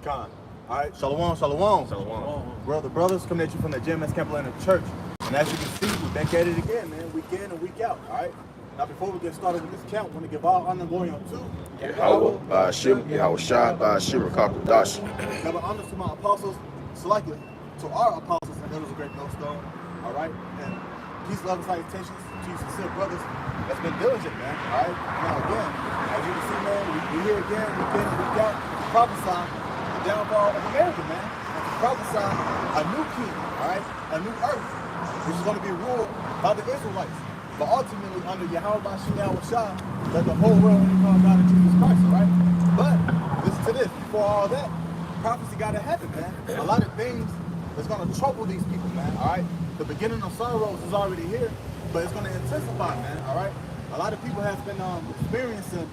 Con. All right, shalom, shalom. Shalom. Brothers coming at you from the Gms Atlanta Church. And as you can see, we're back at it again, man. Week in and week out, all right? Now, before we get started with this count, I want to give all honor and glory unto Yahweh by Shim, Yahweh Shai by Shim Kakudash. Double honor to my apostles, selectively, to our apostles and elders of great millstone, all right? And peace, love, and salutations to you sincere brothers that's been diligent, man, all right? Now, again, as you can see, man, we here again, week in and week out, to prophesy the downfall of America, man, and to prophesy a new kingdom, all right? A new earth, which is going to be ruled by the Israelites, but ultimately under Yahweh Yahweh Shai, that the whole world only call God and Jesus Christ, all right? But listen to this, before all that, prophecy got to happen, man. A lot of things that's going to trouble these people, man, all right? The beginning of sorrows is already here, but it's going to intensify, man, all right? A lot of people have been experiencing,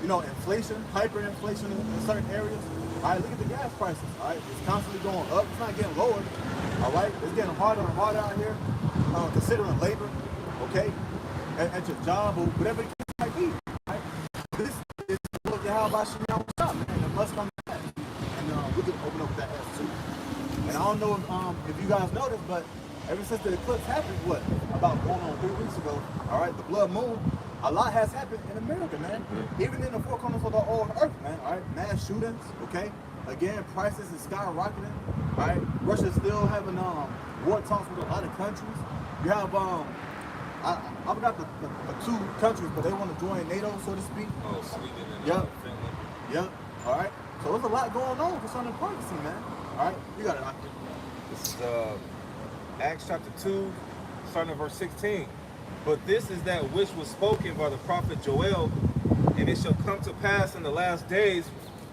you know, inflation, hyperinflation in certain areas. All right, look at the gas prices, all right? It's constantly going up. It's not getting lower, all right? It's getting harder and harder out here, considering labor, okay? At your job or whatever the case might be, right? This is what Yahweh Yahweh Shai, man. It must come back. And we can open up with that as too. And I don't know if you guys noticed, but ever since the eclipse happened, about going on 3 weeks ago, all right, the blood moon, a lot has happened in America, man. Even in the four corners of the old earth, man, all right? Mass shootings, okay? Again, prices is skyrocketing, all right? Russia's still having war talks with a lot of countries. You have, I forgot the 2 countries, but they want to join NATO, so to speak. Oh, Sweden and Yep. Finland. Yep, all right? So there's a lot going on concerning prophecy, man. All right, you got it, Doctor. This is Acts chapter 2, starting at verse 16. But this is that which was spoken by the prophet Joel, and it shall come to pass in the last days,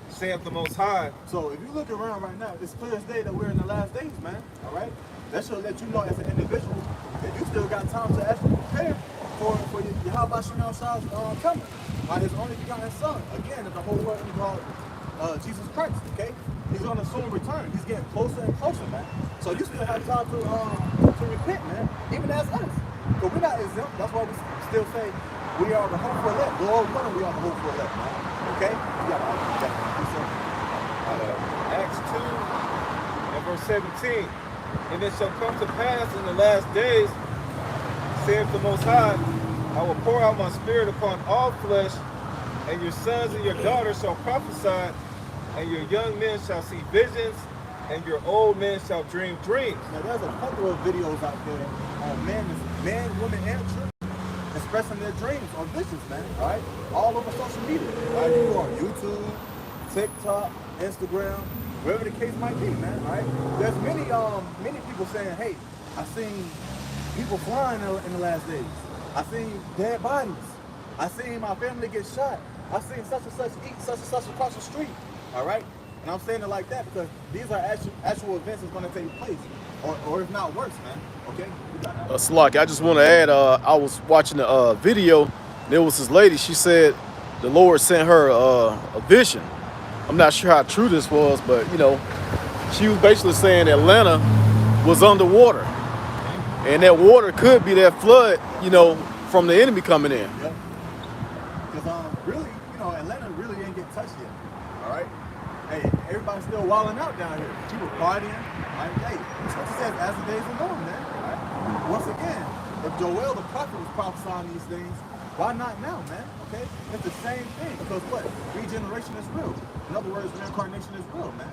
saith the Most High. So if you look around right now, it's clear as day that we're in the last days, man. All right? That should let you know as an individual that you still got time to actually prepare for your Yahweh Shai's coming. By his only begotten son. Again, that the whole world is called Jesus Christ, okay? He's going to soon return. He's getting closer and closer, man. So you still have time to repent, man. Even as us. But we're not exempt. That's why we still say we are the hope for elect. Lord willing, we are the hope for elect, man. Okay? Acts 2 and verse 17. And it shall come to pass in the last days, saith the Most High, I will pour out my spirit upon all flesh, and your sons and your daughters shall prophesy, and your young men shall see visions, and your old men shall dream dreams. Now there's a couple of videos out there on men, women, and children expressing their dreams or visions, man. All right, all over social media. All right, you go on YouTube, TikTok, Instagram, wherever the case might be, man. All right, there's many people saying, "Hey, I seen people flying in the last days. I seen dead bodies. I seen my family get shot. I seen such and such eat such and such across the street." All right. And I'm saying it like that because these are actual events that's going to take place, or if not worse, man. Okay? Salaki, I just want to add, I was watching the video. There was this lady, she said the Lord sent her a vision. I'm not sure how true this was, but, you know, she was basically saying Atlanta was underwater. And that water could be that flood, you know, from the enemy coming in. Yep. Because really, you know, Atlanta really ain't get touched yet. All right? Hey, everybody's still wilding out down here. People partying. Right? Hey, Scripture says as the days are going, man. Right? Once again, if Joel the prophet was prophesying these things, why not now, man? Okay? It's the same thing. Because what? Regeneration is real. In other words, reincarnation is real, man.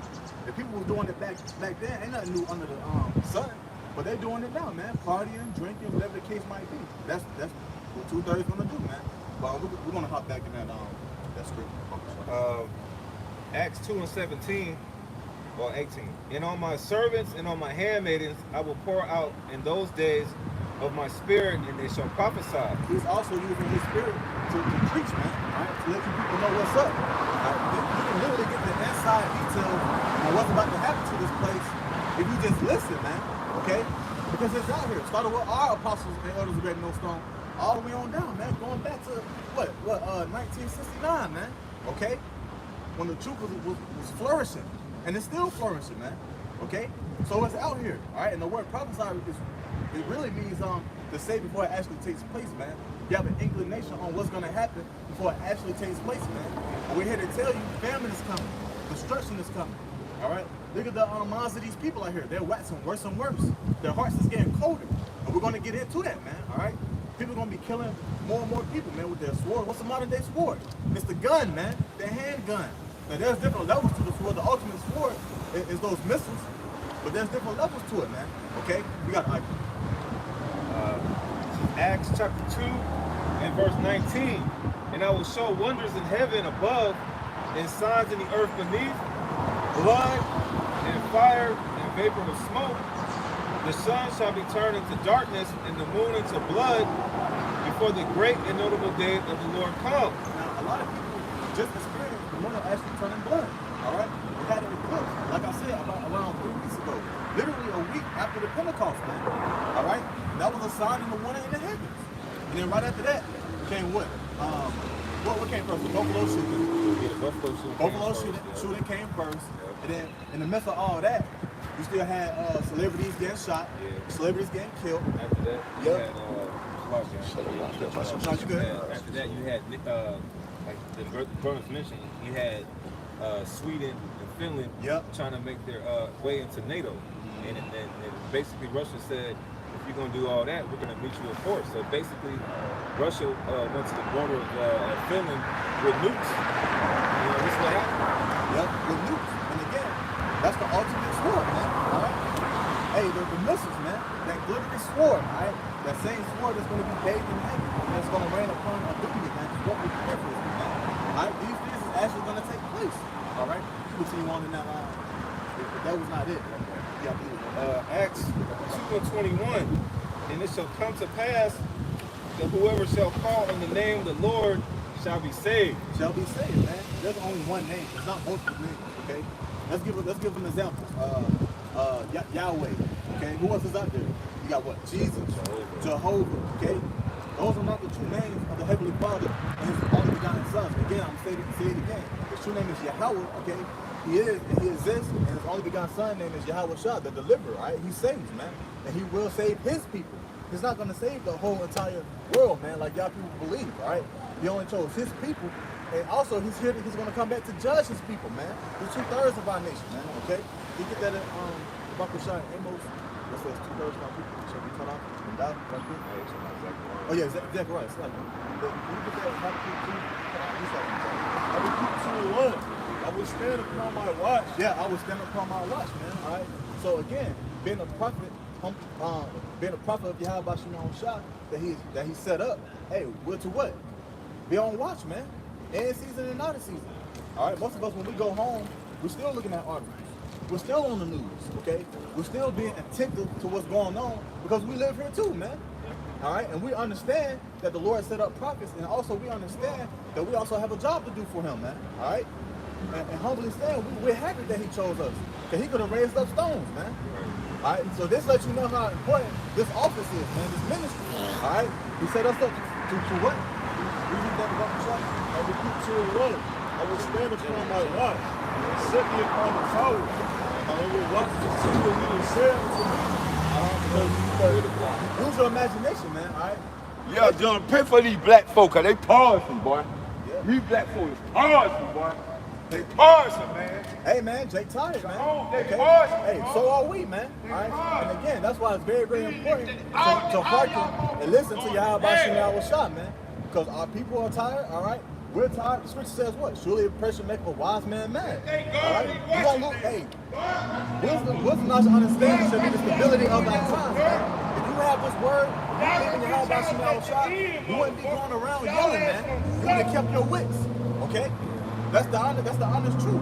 If people were doing it back then, ain't nothing new under the sun. But they're doing it now, man. Partying, drinking, whatever the case might be. That's what 2/3 gonna do, man. But we're gonna hop back in that script. Acts 2 and 17, or 18. And on my servants and on my handmaidens I will pour out in those days of my spirit, and they shall prophesy. He's also using his spirit to preach, man, right? To let you people know what's up. Right? You can literally get the inside details on what's about to happen to this place if you just listen, man, okay? Because it's out here. Started with our apostles and elders of great millstone, all the way on down, man, going back to, 1969, man, okay? When the truth was flourishing, and it's still flourishing, man. Okay, so it's out here, all right. And the word prophesy it really means to say before it actually takes place, man. You have an inclination on what's going to happen before it actually takes place, man. And we're here to tell you, famine is coming, destruction is coming. All right? Look at the minds of these people out here. They're waxing worse and worse. Their hearts is getting colder. And we're going to get into that, man. All right? People are going to be killing more and more people, man, with their sword. What's the modern day sword? It's the gun, man. The handgun. Now, there's different levels to the sword. The ultimate sword is those missiles. But there's different levels to it, man. Okay? We got Acts chapter 2 and verse 19. And I will show wonders in heaven above and signs in the earth beneath, blood and fire and vapor of smoke. The sun shall be turned into darkness and the moon into blood before the great and notable day of the Lord comes. Now, a lot of people just experienced the moon actually turning blood. All right? We had an eclipse, like I said, about around 3 weeks ago. Literally a week after the Pentecost, man. All right? That was a sign in the wonder in the heavens. And then right after that came what? What came first? The Buffalo shooting. Yeah, the Buffalo shooting came first. Yeah. And then in the midst of all that, you still had celebrities getting shot, celebrities getting killed. After that, you had after that you had like the brothers mentioned, you had Sweden and Finland trying to make their way into NATO, and basically Russia said, if you're going to do all that, we're going to meet you in force. So basically, Russia went to the border of Finland with nukes. You know, this is what happened. Yep, with nukes. And again, that's the ultimate sword, man. All right? Hey, the missiles, man. That glittery sword, all right? That same sword that's going to be bathed in heaven. That's going to rain upon our duty, man. What we prepare for this, man. All right? These things is actually going to take place. All right? Continue on in that line. But that was not it. Yeah, Acts 2:21, and it shall come to pass that whoever shall call on the name of the Lord shall be saved. Shall be saved, man. There's only one name. It's not multiple names. Okay. Let's give an example. Yahweh. Okay. Who else is out there? You got what? Jesus, Jehovah. Okay. Those are not the true names of the Heavenly Father and His only begotten Son. Again, I'm saying it again. His true name is Yahweh. Okay. He is, and He exists, and His only begotten Son name is Yahweh Shah, the deliverer, right? He saves, man. And He will save His people. He's not going to save the whole entire world, man, like y'all people believe, right? He only chose His people, and also He's here, He's going to come back to judge His people, man. He's 2/3 of our nation, man, okay? You get that in Baruch Shah Amos, that says 2/3 of our people shall be cut off and die, right there. Oh yeah, exactly right. It's like, you get that in Habakkuk 2, he's like, Habakkuk 2:1. I will stand upon my watch. Yeah, I will stand upon my watch, man. All right. So again, being a prophet of Yahweh Shah that he set up. Hey, we're to what? Be on watch, man. In season and out of season. All right. Most of us, when we go home, we're still looking at articles. We're still on the news. Okay. We're still being attentive to what's going on because we live here too, man. All right. And we understand that the Lord set up prophets, and also we understand that we also have a job to do for Him, man. All right. And humbly saying, we're happy that He chose us. Because He could have raised up stones, man. All right, so this lets you know how important this office is, man, this ministry. All right, He set us up to what? We read that about the church. Habakkuk 2:1. I will stand upon my watch and set me upon the tower. And will watch to see what He will say unto me. Use your imagination, man, all right? Yeah, John, pray for these black folk, cause they parsing, boy. Yeah. These black folk is parsing, boy. They parsing, man. Hey, man, Jake tired, man. They Okay? parsing. Hey, so are we, man. All right? And again, that's why it's very, very important to hearken and listen to Yahweh Shah, man. Because our people are tired, all right? We're tired. The scripture says what? Surely oppression make a wise man mad. All right? You don't look, hey, wisdom not to understand should be the stability of our times, man. If you have this word, you believe in Yahweh Shah, you wouldn't be going around yelling, man. You would have kept your wits, okay? That's the honest truth.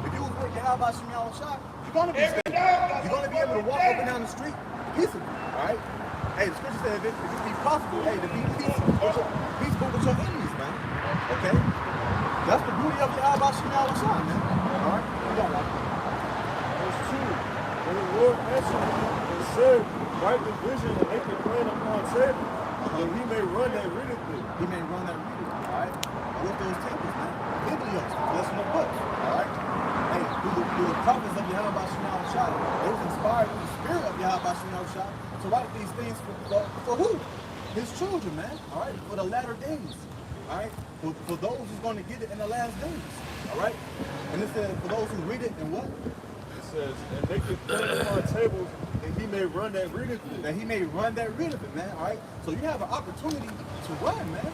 If you was with Yahweh Shah, you're gonna be stable. You're gonna be able to walk up and down the street peaceably, all right? Hey, the scripture says if it be possible, hey, to be peaceful with your enemies, man. Okay? That's the beauty of Yahweh Shah, man. All right? You got like Verse 2. And the Lord answered me and said, write the vision and make it plain upon table, that he may run that readeth it. He may run that reading, all right? With those tables, man. Biblios, blessing the books, all right? Hey, through the prophets of Yahweh Shah, they was inspired through the spirit of Yahweh Shah to write these things for who? His children, man, all right? For the latter days, all right? For those who's going to get it in the last days, all right? And it says, for those who read it and what? says, and make it plain upon tables, and he may run that readeth it. That he may run that rid of it, man. All right. So you have an opportunity to run, man.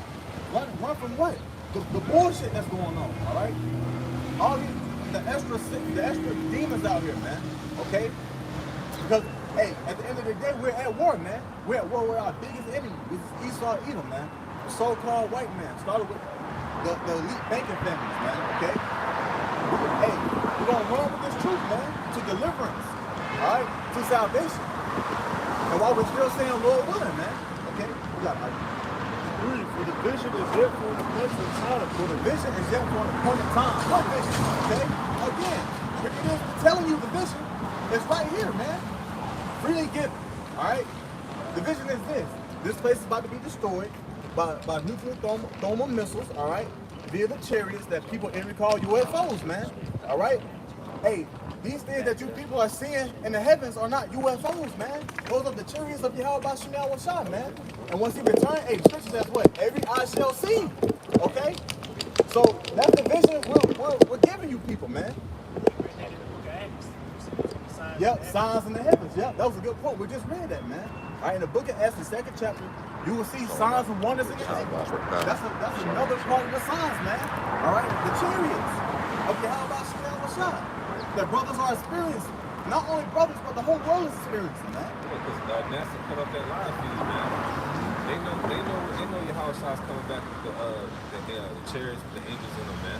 Run from what? The bullshit that's going on. All right. All the extra demons out here, man. Okay. Because hey, at the end of the day, we're at war, man. We're at war with our biggest enemy, which is Esau, Edom, man. The so-called white man started with the elite banking families, man. Okay. Hey, we're gonna run with this truth, man, to deliverance. All right, to salvation. And while we're still saying Lord willing, man, okay, we got it. 3, for the vision is yet for an appointed time. For the vision is yet for an appointed time. What vision? Okay? Again, if it is telling you the vision, it's right here, man. Freely given. Alright? The vision is this. This place is about to be destroyed by nuclear thermal missiles, alright? Via the chariots that people envy call UFOs, man. Alright? Hey, these things that you people are seeing in the heavens are not UFOs, man. Those are the chariots of Yahweh Shemel Washah, man. And once he returns, hey, the scripture says what? Every eye shall see. Okay? So that's the vision we're giving you people, man. Yep, signs in the heavens. Yep, that was a good point. We just read that, man. All right, in the book of Acts, the 2nd chapter, you will see signs and wonders in the heavens. That's another part of the signs, man. All right, the chariots of Yahweh Shemel Washah. That brothers are experiencing. Not only brothers, but the whole world is experiencing, man. Because NASA put up that line for you, man. They know your house shots coming back with the chariots, with the angels in them, man.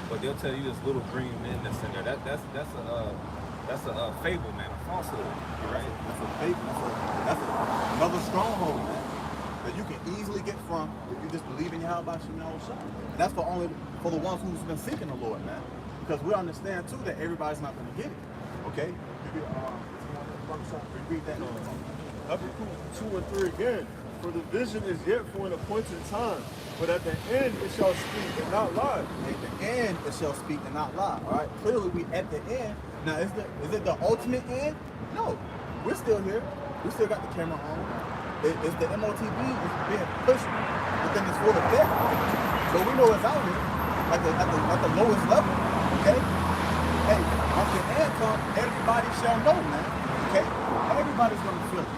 But they'll tell you this little green men that's in there. That's a fable, man, a falsehood. Right? That's a fable. That's another stronghold, man. That you can easily get from if you just believe in Yahweh Shemel Washah. And that's for the ones who's been seeking the Lord, man. Because we understand too that everybody's not going to get it. Okay? Repeat that. Habakkuk 2 and 3 again. For the vision is yet for an appointed time, but at the end it shall speak and not lie. At the end it shall speak and not lie. All right. Clearly we at the end. Now is it the ultimate end? No. We're still here. We still got the camera on. It's the MOTB is being pushed within this full effect. So we know it's out here at the lowest level. Okay? Hey, once the end comes, everybody shall know, man. Okay? Everybody's gonna feel it.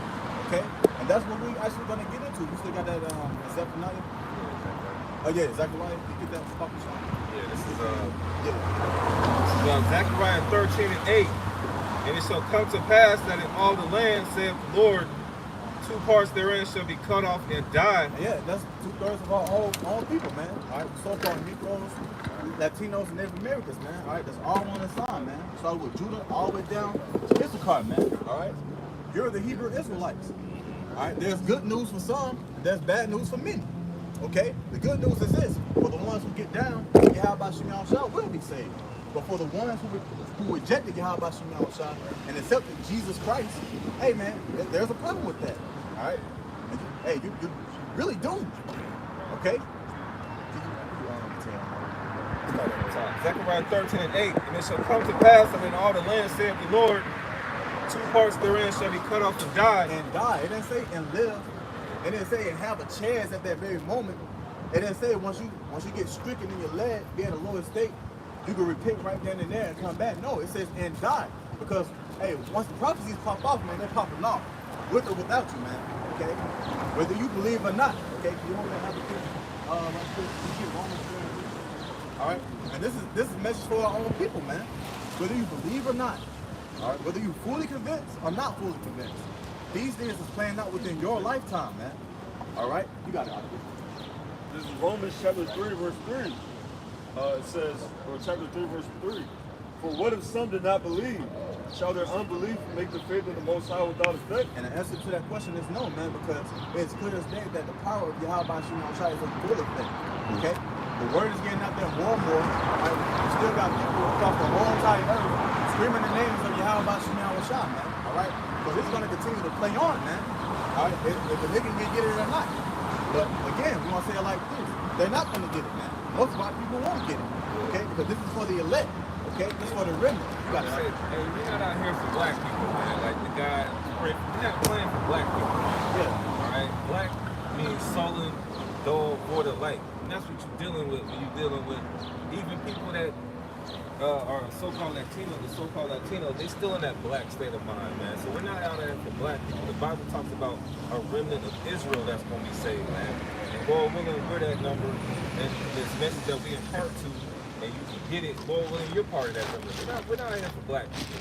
Okay? And that's what we actually gonna get into. We still got that Zephaniah. Oh yeah, Zechariah. You get that fucking shot? Yeah, this is Yeah. Zechariah 13 and 8. And it shall come to pass that in all the land, saith the Lord, 2 parts therein shall be cut off and die. Yeah, that's 2/3 of our all people, man. All right, so-called Negroes, Latinos, and Native Americans, man. All right, that's all on the side, man. Started with Judah all the way down to Issachar, man. All right, you're the Hebrew Israelites. All right, there's good news for some, and there's bad news for many. Okay, the good news is this: for the ones who get down, Yahweh Shemel Washah will be saved. But for the ones who rejected Yahweh Shemel Washah and accepted Jesus Christ, hey, man, there's a problem with that. All right, and you really do. Okay. Zechariah 13 and 8. And it shall come to pass that in all the land, saith the Lord, 2 parts therein shall be cut off and die. And die. It didn't say and live. It didn't say and have a chance at that very moment. It didn't say once you get stricken in your leg, be in a lower state, you can repent right then and there and come back. No, it says and die. Because hey, once the prophecies pop off, man, they're popping off. With or without you, man. Okay? Whether you believe or not. Okay? You want to have a kid. All right? And this is a message for our own people, man. Whether you believe or not. All right? Whether you fully convinced or not fully convinced. These things is playing out within your lifetime, man. All right? You got it. This is Romans chapter 3, verse 3. It says, or chapter 3, verse 3. For what if some did not believe? Shall their unbelief make the faith of the Most High without effect? And the answer to that question is no, man, because it's clear as day that the power of Yahweh Shemel Washah is a full effect. Okay? The word is getting out there more and more. Right? We still got people across the whole entire earth screaming the names of Yahweh Shemel Washah, man. All right? So it's going to continue to play on, man. All right? If the nigga can get it or not. But again, we want to say it like this. They're not going to get it, man. Most of our people won't get it. Okay? Because this is for the elect. Okay? This is for the remnant. You got to say, hey, we're not out here for black people, man. Like the guy, we're not playing for black people. yeah. All right? Black means sullen, dull, void of light. And that's what you're dealing with when you're dealing with even people that Or so-called Latino, the so-called Latino, they still in that black state of mind, man. So we're not out there for black people. The Bible talks about a remnant of Israel that's going to be saved, man. And Lord willing, we're that number, and this message that we impart to, and you can get it, Lord willing, you're part of that number. We're not out here for black people.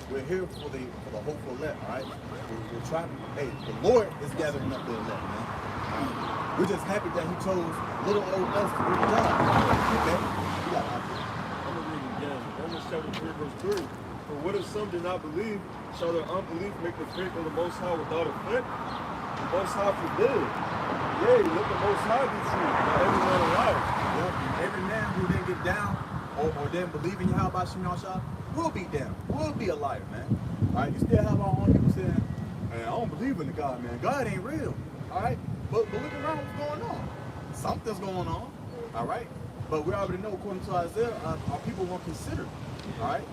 We're here for the hopeful elect, all right? We're trying to, hey, the Lord is gathering up the elect, man. All right? We're just happy that he chose little old us to do the job. Okay? We got it. I'm going to read it again. Romans chapter 3, verse 3. For what if some did not believe? Shall their unbelief make the faith of the Most High without effect? The Most High forbid. Yea, let the Most High be true, not every man a liar. Yep. Every man who didn't get down or didn't believe in Yahweh Shah will be down. Will be a liar, man. All right? You still have our own people saying, man, I don't believe in the God, man. God ain't real. All right? But look around what's going on. Something's going on. All right? But we already know, according to Isaiah, our people won't consider it. All right?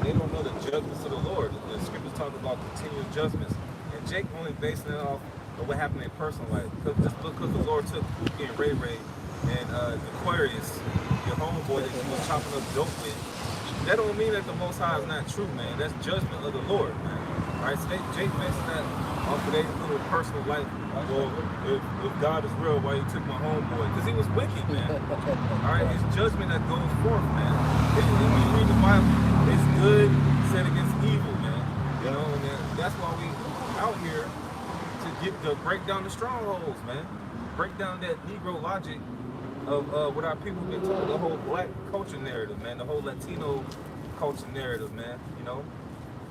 They don't know the judgments of the Lord. The scriptures talk about continual judgments. And Jake only basing it off of what happened in personal life. Just because the Lord took Pookie and Ray Ray and Aquarius, your homeboy that you was chopping up dope with, that don't mean that the Most High is not true, man. That's judgment of the Lord, man. All right, so Jake basing that off of their little personal life. Well, if God is real, why he took my homeboy? Because he was wicked, man. All right, it's judgment that goes forth, man. When you read the Bible, it's good set against evil, man. You know, and that's why we out here to break down the strongholds, man. Break down that Negro logic of what our people have been told, the whole black culture narrative, man, the whole Latino culture narrative, man. You know.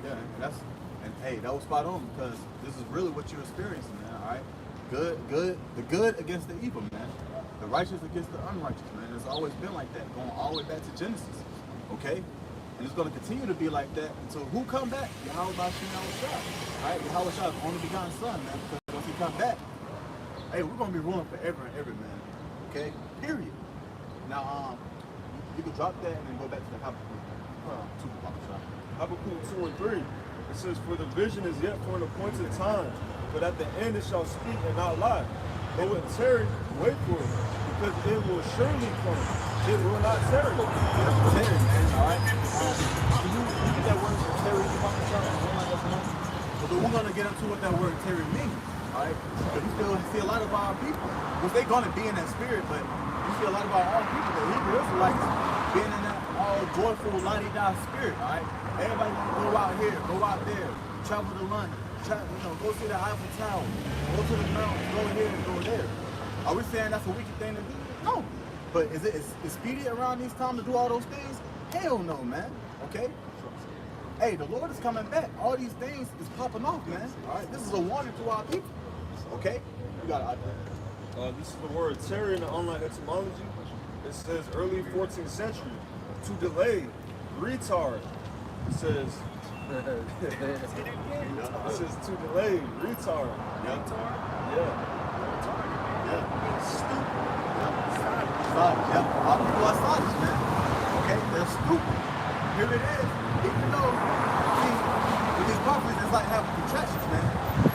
Yeah, and hey, that was spot on because this is really what you're experiencing, man. All right, the good against the evil, man. The righteous against the unrighteous, man. It's always been like that, going all the way back to Genesis. Okay, and it's going to continue to be like that until who come back? Yahweh Shah. All right, Yahweh Shah, only begotten Son, man. Because once he come back, hey, we're going to be ruling forever and ever, man. Okay, period. Now, you can drop that and then go back to the Habakkuk 2, Habakkuk 2 and 3. It says, for the vision is yet for an appointed time, but at the end it shall speak and not lie. Though it tarry, wait for it, because it will surely come. It will not tarry. Terry, man, all right? You get that word Terry, but we're going to get into what that word Terry means, all right? Because you still see a lot of our people, which they're going to be in that spirit, but you see a lot of our own people, the Hebrew Israelites, being in that all joyful, la-di-da spirit, all right? Everybody want to go out here, go out there, travel to London, go see the Eiffel Tower, go to the mountains, go here and go there. Are we saying that's a wicked thing to do? No. But is it expedient around these times to do all those things? Hell no, man. Okay? Hey, the Lord is coming back. All these things is popping off, man. All right? This is a warning to our people. Okay? You got it out there. This is the word tarry in the online etymology. It says early 14th century, to delay, retard. It says to delay, retard. Yeah. Yeah. Yeah. Stupid. Yeah. All people are silent, man. Okay? They're stupid. Here it is. Even though, see, with these prophets, it's like having contractions, man.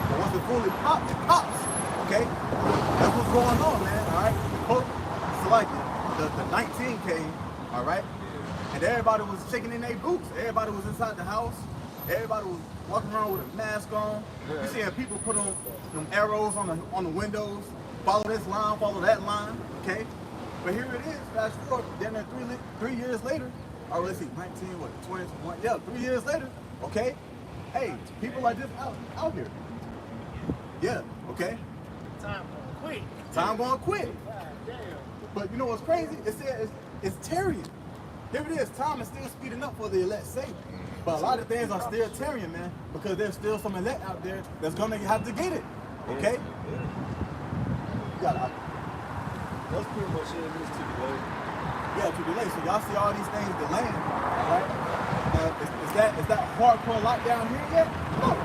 But once it fully pops, it pops. Okay? That's what's going on, man. All right? So like the 19 came, all right? And everybody was shaking in their boots. Everybody was inside the house. Everybody was walking around with a mask on. Yeah. You seeing people put on them arrows on the windows. Follow this line, follow that line. Okay? But here it is. Fast forward. Then 3 years later. Oh, let's see. 19, what? 20, 21. Yeah, 3 years later. Okay? Hey, people like this out here. Yeah. Okay? Time going quick. Time going quick. God damn. But you know what's crazy? It says it's tarrying. Here it is. Time is still speeding up for the elect's sake. But a lot of things are still tarrying, man, because there's still some elect out there that's going to have to get it. Okay? You got it. That's pretty much it. It is to delay. Yeah, to delay. So y'all see all these things delaying, all right? Is that hardcore lockdown here yet? No.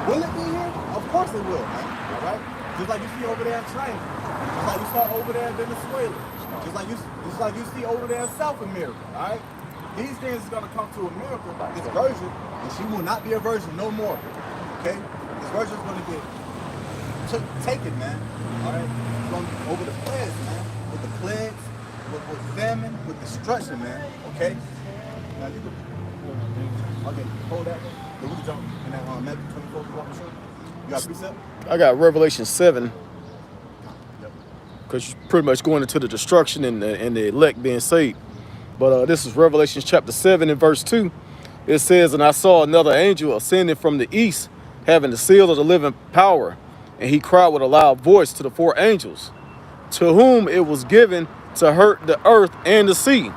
Will it be here? Of course it will, man. All right? Just like you see over there in China. Just like you saw over there in Venezuela. Just like you see over there in South America, all right? These things is gonna come to America, this virgin, and she will not be a virgin no more. Okay? This virgin is gonna get taken, man. All right? It's gonna be over the plagues, man. With the plagues, with famine, with destruction, man. Okay? Now you can, okay, hold that. Then we can jump in that Matthew 24, you got a precept? I got Revelation 7, Yep. because you're pretty much going into the destruction and the elect being saved. But this is Revelation chapter 7 and verse 2. It says, and I saw another angel ascending from the east, having the seal of the living power. And he cried with a loud voice to the four angels, to whom it was given to hurt the earth and the sea,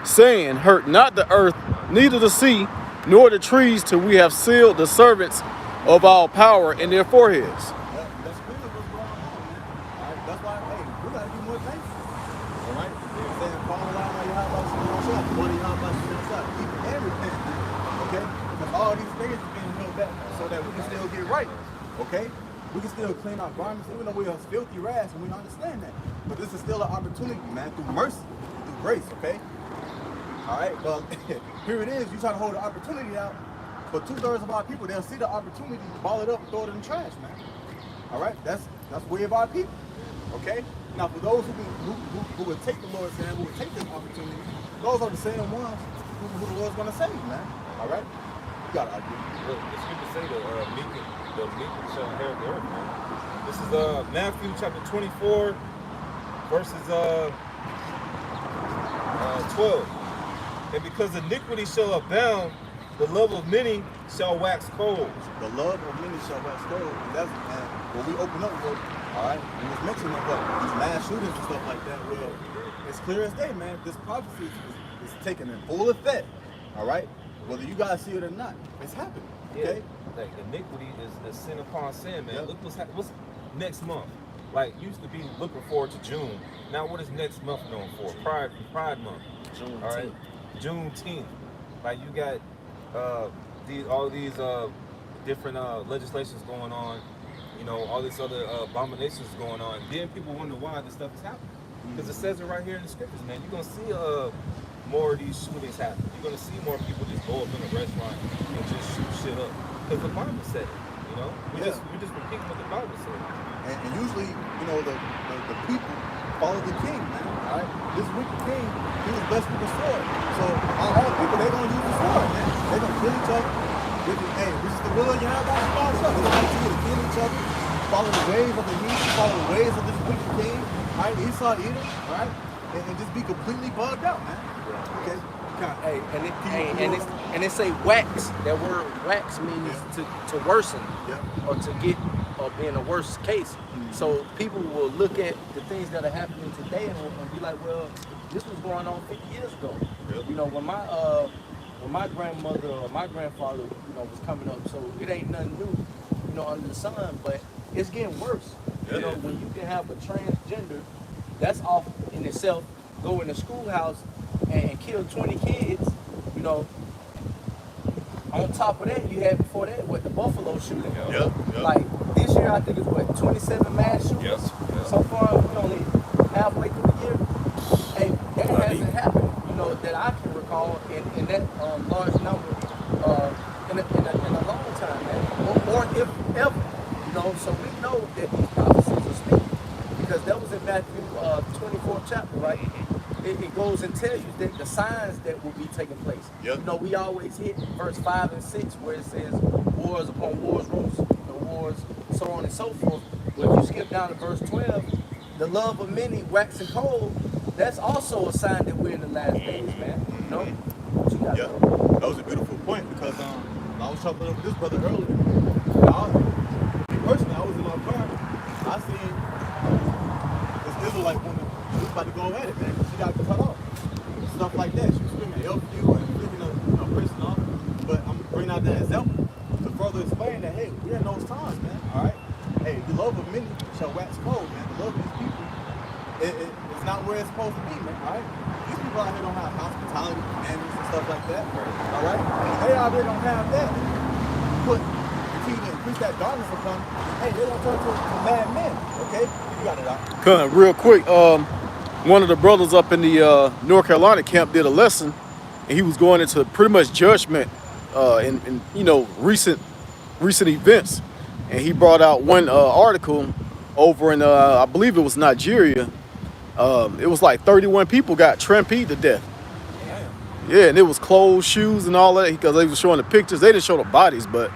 saying, hurt not the earth, neither the sea, nor the trees, till we have sealed the servants of our power in their foreheads. That's clearly what's going on, man. All right? That's why, hey, we got to be more thankful. All right? They're saying, call aloud on your house, what do you have about you even and repent. Okay? Because all these things are being held back so that we can still get right. Okay? We can still clean our garments, even though we are filthy rags, and we understand that. But this is still an opportunity, man, through mercy, through grace, okay? All right, well, here it is. You try to hold the opportunity out, but 2/3 of our people, they'll see the opportunity, ball it up, and throw it in the trash, man. All right, that's way of our people, okay? Now, for those who would take the Lord's hand, who would take this opportunity, those are the same ones who the Lord's going to save, man. All right? You got to agree. Well, the scripture say the meek shall inherit the earth, man. This is Matthew chapter 24, verses 12. And because iniquity shall abound, the love of many shall wax cold. The love of many shall wax cold. And that's when we open up, well, all right, we was mentioning what these mass shootings and stuff like that. Well, it's clear as day, man. This prophecy is taking in full effect. All right, whether you guys see it or not, it's happening. Okay. Yeah. Like iniquity is sin upon sin, man. Yep. Look what's next month. Like used to be looking forward to June. Now what is next month known for? Pride month. Juneteenth. All right, Juneteenth. Like you got all these different legislations going on. You know, all these other abominations going on. Then people wonder why this stuff is happening. Because it says it right here in the scriptures, man. You're gonna see more of these shootings happen. You're gonna see more people just go up in a restaurant and just shoot shit up. Because the Bible said it. You know, we just repeating what the Bible said. And usually, you know, the people follow the king, man. All right, this wicked king, he was blessed with the sword. So all the people, they're gonna use the sword, man. They're gonna kill each other. Hey, this is the will of Yahweh God Father. They're gonna continue to kill each other, follow the ways of the heathen, follow the ways of this wicked king. All right, Esau, Edom, all right, and just be completely bugged out, man. Okay. Hey, and it say wax. That word wax means to worsen, or to get, or be in a worse case. So people will look at the things that are happening today and be like, well, this was going on 50 years ago. You know, when my grandmother or my grandfather, you know, was coming up, so it ain't nothing new, you know, under the sun, but it's getting worse. You know, when you can have a transgender, that's off in itself, go in the schoolhouse and kill 20 kids, you know. On top of that, you had before that the Buffalo shooting. Like this year, I think it's 27 mass shootings. So far, we're only halfway through the year. Hey, that hasn't happened, you know, that I can recall in that large number in a long time, man. Or if ever, you know. So we know that these prophecies are speaking, because that was in Matthew 24th chapter, right? It goes and tells you that the signs that will be taking place. You know, we always hit verse 5 and 6 where it says wars upon wars, rumors of wars, so on and so forth. But if you skip down to verse 12, the love of many waxing cold, that's also a sign that we're in the last days, man. You know? That was a beautiful point, because I was talking with this brother earlier. Personally, I was in my car. I seen this Israelite woman. She was about to go at it, man. She got cut off. Stuff like that. She was screaming, help you, and flicking a person off. But I'm bringing out that example to further explain that, hey, we're in those times, man. All right? Hey, the love of many shall wax cold, man. The love of these people, it's not where it's supposed to be, man. All right? These people out here don't have hospitality, manners, and stuff like that. All right? If they out there don't have that, continue to increase that darkness upon them, hey, they're going to turn to mad men, okay? You got it out. Real quick, one of the brothers up in the North Carolina camp did a lesson, and he was going into pretty much judgment in you know, recent events, and he brought out one article over in I believe it was Nigeria, It was like 31 people got trampled to death. Yeah, and it was clothes, shoes, and all that because they were showing the pictures. They didn't show the bodies, but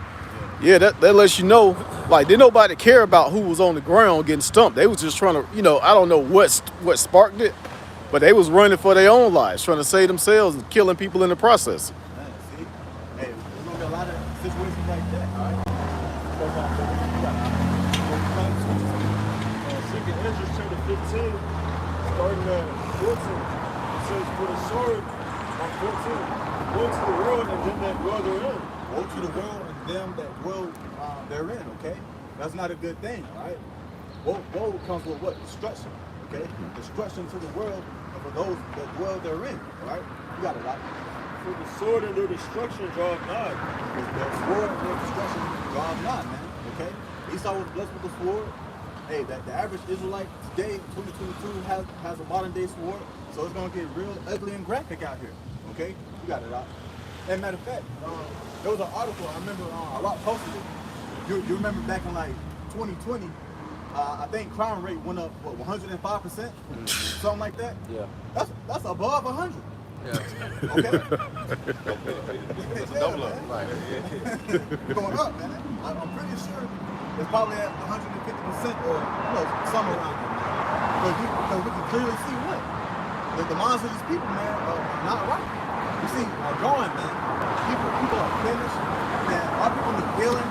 yeah, that lets you know, like, didn't nobody care about who was on the ground getting stumped. They was just trying to, I don't know what sparked it, but they was running for their own lives, trying to save themselves and killing people in the process. Man, see, hey, there's gonna be a lot of situations like that. All right. Second Ezra chapter 15, starting at 14, it says, "For the sword," on 14, "go to the world and them that dwell therein." Woe to the world and them that dwell therein, okay? That's not a good thing, all right? Woe comes with what? Destruction, okay? Destruction to the world and for those that dwell therein, all right? You got it, right? For the sword and their destruction draweth nigh. The sword and their destruction draws not, man, okay? Esau was blessed with the sword. Hey, the average Israelite today, 2022, has a modern day sword, so it's gonna get real ugly and graphic out here, okay? You got it, right? As a matter of fact, there was an article, I remember, a lot posted it. You remember back in like 2020, I think crime rate went up, what, 105%? Something like that? Yeah. That's above 100. Yeah. Okay? That's a double up. Right. Going up, man. I'm pretty sure it's probably at 150% or, somewhere around there. Because we can clearly see what? The minds of these people, man, are not right. You see, drawing, man. People are finished, man. Our people need healing.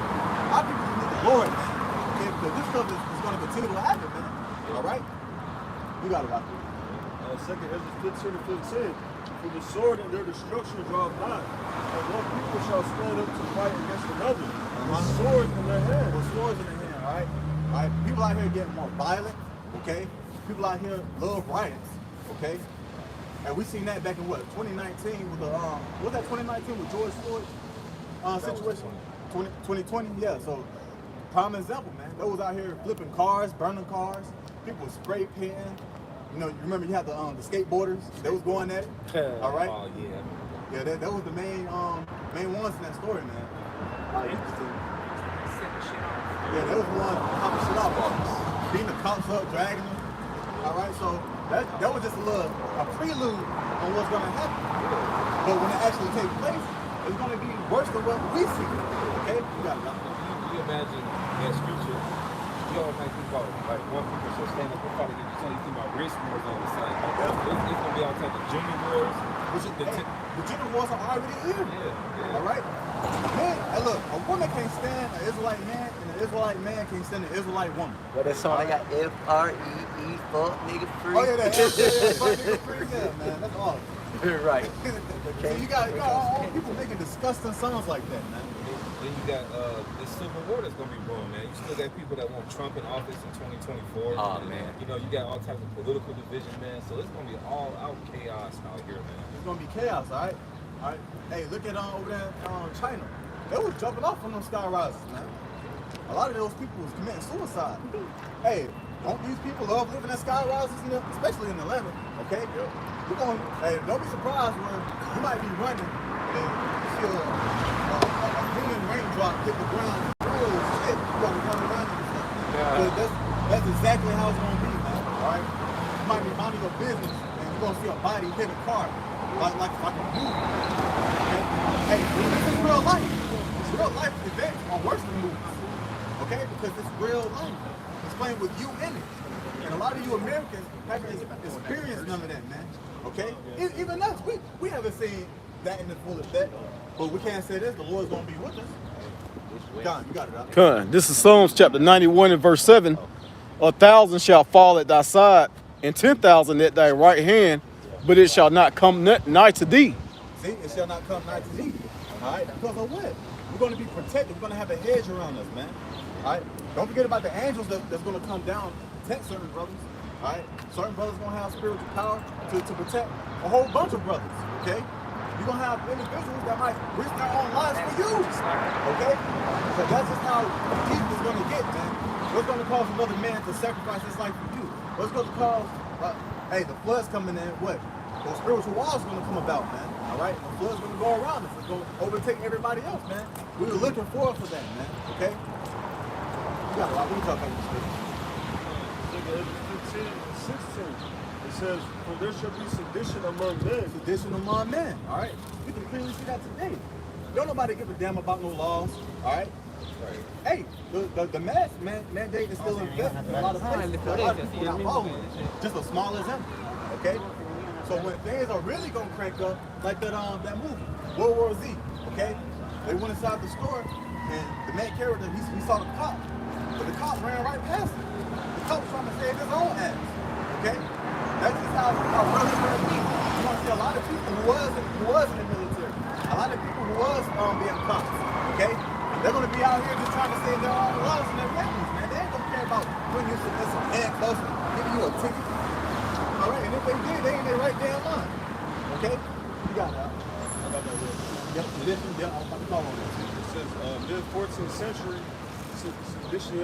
Our people need the Lord, man. Okay, because this stuff is going to continue to happen, man. All right? You got it, Doctor. Second Ezra 15 and 15. "For the sword and their destruction draweth nigh, and one people shall stand up to fight against another, with swords in their hand." With swords in their hand, all right? All right? People out here getting more violent, okay? People out here love riots, okay? And we seen that back in what, 2019 with the was that 2019 with George Floyd situation? 2020, yeah. So prime example, man. They was out here flipping cars, burning cars. People was spray painting. You remember you had the skateboarders. They was going at it. All right. Oh yeah. Yeah, that was the main ones in that story, man. Yeah, they was the ones popping shit off, beating the cops up, dragging them. All right, so that was just a prelude on what's gonna happen. But when it actually takes place, it's gonna be worse than what we see. Okay, you got it. You imagine that scripture. You always think about like one people shall stand up and fight against each other. You think about race wars on the side. It's gonna be all types of gender wars. The gender wars are already here. Yeah. All right. Man, hey, look, a woman can't stand an Israelite man, and an Israelite man can't stand an Israelite woman. But that song, I got F-R-E-E, fuck nigga free. Oh yeah, fuck nigga free, yeah, man, that's all. Right. Okay. So you got all people making disgusting sounds like that, man. Then you got this civil war that's gonna be brewing, man. You still got people that want Trump in office in 2024. Oh man. You got all types of political division, man. So it's gonna be all out chaos out here, man. It's gonna be chaos, all right? All right. Hey, look at over there in China. They was jumping off from them sky rises, man. A lot of those people was committing suicide. Hey, don't these people love living in sky rises, especially in Atlanta? Okay. Hey, don't be surprised when you might be running and you see a human raindrop hit the ground. Oh shit! You gotta run around and stuff. Yeah. That's exactly how it's gonna be, man. All right. You might be minding your business and you're gonna see a body hit a car. Like a movie. Okay? Hey, this is real life. Real life events are worse than movies. Okay? Because it's real life. It's playing with you in it. And a lot of you Americans haven't experienced none of that, man. Okay? Even us, we haven't seen that in the full effect. But we can't say this, the Lord's gonna be with us. John, you got it out. Con, this is Psalms chapter 91 and verse 7. 1,000 shall fall at thy side, and 10,000 at thy right hand, but it shall not come nigh to thee. See, it shall not come nigh to thee. All right? Because of what? We're going to be protected. We're going to have a hedge around us, man. All right? Don't forget about the angels that's going to come down to protect certain brothers. All right? Certain brothers are going to have spiritual power to protect a whole bunch of brothers. Okay? You're going to have individuals that might risk their own lives for you. Okay? So that's just how deep it's going to get, man. What's going to cause another man to sacrifice his life for you? What's going to cause, hey, the flood's coming in, what? Those spiritual walls are going to come about, man. All right? The flood's going to go around us. It's going to overtake everybody else, man. We were looking forward for that, man. Okay? You got a lot. We can talk about this. Second Ezra 15 and 16. It It says, for there shall be sedition among men. Sedition among men, all right? We can clearly see that today. Don't nobody give a damn about no laws, all right? Hey, the mask mandate is still in effect in a lot of places. A lot of people not following it. Just a small example, okay? So when things are really gonna crank up, like that movie, World War Z, okay? They went inside the store, and the main character, he saw the cop, but the cop ran right past him. The cop was trying to save his own ass, okay? That's just how real it's gonna be. You're gonna see a lot of people who was in the military, a lot of people who was being cops, okay? They're gonna be out here just trying to save their own lives and their families, man. They ain't gonna care about putting you some handcuffs and giving you a ticket. All right, and if they did, they in their right damn mind. Okay? You got that. I got that here. Yep, sedition, yeah, I'm about to call on that. It says, mid 14th century, sedition,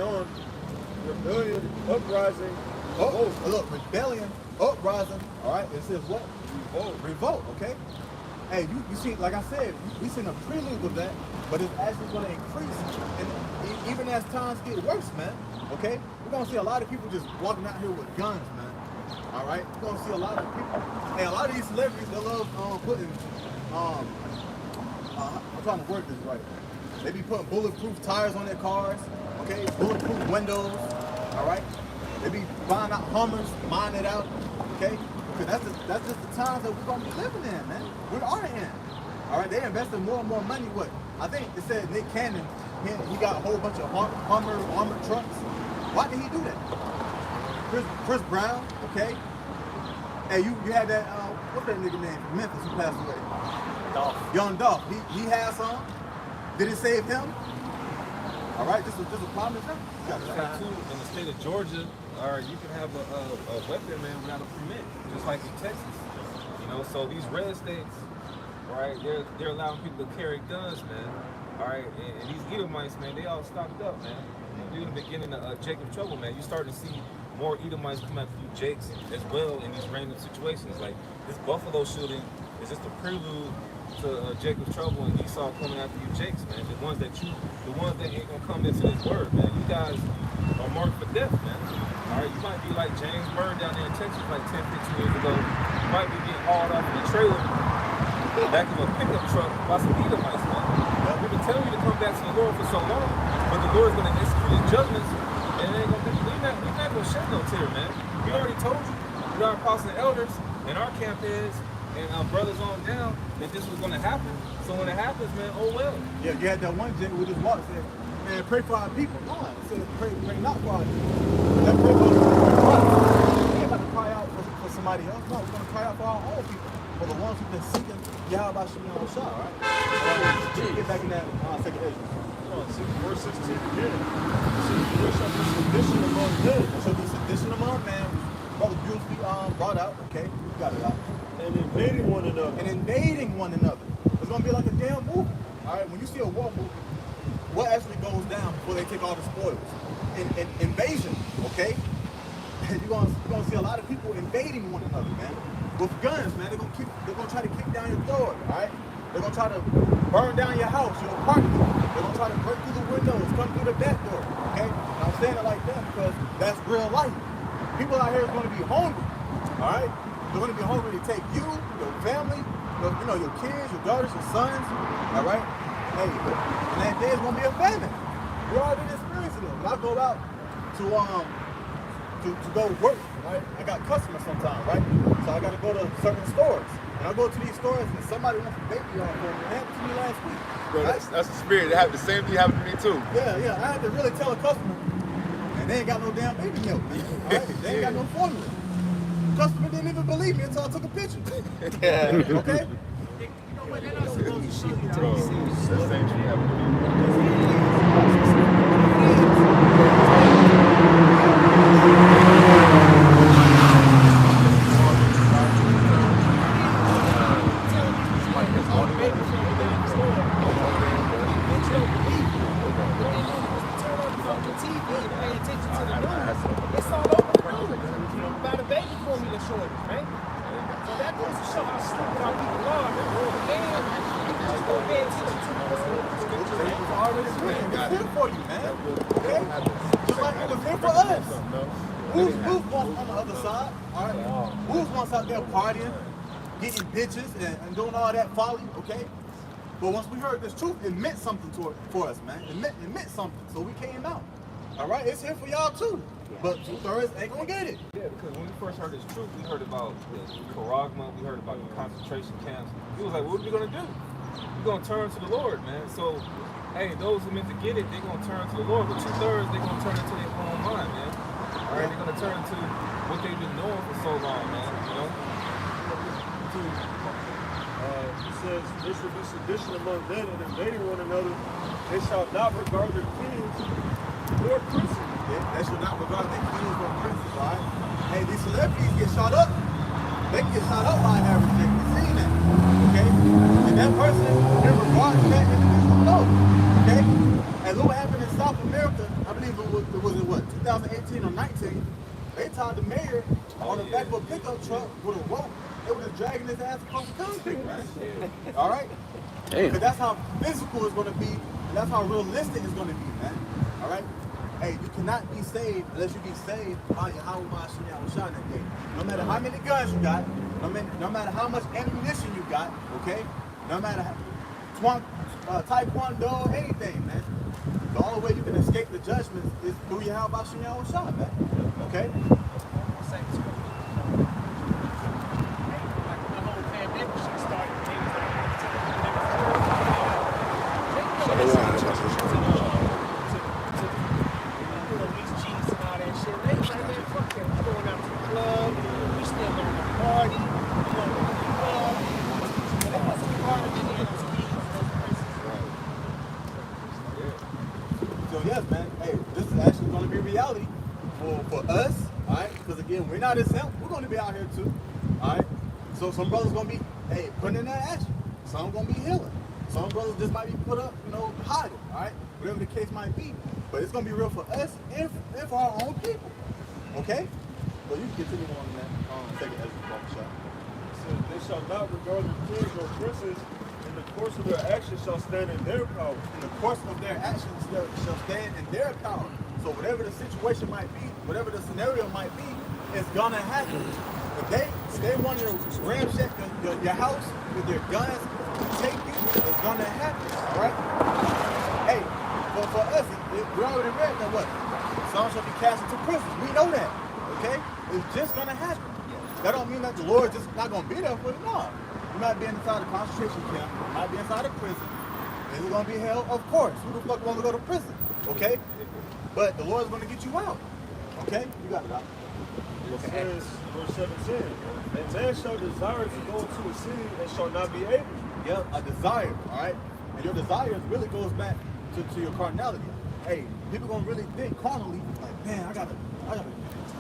rebellion, uprising, Oh, look, rebellion, uprising. All right, it says what? Revolt, okay? Hey, you see, like I said, we seen a prelude of that, but it's actually going to increase, and even as times get worse, man. Okay, we're gonna see a lot of people just walking out here with guns, man. All right, we're gonna see a lot of people, and a lot of these celebrities, they love putting, I'm trying to word this right. They be putting bulletproof tires on their cars, okay, bulletproof windows. All right, they be buying out Hummers, buying it out, okay. Because that's just the times that we're gonna be living in, man. We are in. All right, they invested more and more money. What? I think it said Nick Cannon, he got a whole bunch of Hummer armored trucks. Why did he do that? Chris Brown, okay. Hey, you had that what's that nigga name from Memphis who passed away? Dolph. Young Dolph. He had some. Did it save him? All right, just a problem example. In the state of Georgia, or you can have a weapon, man, without a permit, just like in Texas. You know, so these red states, right, they're allowing people to carry guns, man. All right, and these Edomites, man, they all stocked up, man. During the beginning of Jacob's trouble, man, you starting to see more Edomites come after you, Jakes, as well in these random situations. Like this Buffalo shooting is just a prelude to Jacob's trouble and Esau coming after you, Jakes, man. The ones that ain't gonna come into this word, man. You guys are marked for death, man. All right, you might be like James Byrd down there in Texas like 10, 15 years ago. You might be getting hauled off in a trailer back of a pickup truck by some Edomites, man. We've been telling you to come back to the Lord for so long, but the Lord's gonna execute his judgments, and it ain't gonna be, we're not gonna shed no tear, man. We already told you, we are apostles and elders, and our camp is, and our brothers on down, that this was gonna happen. So when it happens, man, oh well. Yeah, you had that one gent with his walk said, man, pray for our people. No, it said pray not for our people. That pray for our people. We ain't about to cry out for somebody else. No, we're gonna cry out for our own people. For the ones who've been seeking Yahweh Shalom Shah, right? Get back in that second Ezra. Verse 16 again. There shall be sedition among men. There shall be sedition among men. Brother beautifully brought out, okay? We got it out. And invading one another. And invading one another. It's gonna be like a damn movie. Alright, when you see a war movie, what actually goes down before they take all the spoils? Invasion, okay? You're gonna see a lot of people invading one another, man. With guns, man. They're gonna try to kick down your door, alright? They're gonna try to burn down your house, your apartment. They're gonna try to break through the windows, come through the back door, okay? And I'm saying it like that because that's real life. People out here are gonna be hungry, alright? They're gonna be hungry to take you, your family, your kids, your daughters, your sons, alright? Hey, and that day is gonna be a famine. We're already experiencing it. When I go out to go work, right? I got customers sometimes, right? So I gotta go to certain stores. And I go to these stores and somebody wants a baby on for me. It happened to me last week. Bro, right? that's the spirit. It happened, the same thing happened to me too. Yeah. I had to really tell a customer, and they ain't got no damn baby milk, man. Right? They ain't got no formula. The customer didn't even believe me until I took a picture. Yeah. Okay? Bro, the same shit happened to me. Who's once on the other side? All right. Who's once out there partying, getting bitches, and doing all that folly? Okay. But once we heard this truth, it meant something for us, man. It meant something. So we came out. All right. It's here for y'all too. But 2/3 ain't gonna get it. Yeah, because when we first heard this truth, we heard about the Karagma, we heard about the concentration camps. He was like, what are we gonna do? We're gonna turn to the Lord, man. So, hey, those who meant to get it, they're gonna turn to the Lord. But 2/3, they're gonna turn into their own mind, man. All right, they're gonna turn to what they've been knowing for so long, man. You know. He says, there shall be sedition among them and invading one another. They shall not regard their kings or princes. They should not regard their kings or princes, all right? Hey, these celebrities get shot up. They can get shot up by an average thing. We've seen that, okay? And that person, in regards to that individual, no, okay? And look what happened in South America. I believe it was in what, 2018 or 19? They tied the mayor on the back of a pickup truck with a rope. They were just dragging his ass across the concrete, man. All right? Damn. Because that's how physical it's going to be, and that's how realistic it's going to be, man. All right? Hey, you cannot be saved unless you be saved by Yahweh Shah that day. No matter how many guns you got, no matter how much ammunition you got, okay? No matter how, Taekwondo, anything, man. The only way you can escape the judgment is through Yahweh Shah, man. Okay? So yes, man. Hey, this is actually going to be reality for us, all right? Because again, we're not exempt. We're going to be out here too, all right? So some brothers going to be, hey, putting in that action. Some going to be healing. Some brothers just might be put up, hiding, all right? Whatever the case might be. But it's going to be real for us and for our own people, okay? So you can continue on that. Second Ezra shot. It says, they shall not regard their kings or princes. In the course of their actions shall stand in their power. In the course of their actions shall stand in their power. So whatever the situation might be, whatever the scenario might be, it's gonna happen. If they want to ramshack your house with their guns, take you, it's gonna happen. All right. Hey, for us, we already read that what? Some shall be cast into prison. We know that. Okay, it's just gonna happen. That don't mean that the Lord just not gonna be there for it. No. You might be inside a concentration camp, you might be inside a prison. Is it gonna be hell? Of course. Who the fuck wanna go to prison? Okay? But the Lord's gonna get you out. Okay? You got it out. It says, verse 17, and man shall desire to go into a city and shall not be able. Yeah, a desire, all right? And your desires really goes back to your carnality. Hey, people gonna really think carnally, like, man, I gotta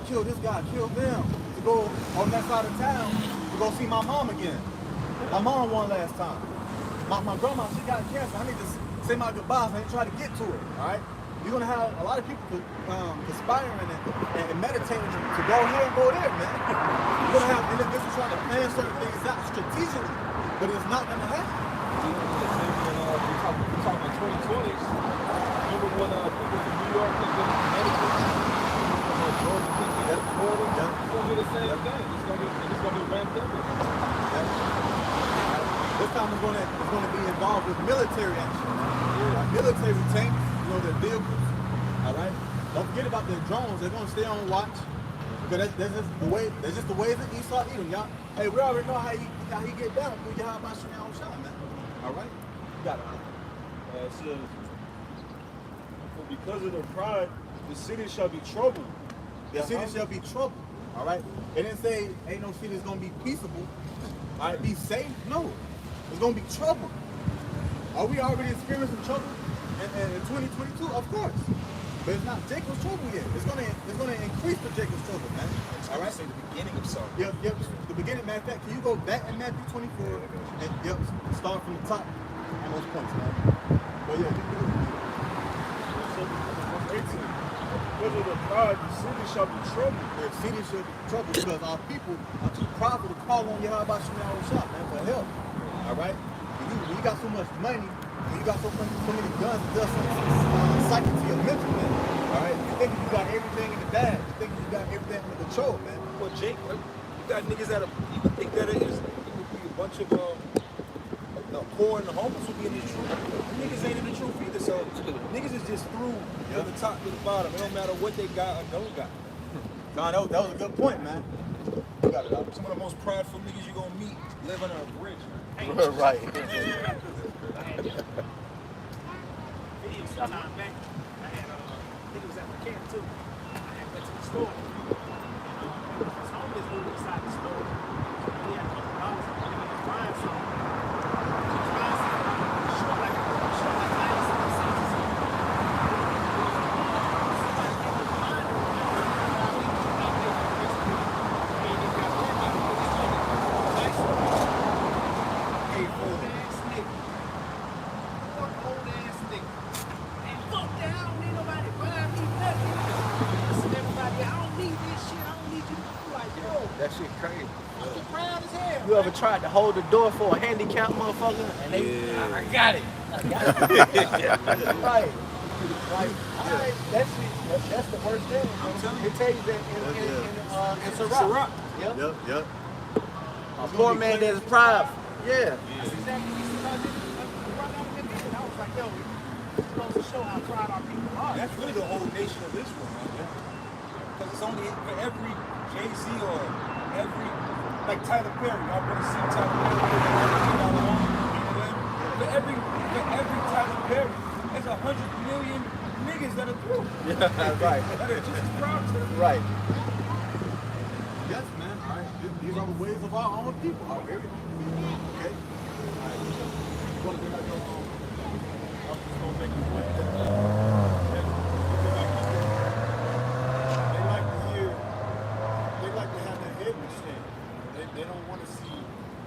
kill this guy, kill them, to go on that side of town to go see my mom again. My mom won last time. My grandma, she got cancer. I need to say my goodbyes and try to get to her, all right? You're gonna have a lot of people conspiring and meditating to go here and go there, man. You're gonna have individuals trying to plan certain things out strategically, but it's not gonna happen. We're talking 2020s. Remember when people in New York and Connecticut, Georgia, Florida, it's gonna be the same thing. It's gonna be ramped up. This time it's gonna be involved with military action. Military tanks, their vehicles. All right. Don't forget about their drones. They're gonna stay on watch. Because that's just the way. That's just the ways that Esau eat, y'all. Hey, we already know how he get down through Yahweh Shah, man. All right. You got it. It says, for because of their pride, the city shall be troubled. The city shall be troubled. All right. It didn't say ain't no city that's gonna be peaceable. All right. Be safe. No. It's gonna be trouble. Are we already experiencing trouble in 2022? Of course. But it's not Jacob's trouble yet. It's gonna increase the Jacob's trouble, man. All right. Say the beginning of something. Yep. The beginning. Matter of fact, can you go back in Matthew 24 and start from the top on those points, man. But yeah, you do it. Verse 18. Because of their pride, the city shall be troubled. The city shall be troubled because our people are too prideful to call on Yahweh Shah, man, for help. All right. When you got so much money, when you got so many guns, it does something psychic to your mental, man. All right, you think you got everything in the bag. You think you got everything under control, man. Well, Jake, you got niggas that you think that it would be a bunch of the poor and the homeless would be in the truth. Niggas ain't in the truth either. So niggas is just through from the top to the bottom. It don't matter what they got or don't got. No, that was a good point, man. You got it out. Some of the most prideful niggas you gonna meet live under a bridge. Right. Sometime back, I had niggas was at my camp too. I went to the store. This homeless dude inside the store. He had $2 and he was buying something. He was buying something short like 97 cents or something. Somebody came up behind him. Out there for the rest of the week. He ain't even got to worry about it. He was nice. Hey, old ass nigga. Old ass nigga. Fuck that, I don't need nobody buying me nothing. Listen, everybody, I don't need this shit. I don't need you to be like, yo, That shit crazy. I'm proud as hell. You ever tried to hold the door for a handicapped motherfucker and they, I got it. I got it. Right. Like, all right, that's the worst thing. It tells you that in Ciroc. Yep. Yep. A poor man that's proud. Yeah. That's exactly what I did. I was like, yo, it's supposed to show how proud our people are. That's really the whole nation of Israel, man. Because it's only for every Jay-Z or every, like Tyler Perry. Y'all better see Tyler Perry. For every Tyler Perry, there's 100 million niggas that are through. Yeah, right. That are just as proud to them. Right. Yes, man. All right. These are the ways of our own people. All right. Okay. All right. You want to bring out your own? I'm just gonna make a point that they like to have their head in the sand. They don't want to see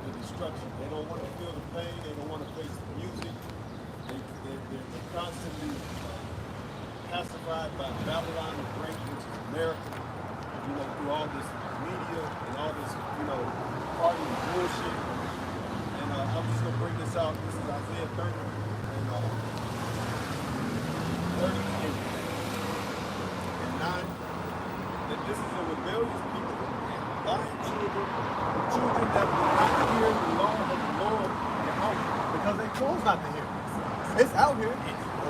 the destruction. They don't want to feel the pain. They don't want to face the music. They're constantly pacified by Babylon the Great, which is America. You know, through all this media and all this, party and bullshit. And I'm just gonna bring this out. This is Isaiah 30 and 38 and 9. That this is a rebellious people, lying children that will not hear the law of the Lord their own. Because they chose not to hear. It's out here,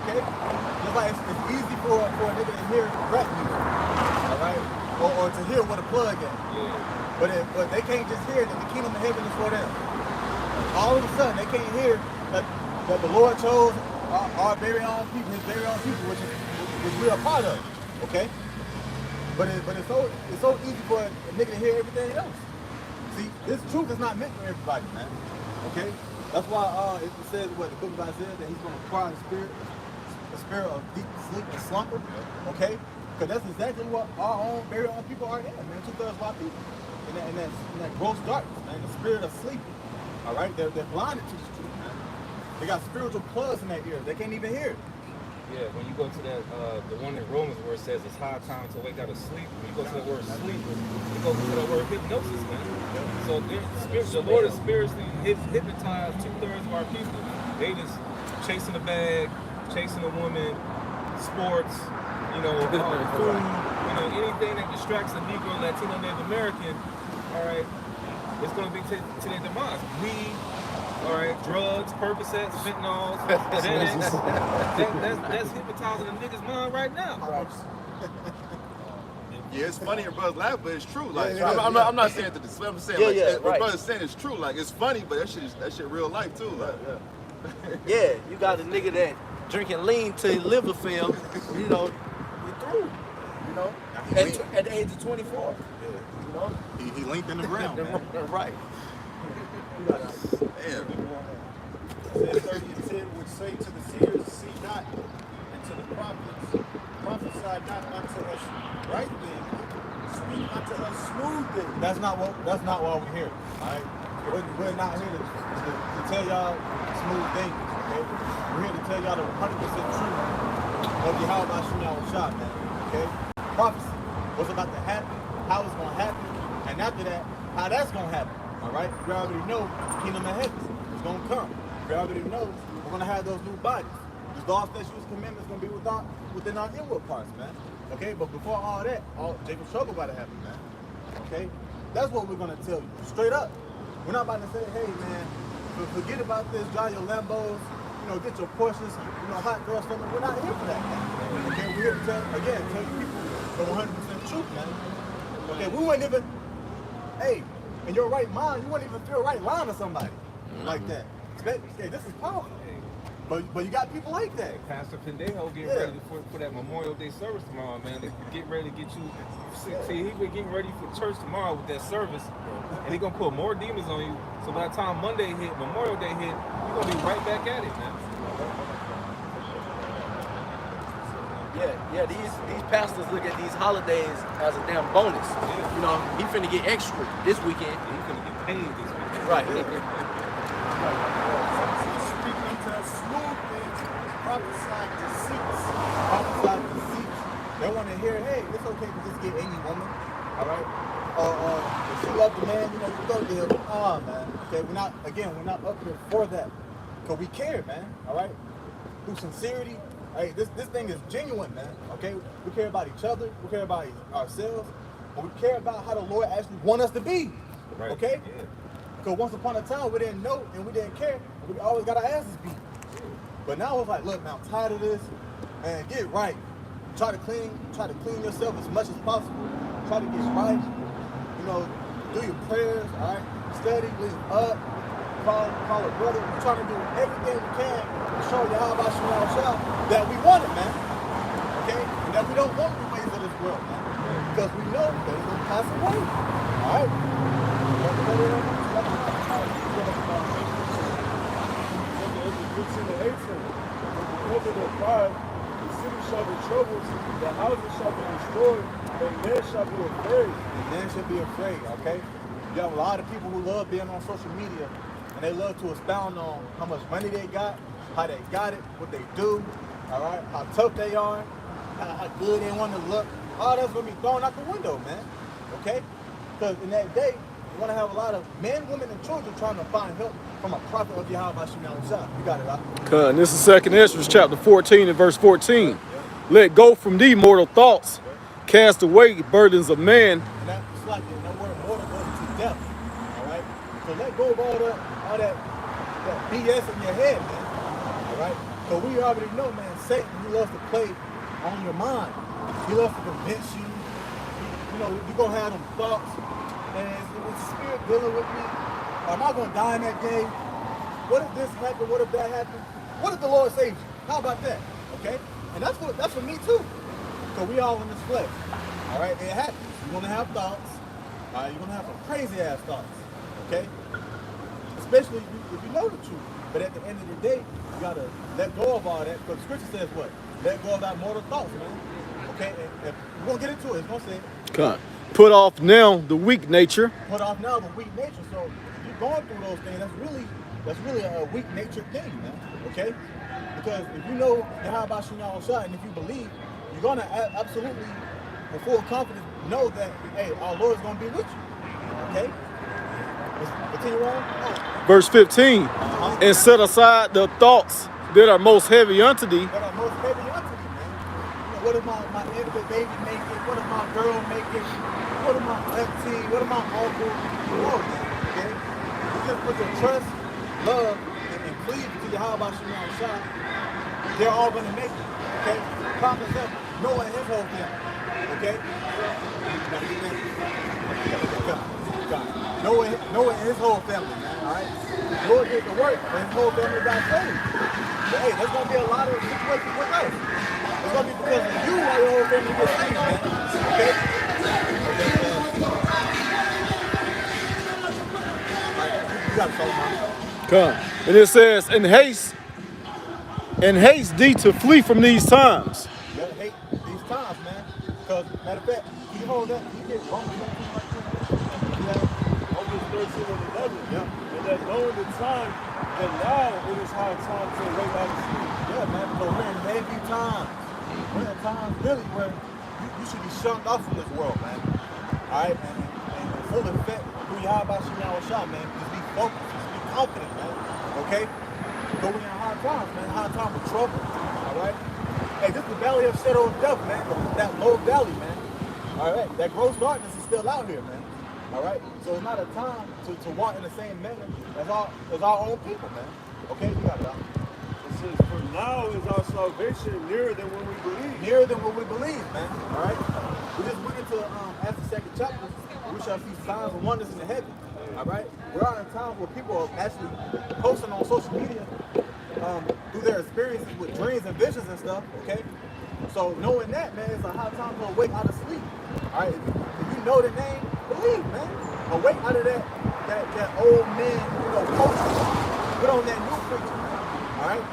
okay? Just like it's easy for a nigga to hear rap music, all right? Or to hear what a plug is. Yeah. But they can't just hear that the kingdom of heaven is for them. All of a sudden, they can't hear that the Lord chose our very own people, his very own people, which we are part of, okay? But it's so easy for a nigga to hear everything else. See, this truth is not meant for everybody, man, okay? That's why it says what the book of Isaiah that he's going to acquire the spirit of deep sleep and slumber, okay? Because that's exactly what our own, very own people are in, man. 2/3 of our people. In that gross darkness, man. The spirit of sleep. All right? They're blinded to this truth, man. They got spiritual plugs in their ears. They can't even hear it. Yeah, when you go to that, the one in Romans where it says it's high time to wake out of sleep, when you go to the word sleep, you go to the word hypnosis, man. So the Lord is spiritually hypnotized 2/3 of our people. They just chasing a bag, chasing a woman, sports, food, anything that distracts the Negro, Latino, Native American, all right, it's going to be to their demise. Weed, all right, drugs, Percocets, fentanyls, Xanax. That's hypnotizing the nigga's mind right now. Yeah, it's funny and brothers laugh, but it's true. Like, Yeah, I'm not saying that this. I'm saying what right. brothers saying is true. Like, it's funny, but that shit real life too. Like, Yeah, you got a nigga that drinking lean till his liver fail, you're through. At the age of 24. He linked in the ground, man. Right. damn. Isaiah 30 and 10 would say to the seers, see not, and to the prophets, prophesy not unto us right things, speak unto us smooth things. That's not why we're here. All right? We're not here to tell y'all smooth things, okay? We're here to tell y'all the 100% truth of Yahweh Shemel Shah, man, okay? Prophecy, what's about to happen, how it's going to happen, and after that, how that's going to happen, all right? We already know the kingdom of heaven is going to come. We already know we're going to have those new bodies. His law, statutes, commandments going to be within our inward parts, man. Okay, but before all that, Jacob's trouble about to happen, man. Okay, that's what we're going to tell you straight up. We're not about to say, hey, man, forget about this, drive your Lambos, get your Porsches, hot girl stomach. We're not here for that, man. Okay, we're here to tell you people the 100% truth, man. Okay, we wouldn't even, hey, in your right mind, you wouldn't even feel right lying to somebody like that. Hey, this is powerful. But you got people like that. Pastor Pendejo getting ready for that Memorial Day service tomorrow, man. They get ready to get you. See, he been getting ready for church tomorrow with that service, and he gonna put more demons on you. So by the time Monday hit, Memorial Day hit, you're gonna be right back at it, man. Yeah. These pastors look at these holidays as a damn bonus. He finna get extra this weekend. He finna get paid this weekend. Right. Prophesied deceits. They want to hear, hey, it's okay to just get any woman, all right? If she love the man, you go to him. Man. Okay, we're not up here for that. Because we care, man, all right? Through sincerity, hey, this thing is genuine, man, okay? We care about each other, we care about ourselves, but we care about how the Lord actually wants us to be, okay? Because once upon a time, we didn't know and we didn't care. We always got our asses beat. But now it's like, look, man, I'm tired of this, man, get right. Try to clean yourself as much as possible. Try to get right. Do your prayers, all right? Study, listen up, call a brother. We're trying to do everything we can to show you how about that we want it, man. Okay? And that we don't want the ways of this world, man. Because we know that it's going to pass away. All right? Over the pride, the city shall be troubled, the houses shall be destroyed, and men shall be afraid. And men should be afraid, okay? You have a lot of people who love being on social media, and they love to expound on how much money they got, how they got it, what they do, all right? How tough they are, how good they want to look. All that's going to be thrown out the window, man, okay? Because in that day, you're going to have a lot of men, women, and children trying to find help from a prophet of Yahweh Shah. You got it, huh? This is 2nd Ezra chapter 14 and verse 14. Let go from thee mortal thoughts, cast away burdens of man. And that's like that word mortal goes to death. All right? So let go of all that BS in your head, man. All right? So we already know, man, Satan, he loves to play on your mind. He loves to convince you. You're going to have them thoughts. And it's the spirit dealing with me. Am I going to die in that day? What if this happened? What if that happened? What if the Lord saves you? How about that? Okay? And that's for me too. So we all in this flesh. All right? It happens. You're going to have thoughts. All right? You're going to have some crazy ass thoughts. Okay? Especially if you know the truth. But at the end of the day, you got to let go of all that. Because Scripture says what? Let go of that mortal thoughts, man. Okay? And we're going to get into it. It's going to say God. Put off now the weak nature. Put off now the weak nature. So if you're going through those things, that's really a weak natured thing, man. Okay? Because if you know Yahweh Shah, and if you believe, you're gonna absolutely, with full confidence, know that hey, our Lord is gonna be with you. Okay? Let's continue on. Verse 15. And set aside the thoughts that are most heavy unto thee. That are most heavy unto thee, man. What if my infant baby making? What if my girl making? What if my auntie? What if my uncle? No, man. Okay? You just put your trust, love, and cleave to Yahweh Shah. They're all gonna make it. Okay? Promise up, Noah and his whole family. Okay? Noah and his whole family, man. Alright? Noah did the work, but his whole family got saved. But hey, there's gonna be a lot of situations with us. It's gonna be because of you why your whole family gets saved, man. Okay? You got to solve my Come. And it says, in haste thee to flee from these times. You gotta hate these times, man. Because, matter of fact, you hold up, you get Romans 13 and 11. Yeah. And that knowing the time, that now it is high time to awake out of sleep. Yeah, man. So we're in heavy times. We're in times really where you should be shunned off from this world, man. Alright, man. And full effect through Yahweh Shah, man. Just be focused. Just be confident, man. Okay? go in hard times, man. Hard times of trouble. All right. Hey, this is the valley of shadow of death, man. That low valley, man. All right. That gross darkness is still out here, man. All right. So it's not a time to walk in the same manner as our own people, man. Okay, you got it out. It says, for now is our salvation nearer than when we believe. Nearer than what we believe, man. All right. We just went into Acts the 2nd chapter. We shall see signs and wonders in the heaven. All right. We're in a time where people are actually posting on social media through their experiences with dreams and visions and stuff. Okay. So knowing that, man, it's a high time to awake out of sleep. All right. If you know the name, believe, man. Awake out of that old man, culture. Put on that new preacher. All right.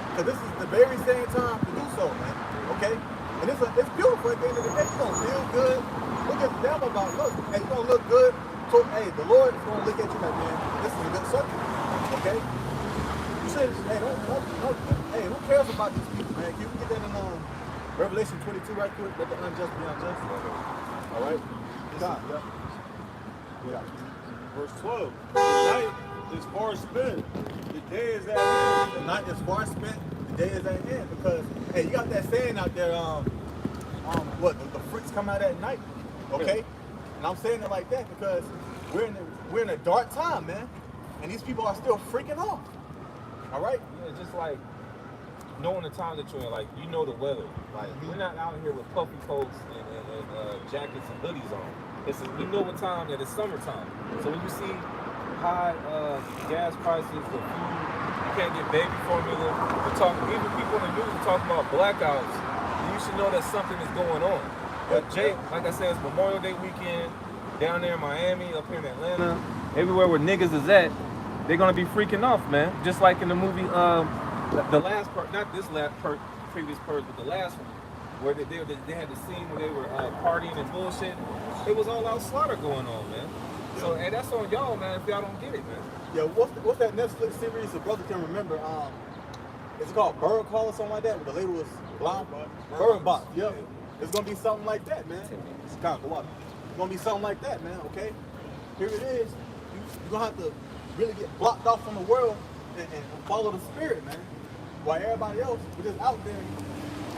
Because this is the very same time to do so, man. Okay. And it's beautiful at the end of the day. You're gonna feel good. Look at them about look. Hey, you're gonna look good. So hey, the Lord is gonna look at you like, man, this is a good subject. Okay? You should hey, who cares about these people, man? Can you get that in Revelation 22 right quick? Let the unjust be unjust. All right? God, yeah. Verse 12. The night is far spent. The day is at hand. The night is far spent, the day is at hand. Because hey, you got that saying out there, the freaks come out at night. Okay? And I'm saying it like that because we're in a dark time, man. And these people are still freaking off. All right? Yeah, just like knowing the time that you're in, like you know the weather. Like we're not out here with puffy coats and jackets and hoodies on. We know what time that it's summertime. So when you see high gas prices, the food, you can't get baby formula. Even people in the news are talking about blackouts. You should know that something is going on. But Jake, like I said, it's Memorial Day weekend down there in Miami, up here in Atlanta, everywhere where niggas is at, they're gonna be freaking off, man. Just like in the movie, the last part, not this previous part, but the last one, where they had the scene where they were partying and bullshit. It was all out slaughter going on, man. So, hey, that's on y'all, man. If y'all don't get it, man. Yeah, what's that Netflix series? The brother can remember. It's called Bird Call or something like that. Where the lady was blind. Bird Box. Yep. It's gonna be something like that, man. It's kind of water. It's gonna be something like that, man. Okay. Here it is. You're gonna have to really get blocked off from the world and follow the spirit, man. While everybody else was just out there.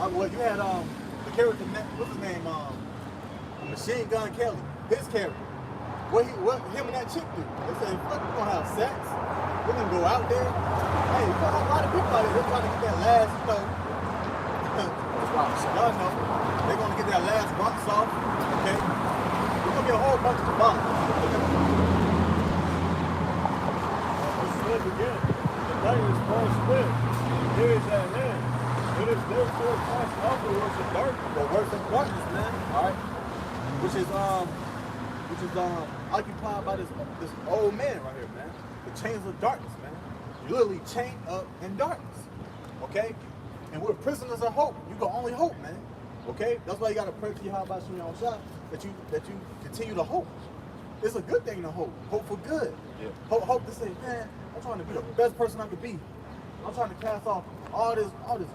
Well, you had the character, what's his name? Machine Gun Kelly. His character. What him and that chick do? They say, fuck, we're gonna have sex. We're gonna go out there. Hey, you got a lot of people out there. They're trying to get that last, y'all know. They're gonna get that last rocks off. Okay? We're gonna get a whole bunch of bombs. It says again, the night is far spent. The day is at hand. It is therefore cast out the works of darkness. The works of darkness, man. Alright? Which is occupied by this old man right here, man. The chains of darkness, man. You're literally chained up in darkness. Okay? And we're prisoners of hope. You can only hope, man. Okay? That's why you gotta pray to Yahweh Shem Shah that you continue to hope. It's a good thing to hope. Hope for good. Yeah. Hope to say, man, I'm trying to be the best person I could be. I'm trying to cast off all this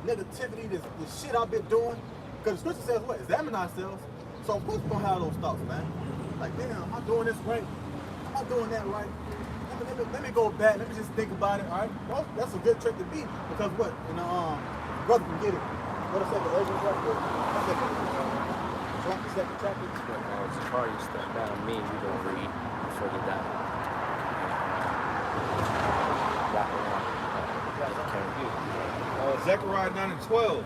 negativity, this shit I've been doing. Because the scripture says what? Examine ourselves. So of course we're gonna have those thoughts, man. Like, damn, am I doing this right? Am I doing that right? Let me go back. Let me just think about it. All right, well, that's a good trick to be because what? Brother can get it. What a second, Ezra, right there. The second chapter. Zachariah step down. Me, we gonna read further down. Zechariah 9:12.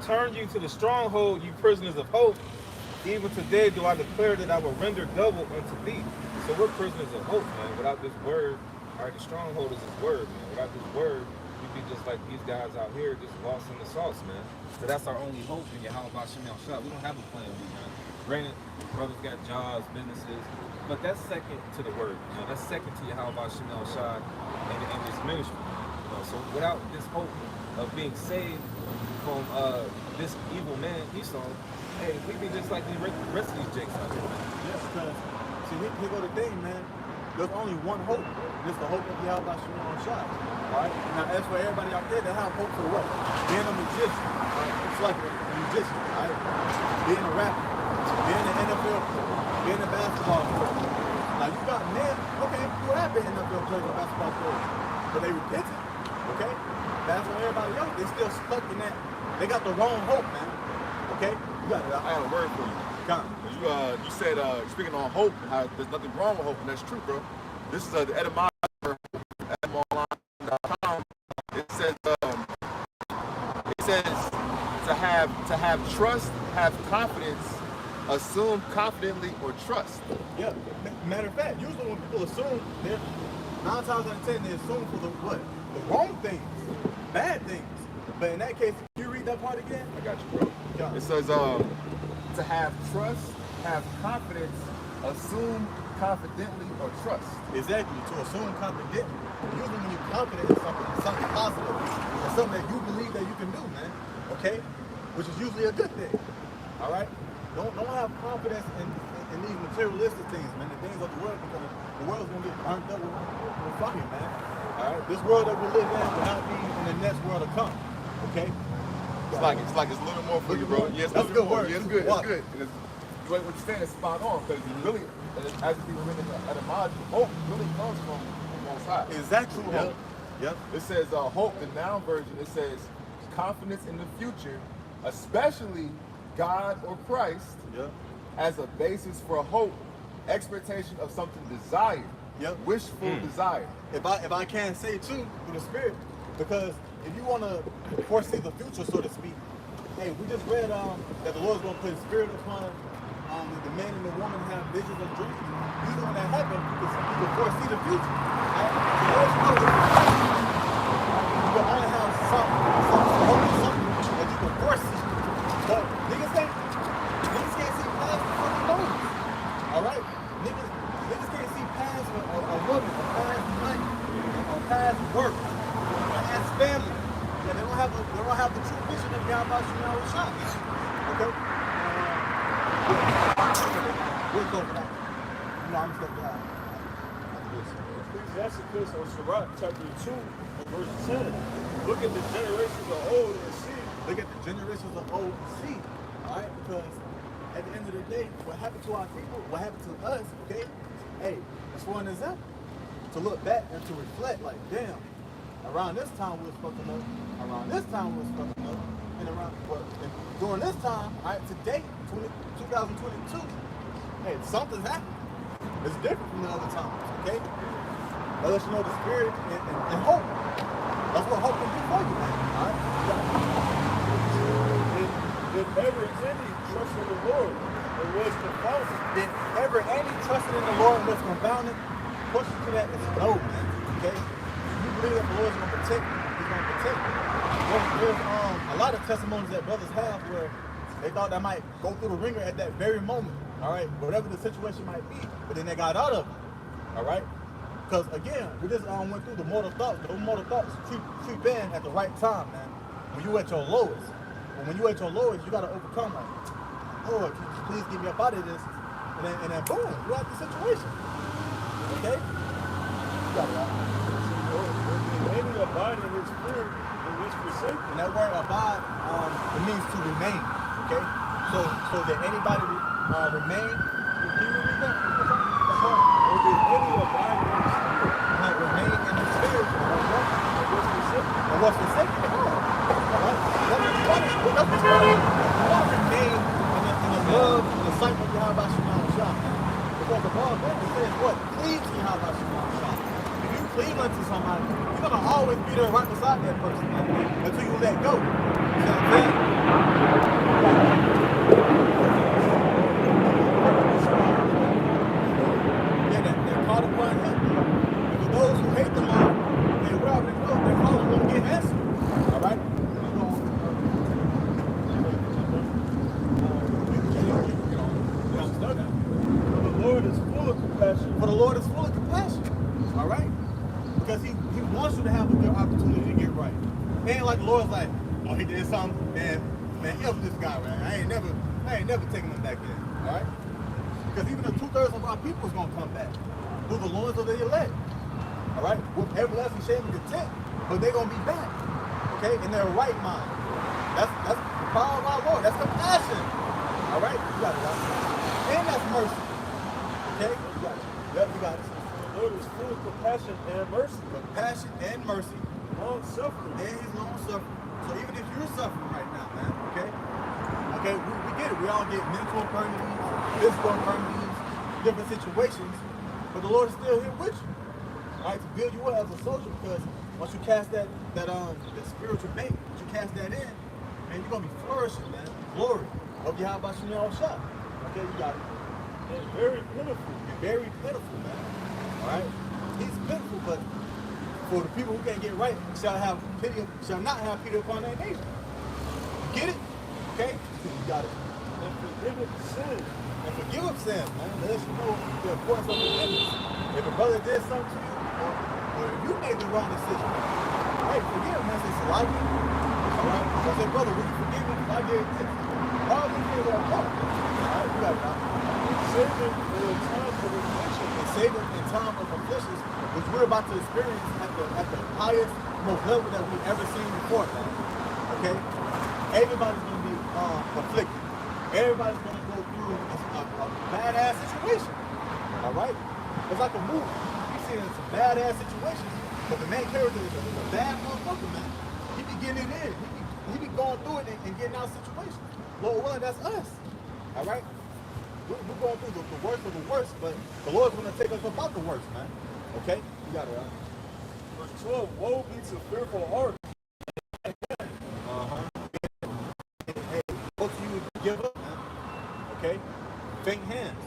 Turn you to the stronghold, you prisoners of hope. Even today do I declare that I will render double unto thee. So we're prisoners of hope, man. Without this word, the stronghold is his word, man. Without this word, we'd be just like these guys out here, just lost in the sauce, man. So that's our only hope in Yahweh Shem Shah. We don't have a plan B, man. Granted, brothers got jobs, businesses, but that's second to the word. You know, that's second to Yahweh Shem Shah and this ministry. You know, so without this hope of being saved from this evil man Esau, hey, we be just like the rest of these jakes out here, man. Yes, because see, here go the thing, man. There's only one hope. It's the hope of Yahweh Shem Shah. Alright? Now as for everybody out there that have hope for what? Being a magician. Right? It's like a magician, right? Being a rapper, being an NFL player, being a basketball player. Now you got men, okay, who have been NFL players or basketball players, but they repented. Okay? That's what everybody else, they still stuck in that. They got the wrong hope, man. Okay? You got it. I have a word for you. Come. You said speaking on hope, how there's nothing wrong with hope, and that's true, bro. This is the etymology for etymology.com. It says to have trust, have confidence, assume confidently, or trust. Yeah. Matter of fact, usually when people assume, 9 times out of 10 they assume for the what? The wrong things, bad things. But in that case, can you read that part again? I got you, bro. Yeah. It says to have trust, have confidence, assume confidently, or trust. Exactly, to assume confidently. Usually when you're confident in something positive, it's something that you believe that you can do, man. Okay? Which is usually a good thing. All right? Don't have confidence in these materialistic things, man. The things of the world, because the world's gonna get burnt up with fire, man. All right? This world that we live in will not be in the next world to come. Okay? It's like it's a little more for you, bro. Yeah, it's That's a good word. Yeah, it's good. It's good. What you're saying is spot on, because really, as people read in the etymology, hope really comes from the Most High. Exactly. Yep. Yep. It says hope, the noun version. It says confidence in the future, especially God or Christ, as a basis for hope, expectation of something desired, wishful desire. If I can say too, through the Spirit, because if you want to foresee the future, so to speak, hey, we just read that the Lord's going to put His Spirit upon the man and the woman to have visions and dreams. Usually when that happens, you can foresee the future. Right? The Lord's know you can only have something that you can foresee. But niggas can't see past the fucking moment. All right? Niggas can't see past a woman, or past money, or past work, or past family. Yeah, they don't have the true vision of God about you now with shot. Okay? We'll go for that. No, I'm stuck down. Ecclesiasticus or Sirach chapter 2 verse 10. Look at the generations of old and see. Look at the generations of old and see. Alright? Because at the end of the day, what happened to our people, what happened to us, okay? Hey, that's for an example. To look back and to reflect, like, damn, around this time we was fucking up. Around this time we was fucking up. And during this time, alright, today, 2022, hey, something's happening. It's different from the other times, okay? That lets you know the Spirit and hope. That's what hope can do for you, man. Alright? Did ever any trust in the Lord and was confounded? Did ever any trusted in the Lord and was confounded? Push you to that is no, man. Okay? If you believe that the Lord's gonna protect you, He's gonna protect you. There's a lot of testimonies that brothers have where they thought that might go through the ringer at that very moment. Alright, whatever the situation might be, but then they got out of it. Alright? Because again, we just went through the mortal thoughts. Those mortal thoughts creep in at the right time, man. When you at your lowest. But when you at your lowest, you gotta overcome like, Lord, can you please get me up out of this? And then boom, you're out the situation. Okay? You got it out. Any abide in His fear and which forsake. And that word abide, it means to remain. Okay? So did anybody remain? Can you read that? Or did any abide in His fear? Remain in the Spirit. And what's forsaken? That's what's funny. You want to remain in the love and the sight of Yahweh Shemam Shah. Because above that, it says what? Cleave to Yahweh Shemam Shah. If you cleave unto somebody, you're going to always be there right beside that person until you let go. You know what I'm saying? Yeah, they're called upon Him. And for those who hate the Lord, they already know they're calling them to get answered. All right? The Lord is full of compassion. For the Lord is full of compassion. All right? Because he wants you to have a good opportunity to get right. It ain't like the Lord's like, oh, he did something, man, F this guy, man. I ain't never taking him back in. All right? Because even the 2/3 of our people is going to come back through the loins of the elect. All right? With everlasting shame and content. But they're going to be back. Okay? In their right mind. That's the power of our Lord. That's compassion. All right? You got it, right? And that's mercy. Okay? You got it. Yep, you got it. The Lord is full of compassion and mercy. Compassion and mercy. long suffering. And he's long suffering. So even if you're suffering right now, man, okay? Okay, we get it. We all get mental infirmities, physical infirmities, different situations, but the Lord is still here with you. All right, to build you up as a soldier, because once you cast that spiritual bait, once you cast that in, man, you're gonna be flourishing, man. Glory. Hope you have about you all shot. Okay, you got it. And very pitiful. You're very pitiful, man. All right? He's pitiful, but for the people who can't get right, shall not have pity upon their neighbor. You get it? Okay? You got it. And forgive sin. And forgive of sin, man. Let you know the importance of forgiveness. If a brother did something to you, or if you made the wrong decision, hey, forgive him, man. Say, like it. All right? I say, brother, will you forgive me if I did this? All these things are important. All right? You got it now. Save them for a time of affliction. And save them in time of afflictions, which we're about to experience at the highest, most level that we've ever seen before, man. Okay? Everybody's going to be afflicted. Everybody's going to go through a badass situation. All right? It's like a movie. You've seen some badass situations, but the main character is a bad motherfucker, man. He be getting it in. He be going through it and getting out of situations. Lord willing, that's us. All right? We're going through the worst of the worst, but the Lord's going to take us about the worst, man. Okay? You got it, right? Verse 12, woe be to fearful heart. Hey, what do you give up, man? Okay? Faint hands.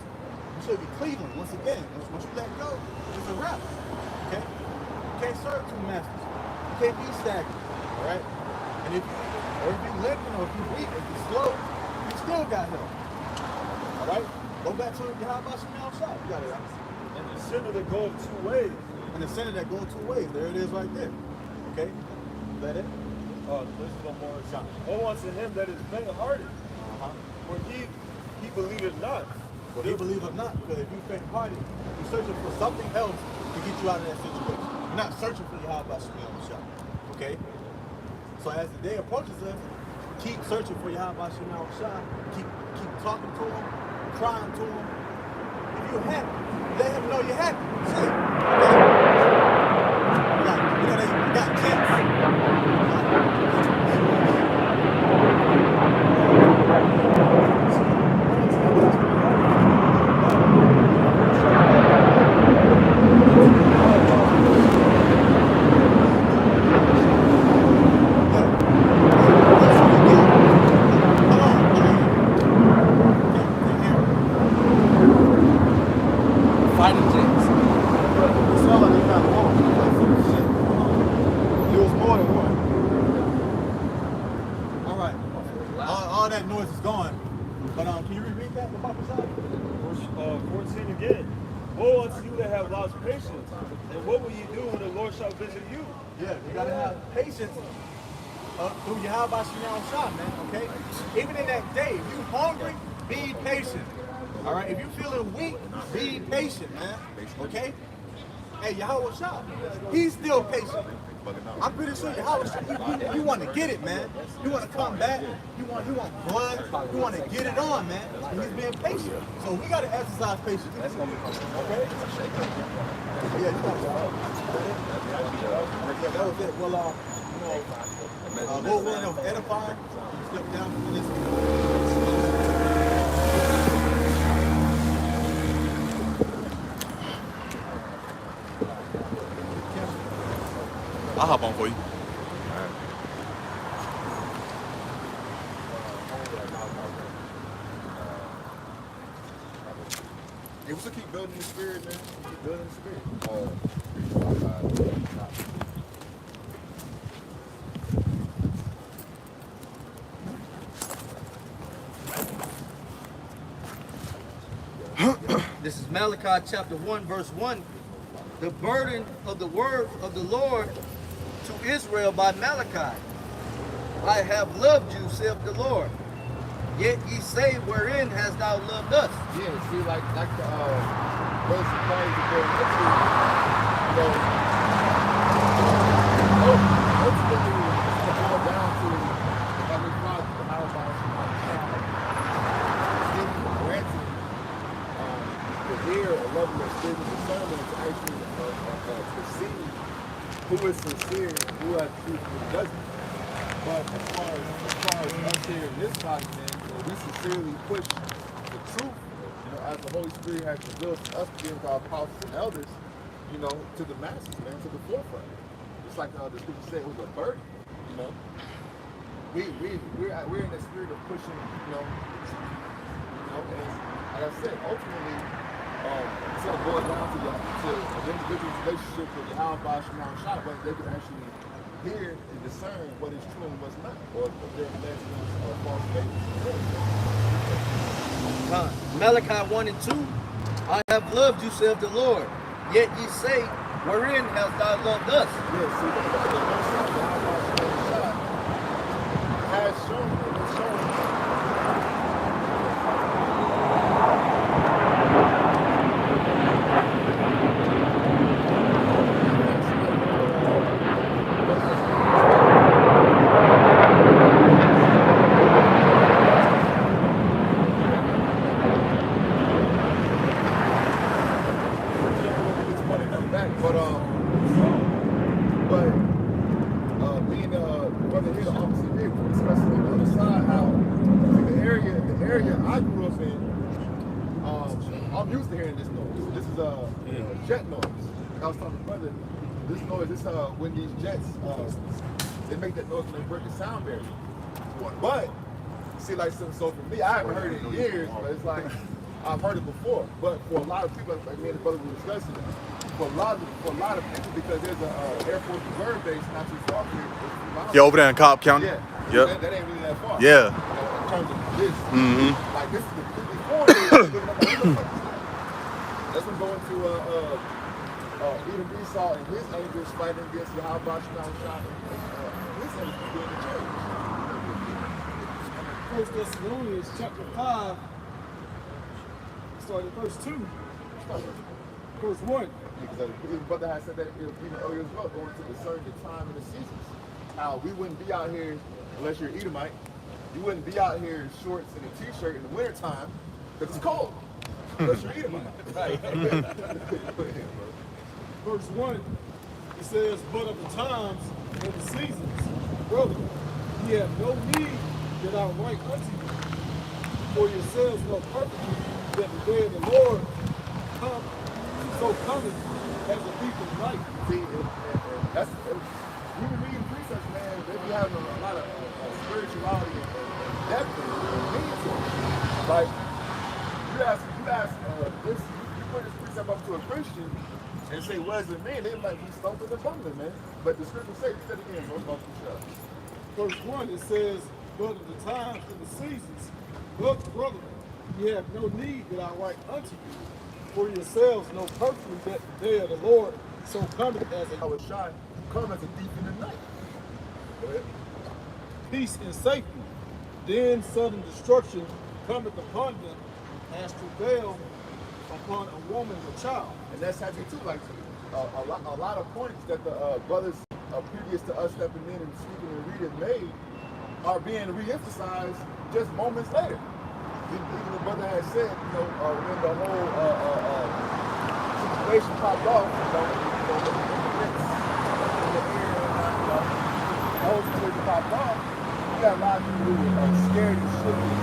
You should be Cleveland once again. Once you let go, it's a wrap. Okay? You can't serve two masters. You can't be stagnant. All right? And if you're limping or if you're weak, if you're slow, you still got help. All right? Go back to how about you now shot? You got it, right? And the sinner that goes two ways. And the sinner that goes two ways. There it is right there. Okay? Is that it? Let's go more shot. Woe unto him that is faint-hearted. For he believeth not. Well, he believeth not, because if you faint-hearted, you're searching for something else to get you out of that situation. You're not searching for your how about Shemel shot. Okay? So as the day approaches us, keep searching for your how about Shemel shot. Keep talking to him, crying to him. If you're happy, let him know you're happy. See? Okay? They got kids. Fighting jets. It's not like they got one. Shit. It was more than one. All right. All that noise is gone. But can you repeat that? The Papa side? Verse 14 again. Woe unto you that have lost patience. And what will you do when the Lord shall visit you? Yeah, you gotta have patience through your how about Shemel shot, man. Okay? Even in that day, if you're hungry, be patient. All right, if you're feeling weak, be patient, man. Okay? Hey, Yahweh Shah, he's still patient. I'm pretty sure Yahweh Shah, you want to get it, man. You want to come back. You want blood. You want to get it on, man. And he's being patient. So we got to exercise patience. Okay? Yeah, you got it. That was it. Well, Lord willing of edifying, step down from this. I'll hop on for you. Hey, what's keep building the spirit, man? Keep building the spirit. This is Malachi chapter 1, verse 1. The burden of the word of the Lord to Israel by Malachi. I have loved you, saith the Lord. Yet ye say, wherein hast thou loved us? Yeah, see, like the those parties are going into, ultimately, it's going to boil down to the Heavenly Father, the how about getting granted the ear, a level of spiritual discernment to actually perceive who is sincere, who has truth, and who doesn't. But as far as us here in this body, man, we sincerely push the truth, as the Holy Spirit has revealed to us, being our apostles and elders, to the masses, man, to the forefront. Just like the scripture said, it was a burden, We're in the spirit of pushing, truth, and like I said, ultimately, it's going to boil down to an individual's relationship with Yahweh Shemar Shah, whether they can actually hear and discern what is true and what's not, or if they're lesbians or false faith. Malachi 1 and 2, I have loved you, saith the Lord. Yet ye say, wherein hast thou loved us? Yeah, see, the Most High has shown jet noise. Like I was telling my brother, this noise, when these jets, they make that noise when they break the sound barrier. But, see, like, so for me, I haven't heard it in years, but it's like, I've heard it before. But for a lot of people, like me and the brother were discussing, for a lot of people, because there's an Air Force Reserve base not too far from here. Yeah, over there in Cobb County. Yeah. Yep. That ain't really that far. Yeah. In terms of this. Mm-hmm. Like, this is completely foreign. That's been going to Edom Esau and his angels fighting against Yahweh Shemar Shah and his angels doing the church. 1 Thessalonians chapter 5, starting verse 2. Verse 1. Because his brother had said that even earlier as well, going to discern the time and the seasons. How we wouldn't be out here, unless you're Edomite, you wouldn't be out here in shorts and a t-shirt in the wintertime because it's cold. Unless you're Edomite. Right. Verse 1, it says, but of the times and the seasons, brother, ye have no need that I write unto you, for yourselves know perfectly that the day of the Lord come, so cometh as a thief in the night. See, and that's, you can read precepts, man, they be having a lot of spirituality and depth and meaning to it. Like, you ask this, you put this precept up to a Christian and say, what does it mean? They might be stumping the bumbling, man. But the scripture says, read that again, bro. Verse 1, it says, but of the times and the seasons, but brother, ye have no need that I write unto you, for yourselves know perfectly that the day of the Lord so cometh as a come as a thief in the night. Go ahead. Peace and safety. Then sudden destruction cometh upon them as travail upon a woman with child. And that's heavy too. Like a lot of points that the brothers previous to us stepping in and speaking and reading made are being re-emphasized just moments later. Even the brother had said, when the whole situation popped off, the whole situation popped off, you got a lot of people who were scared and shielded,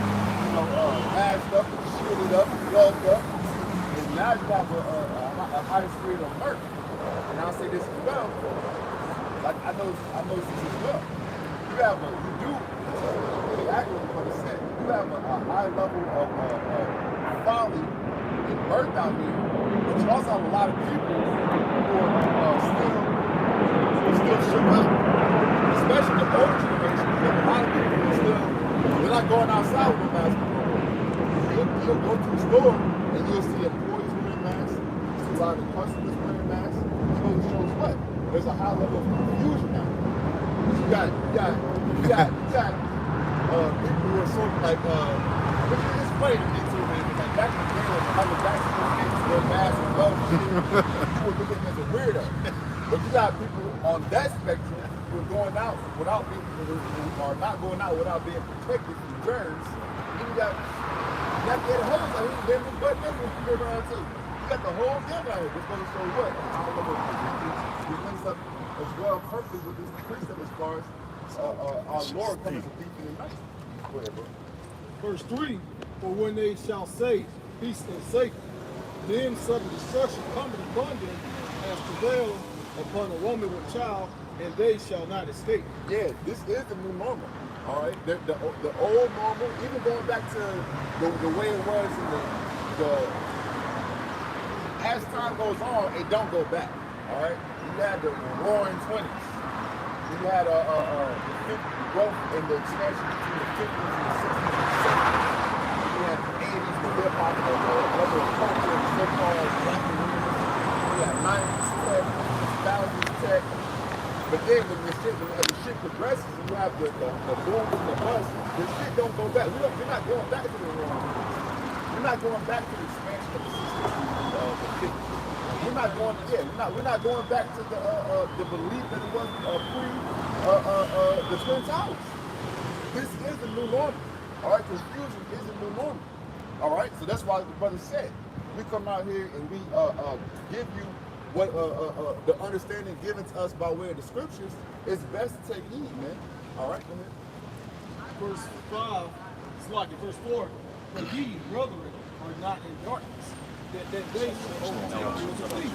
masked up and shielded up and gloved up. And now you have a higher spirit of murder. And I'll say this as well, like I know this as well. You do accurately what it said, you have a high level of folly and birth out here, but you also have a lot of people who are still shook up, especially the older generation. You have a lot of people who are they're not going outside with no mask. You'll go to the store and you'll see employees wearing masks, you'll see a lot of customers wearing masks. It shows what? There's a high level of confusion now. You got people who are sort of like, it's funny to me too, man, because like back in the day when I was back in the days with masks and gloves and shit, people would look at me as a weirdo. But you got people on that spectrum who are going out without being, who are not going out without being protected from germs. And you got the other hoes out here, they're butt naked when you around too. You got the whole game out here. Just going to show what? I don't know what we messed up as well perfectly with this precept as far as our Lord comes as a thief in the night. Go ahead, bro. Verse 3, for when they shall say, peace and safety, then sudden destruction cometh upon them as travail upon a woman with child, and they shall not escape. Yeah, this is the new normal. All right, the old normal, even going back to the way it was in the as time goes on, it don't go back. All right, you had the roaring 20s. You had the growth and the expansion between the 50s and the 60s and the 70s. You had the 80s with hip hop and other culture, so-called black communities. You had 90s tech, 2000s tech. But then when the shit progresses and you have the boom and the bust, the shit don't go back. We're not going back to the wrong. We're not going back to the expansion of the 60s, the 50s. We're not going back to the belief that it was pre the Twin Towers. This is the new normal. All right, confusion is the new normal. All right, so that's why the brother said we come out here and we give you what the understanding given to us by way of the scriptures. It's best to take heed, man. All right, go ahead. Verse 5, it's like verse 4, but ye, brethren, are not in darkness, that they should overtake you as a thief.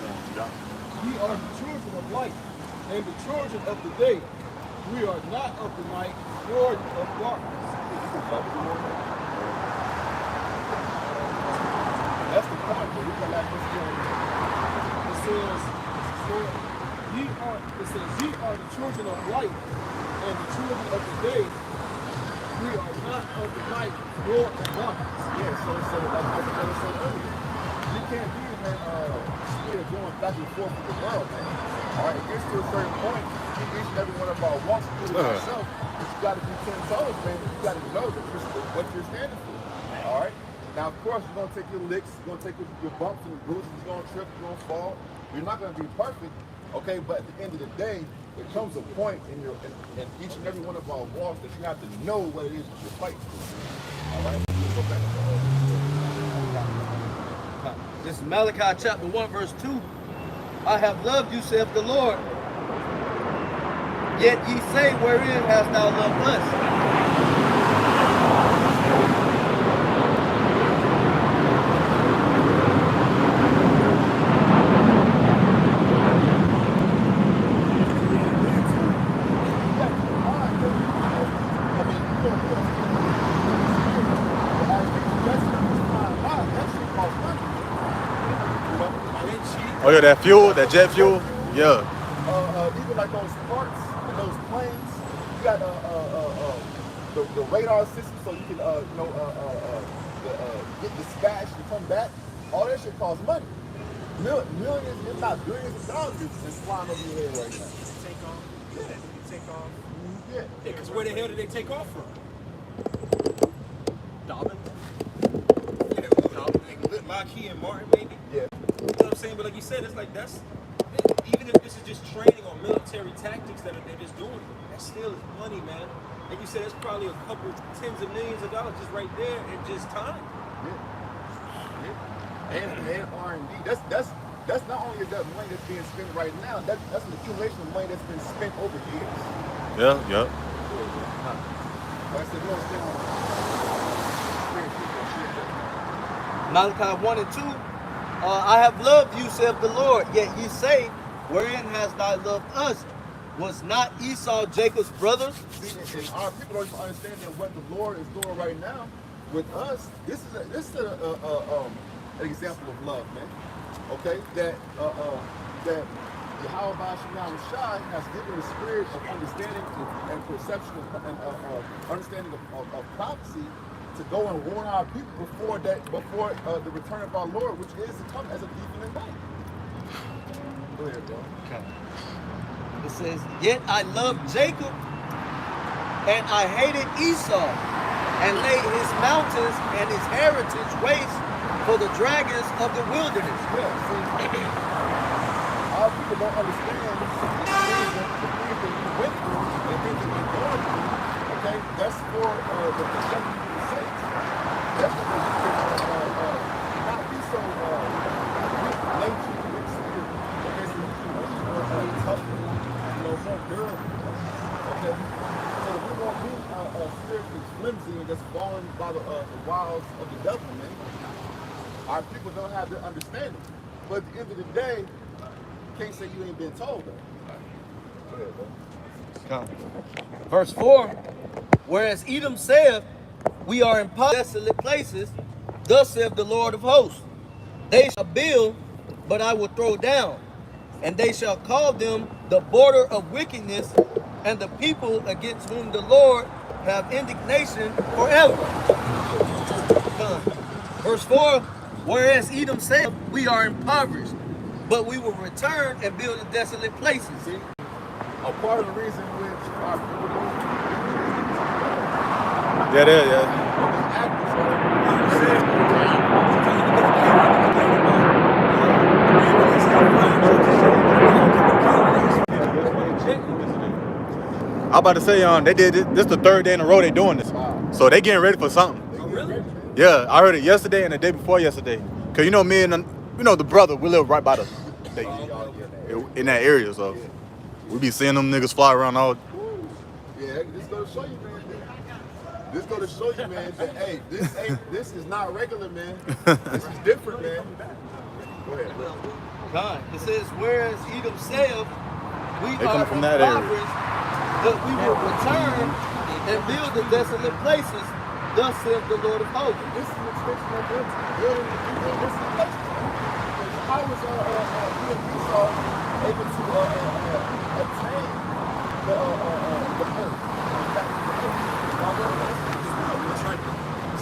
Ye are the children of light, and the children of the day. We are not of the night, nor of darkness. That's the point, but we can let this go. It says, ye are the children of light, and the children of the day. We are not of the night, nor of darkness. Yeah, so like I said earlier, you can't be in that spirit going back and forth with the world, man. All right, it gets to a certain point, each and every one of our walks through yourself, but you got to be 10 toes, man. You got to know what you're standing for. All right. Now, of course, you're gonna take your licks, you're gonna take your bumps and bruises, you're gonna trip, you're gonna fall. You're not gonna be perfect, okay? But at the end of the day, there comes a point in each and every one of our walks that you have to know what it is that you're fighting for. All right. Go back to This is Malachi chapter 1, verse 2. I have loved you, saith the Lord. Yet ye say, wherein hast thou loved us? Oh yeah, that fuel, that jet fuel, yeah. Even like those parts and those planes, you got the radar system, so you can get dispatched and come back. All that shit costs money. Millions, if not billions of dollars is flying over your head right now. Take off. Yeah, you take off. Yeah. Because where the hell did they take off from? Dobbin? Yeah, Lockheed and Martin, maybe? Yeah. You know what I'm saying? But like you said, it's like even if this is just training or military tactics that they're just doing, that still is money, man. Like you said, it's probably a couple tens of millions of dollars just right there in just time. Yeah. And R&D. That's not only is that money that's being spent right now, that's an accumulation of money that's been spent over years. Yeah, yeah. Like I said, we don't spend on Malachi 1 and 2. I have loved you, saith the Lord. Yet ye say, wherein hast thou loved us? Was not Esau Jacob's brother? See, and our people don't even understand that what the Lord is doing right now with us. This is an example of love, man. Okay, that Yahweh Ba'Shem Shai has given the spirit of understanding and perception and understanding of prophecy to go and warn our people before the return of our Lord, which is to come as a thief in the night. Go ahead, bro. Okay. It says, yet I loved Jacob, and I hated Esau, and laid his mountains and his heritage waste for the dragons of the wilderness. Yeah, see, our people don't understand the things that we went through, the things that we're going through. Okay, that's for the perception of the saints. That's what we can not be so weak nature, weak spirit, against the tough. spiritually flimsy and just falling by the wiles of the devil, man. Our people don't have their understanding. But at the end of the day, you can't say you ain't been told though. Go ahead, bro. Verse 4, whereas Edom saith, we are in desolate places, thus saith the Lord of hosts. They shall build, but I will throw down, and they shall call them the border of wickedness, and the people against whom the Lord have indignation forever. Verse 4, whereas Edom saith, we are impoverished, but we will return and build in desolate places. See, a part of the reason which our people I'm about to say, they did it. This is the third day in a row they doing this, so they getting ready for something. Oh, really? Yeah, I heard it yesterday and the day before yesterday. Cause me and the brother, we live right by in that area, so we be seeing them niggas fly around all. Yeah, this go to show you, man. This go to show you, man, that hey, this is not regular, man. This is different, man. Go ahead. God, it says, whereas Edom saith, we are from that area. impoverished, but we will return and build the desolate places, thus saith the Lord of hosts. This is an extension of building this is place. How was Esau able to obtain the earth?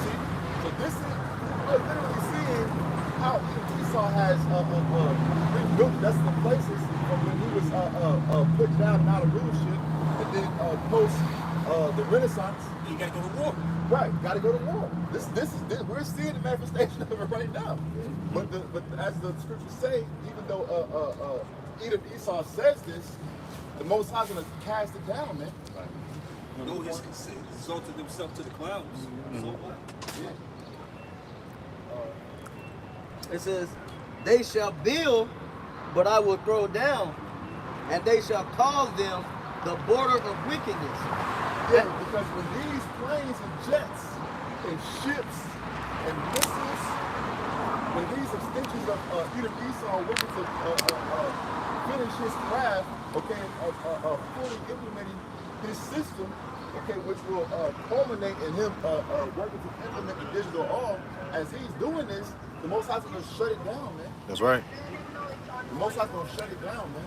See, so this is we're literally seeing how Esau has rebuilt desolate places from when he was put down and out of rulership, and then post the Renaissance. You gotta go to war. Right, gotta go to war. This we're seeing the manifestation of it right now. But as the scriptures say, even though Esau says this, the Most High is gonna cast it down, man. No, he's exalted himself to the clouds. So what? It says, they shall build, but I will throw down, and they shall call them the border of wickedness. Yeah, because when these planes and jets and ships and missiles, when these extensions of Esau are working to finish his craft, okay, fully implementing his system, okay, which will culminate in him working to implement the digital all. As he's doing this, the Most High's going to shut it down, man. That's right. The Most High's going to shut it down, man.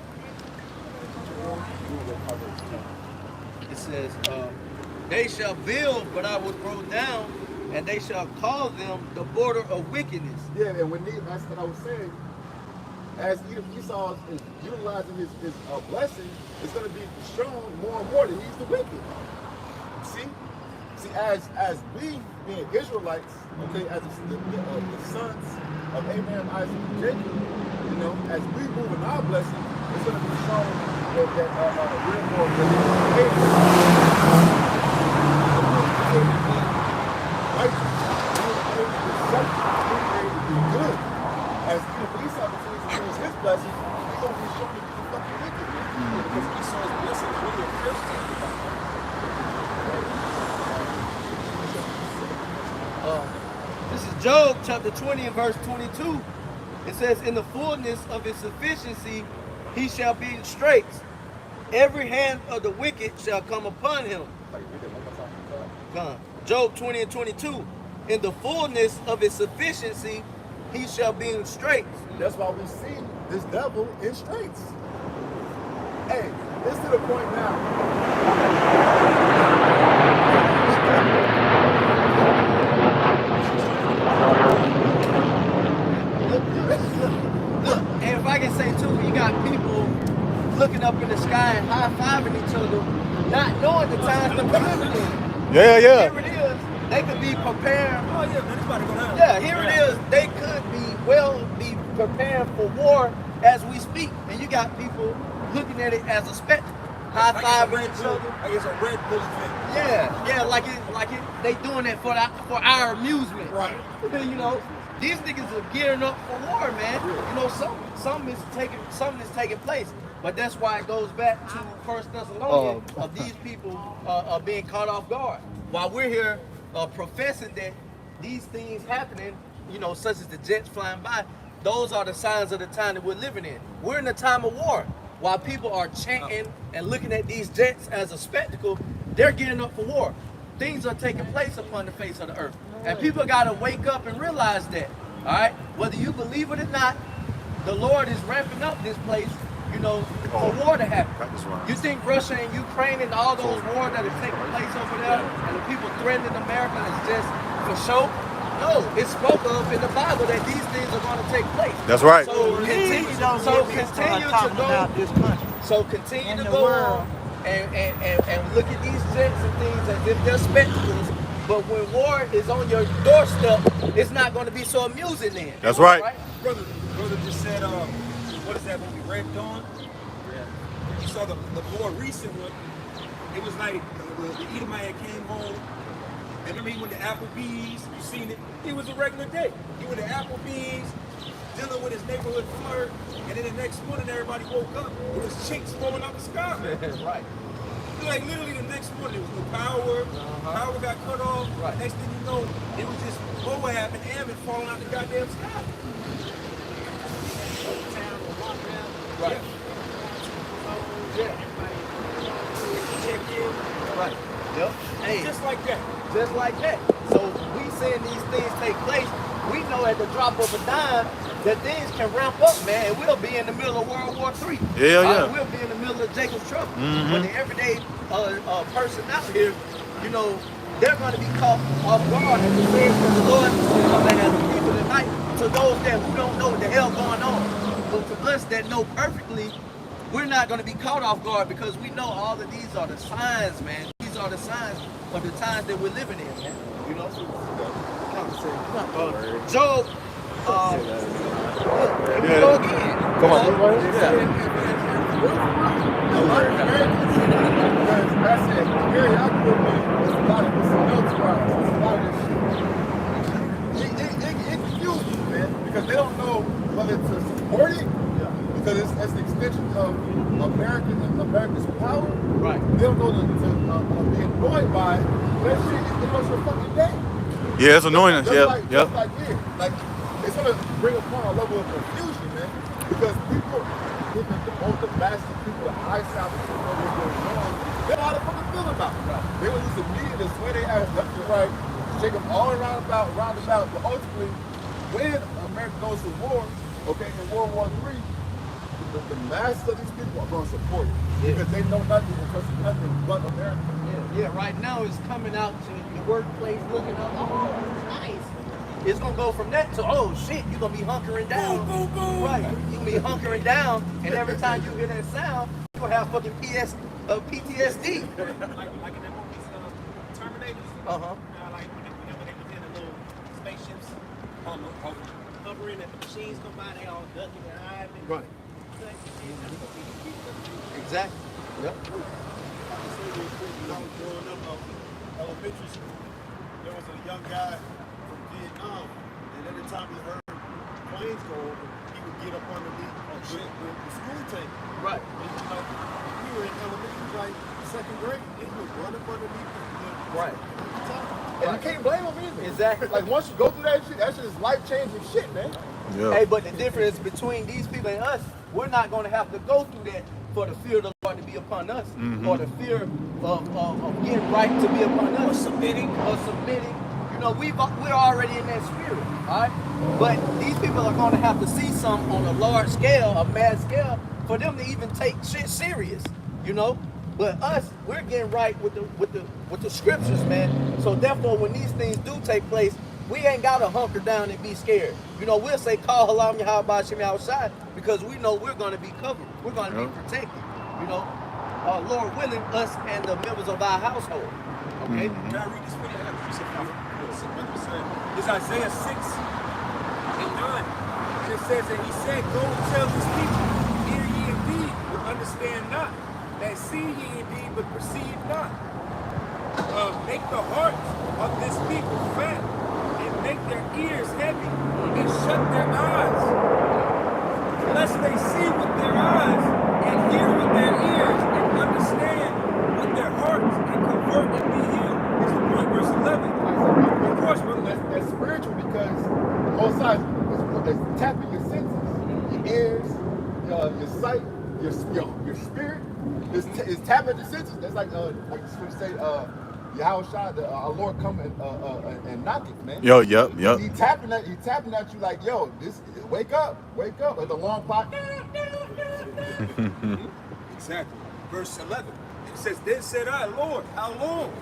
It says, they shall build, but I will throw down, and they shall call them the border of wickedness. Yeah, and that's what I was saying. As Esau is utilizing his blessing, it's going to be shown more and more that he's the wicked. See, as we being Israelites, okay, as the sons of Abraham, Isaac, and Jacob, as we move in our blessing, it's going to be shown that we're more good. As Esau continues to use his blessing, he's going to be shown to be fucking wicked. Because Esau's blessing is really a curse to everybody. This is Job chapter 20 and verse 22. It says, in the fullness of his sufficiency, he shall be in straits. Every hand of the wicked shall come upon him. Job 20 and 22. In the fullness of his sufficiency, he shall be in straits. That's why we see this devil in straits. Hey, it's to the point now. Look, and if I can say too, you got people looking up in the sky and high-fiving each other, not knowing the times that we're living in. Yeah. Here it is. They could be preparing. Oh yeah, man, it's about to go down. Yeah, here it is. They could be preparing for war as we speak, and you got people looking at it as a spectacle, high-fiving each other. I guess a Red Bull event. Yeah, like it. They doing it for our amusement. Right. These niggas are gearing up for war, man. Something is taking place. But that's why it goes back to 1 Thessalonians of these people being caught off guard. while we're here professing that these things happening, you know, such as the jets flying by, those are the signs of the time that we're living in. We're in a time of war. While people are chanting and looking at these jets as a spectacle, they're getting up for war. Things are taking place upon the face of the earth. And people got to wake up and realize that, all right? Whether you believe it or not, the Lord is ramping up this place, you know, for war to happen. You think Russia and Ukraine and all those wars that are taking place over there and the people threatening America is just for show? No, it's spoke of in the Bible that these things are going to take place. That's right. So continue to go. So continue to go on and look at these jets and things as if they're spectacles. But when war is on your doorstep, it's not going to be so amusing then. That's right. Brother just said, what is that movie, Red Dawn? Yeah. You saw the more recent one. It was like the Edomite came home. And remember he went to Applebee's, you seen it? It was a regular day. He went to Applebee's, dealing with his neighborhood flirt, and then the next morning everybody woke up with his chicks falling out the sky. Right. Like literally the next morning, there was no power, power got cut off. Right. Next thing you know, it was just Moab and Ammon falling out the goddamn sky. Right. Yeah. Check in. Right. Yep. Hey. Just like that. Just like that. So we seeing these things take place. We know at the drop of a dime that things can ramp up, man. And we'll be in the middle of World War III. Yeah. We'll be in the middle of Jacob's trouble. But the everyday person out here, you know, they're going to be caught off guard as the says from the Lord come as a people tonight. To those that who don't know what the hell going on, but to us that know perfectly, we're not going to be caught off guard because we know all of these are the signs, man. These are the signs of the times that we're living in, man. You know? Job, here we go again. Come on. That's it. Here, I grew up with a lot of this militarized. A lot of this shit. It confuses you, man, because they don't know whether to support it, because it's an extension of America's power. Right. They don't know to be annoyed by it. That shit is what's your fucking day. Yeah, it's annoying. Just like here. Like, it's going to bring upon a level of confusion, man, because people, the massive people, the high south, the people know what's going on, they know how to fucking feel about it. Right. They will use the media to swear their ass left and right, shake them all around about, but ultimately, when America goes to war, okay, in World War III, the mass of these people are going to support it because they know nothing and trust nothing but America. Yeah, right now it's coming out to the workplace looking up, oh, nice. It's going to go from that to, oh, shit, you're going to be hunkering down. Boom, boom, boom. Right, you're going to be hunkering down, and every time you hear that sound, you're going to have fucking PTSD. Like in that movie, Terminator. Like whenever they was in the little spaceships, hovering, and the machines come by, they all ducking and hiding. Right. Exactly. Yep. When I was growing up, elementary school, there was a young guy from Vietnam, and every time he heard planes go over, he would get up underneath the school table. Right. And, you know, we were in elementary, like second grade, and he would run up underneath the Right. And you can't blame them either. Exactly. Like, once you go through that shit is life-changing shit, man. Yeah. Hey, but the difference between these people and us, we're not going to have to go through that for the fear of the Lord to be upon us, or the fear of getting right to be upon us, or submitting. You know, we're already in that spirit, all right? But these people are going to have to see something on a large scale, a mass scale, for them to even take shit serious, you know? But us, we're getting right with the scriptures, man. So therefore, when these things do take place, we ain't gotta hunker down and be scared. You know, we'll say, call Halam Yahweh Shem outside because we know we're gonna be covered. We're gonna be protected. You know, Lord willing, us and the members of our household. Okay? Can I read this for you? I got to read something. It's Isaiah 6 and 9. And it says that he said, go and tell this people, hear ye indeed, but understand not. That see ye indeed, but perceive not. Make the hearts of this people fat, and make their ears heavy, and shut their eyes, lest they see with their eyes, and hear with their ears, and understand with their hearts, and convert and be healed. It's the point that's spiritual because both sides is tapping your senses, your ears, your sight, your spirit is tapping your senses. That's like what you say, Yahweh Shai, our Lord come and knock it, man. Yep. He tapping at you like, yo, wake up, like the long clock. Exactly. Verse 11. It says, then said I, Lord, how long?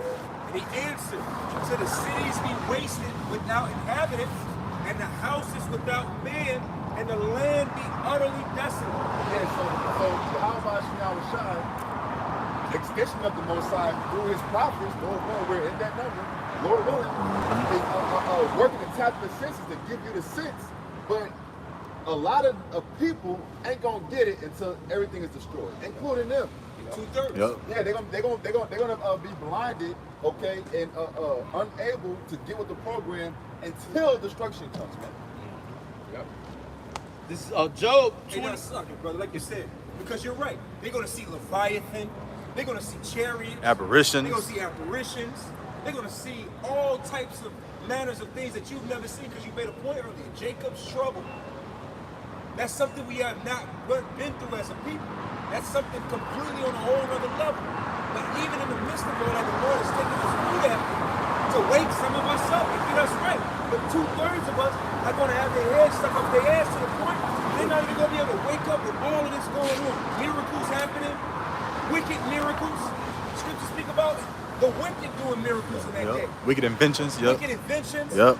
And he answered, till the cities be wasted without inhabitants, and the houses without man, and the land be utterly desolate. Yeah, so Yahweh Shai, extension of the Most High through his prophets, Lord willing, we're in that number, Lord willing, is working to tap the senses to give you the sense, but a lot of people ain't gonna get it until everything is destroyed, including them. 2/3. Yep. Yeah, they're gonna be blinded, okay, and unable to get with the program until destruction comes, man. Yep. This is Job Hey, 20. now suck it, brother, like you said, because you're right. They're gonna see Leviathan. They're gonna see chariots. Apparitions. They're gonna see apparitions. They're gonna see all types of manners of things that you've never seen because you made a point earlier. Jacob's trouble. That's something we have not been through as a people. That's something completely on a whole other level. But even in the midst of all that, the Lord is taking us through that to wake some of us up and get us right. But 2/3 of us are going to have their heads stuck up their ass to the point they're not even going to be able to wake up with all of this going on. Miracles happening, wicked miracles. Scriptures speak about the wicked doing miracles in that day. Wicked inventions. Yep. Wicked inventions. Yep.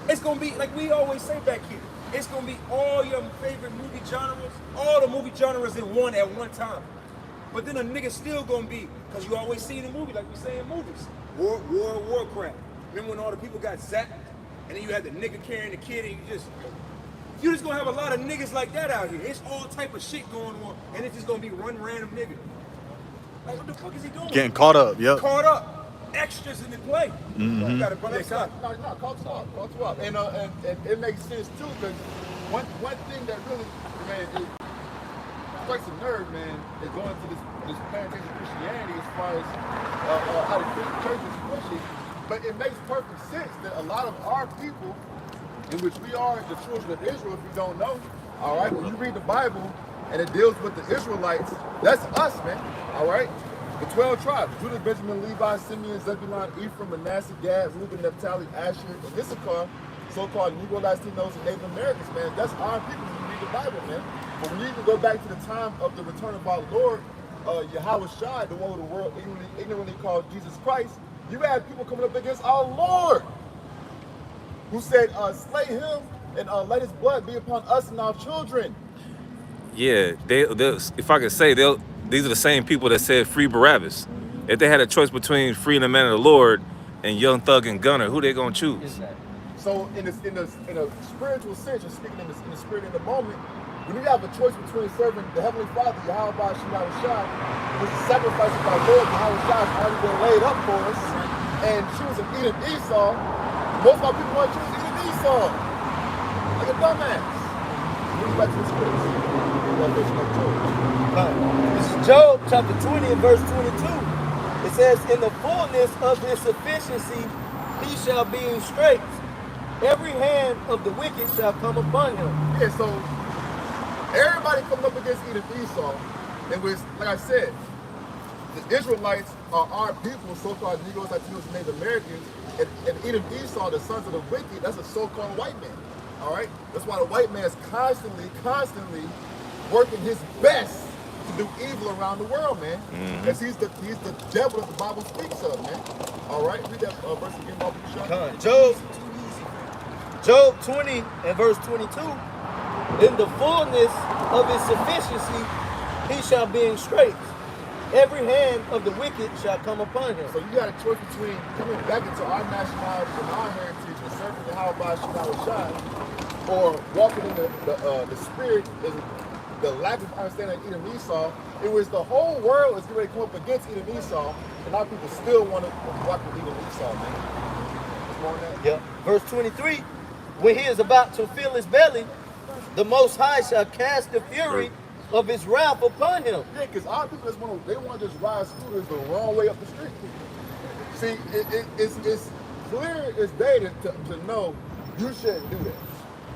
It's going to be, like we always say back here, it's going to be all your favorite movie genres, all the movie genres in one at one time. But then a nigga still going to be, because you always see in the movie, like we say in movies, Warcraft. Remember when all the people got zapped? And then you had the nigga carrying the kid and you just going to have a lot of niggas like that out here. It's all type of shit going on. And it's just going to be one random nigga. Like, what the fuck is he doing? Getting caught up. Yep. Caught up. Extras in the play. You got to run outside. No, call to up. And it makes sense too, because one thing that really, man, it strikes a nerve, man, is going to this plantation of Christianity as far as how the church is pushing. But it makes perfect sense that a lot of our people, in which we are the children of Israel, if you don't know, all right, when you read the Bible and it deals with the Israelites, that's us, man, all right? The 12 tribes, Judah, Benjamin, Levi, Simeon, Zebulun, Ephraim, Manasseh, Gad, Reuben, Naphtali, Asher, and Issachar, so-called Negro Latinos and Native Americans, man. That's our people when you read the Bible, man. But when you even go back to the time of the return of our Lord, Yahweh Shai, the one who the world ignorantly called Jesus Christ, you had people coming up against our Lord, who said, slay him and let his blood be upon us and our children. Yeah, if I could say, these are the same people that said free Barabbas. If they had a choice between freeing the man of the Lord and Young Thug and Gunner, who they gonna choose? So in a spiritual sense, you're speaking in the spirit in the moment, when you have a choice between serving the Heavenly Father, Yahweh Shai, which is sacrifice of our Lord, Yahweh Shai has already been laid up for us, and choosing Edom Esau, most of our people want to choose Edom Esau. Like a dumbass. Move back to the scripture. This is Job chapter 20 and verse 22. It says, in the fullness of his sufficiency, he shall be in straits. Every hand of the wicked shall come upon him. Yeah, so everybody coming up against Edom Esau, and with, like I said, the Israelites are our people, so-called Negroes, Latinos, and Native Americans, and Edom Esau, the sons of the wicked, that's a so-called white man. All right? That's why the white man is constantly working his best to do evil around the world, man. Because he's the devil that the Bible speaks of, man. All right? Read that verse again, Bobby. Job 20 and verse 22. In the fullness of his sufficiency, he shall be in straits. Every hand of the wicked shall come upon him. So you got a choice between coming back into our nationality and our heritage and serving the Yahweh Shai, or walking in the spirit and the lack of understanding of Edom Esau, in which the whole world is getting ready to come up against Edom Esau, and our people still want to walk with Edom Esau, man. What's going on? Yeah. Verse 23, when he is about to fill his belly, the Most High shall cast the fury of his wrath upon him. Yeah, because our people just want to just ride scooters the wrong way up the street. See, it's clear as day to know you shouldn't do that.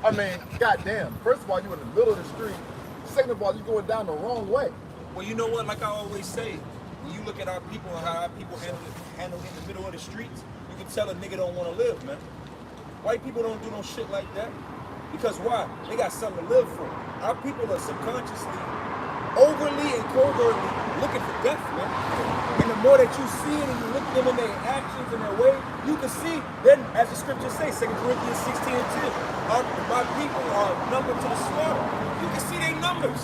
I mean, goddamn. First of all, you're in the middle of the street. Second of all, you're going down the wrong way. Well, you know what? Like I always say, when you look at our people and how our people handle in the middle of the streets, you can tell a nigga don't want to live, man. White people don't do no shit like that. Because why? They got something to live for. Our people are subconsciously, overly and covertly looking for death, man. And the more that you see it and you look at them in their actions and their way, you can see, then as the scriptures say, 2 Corinthians 16 and 10, my people are numbered to the slaughter. You can see their numbers.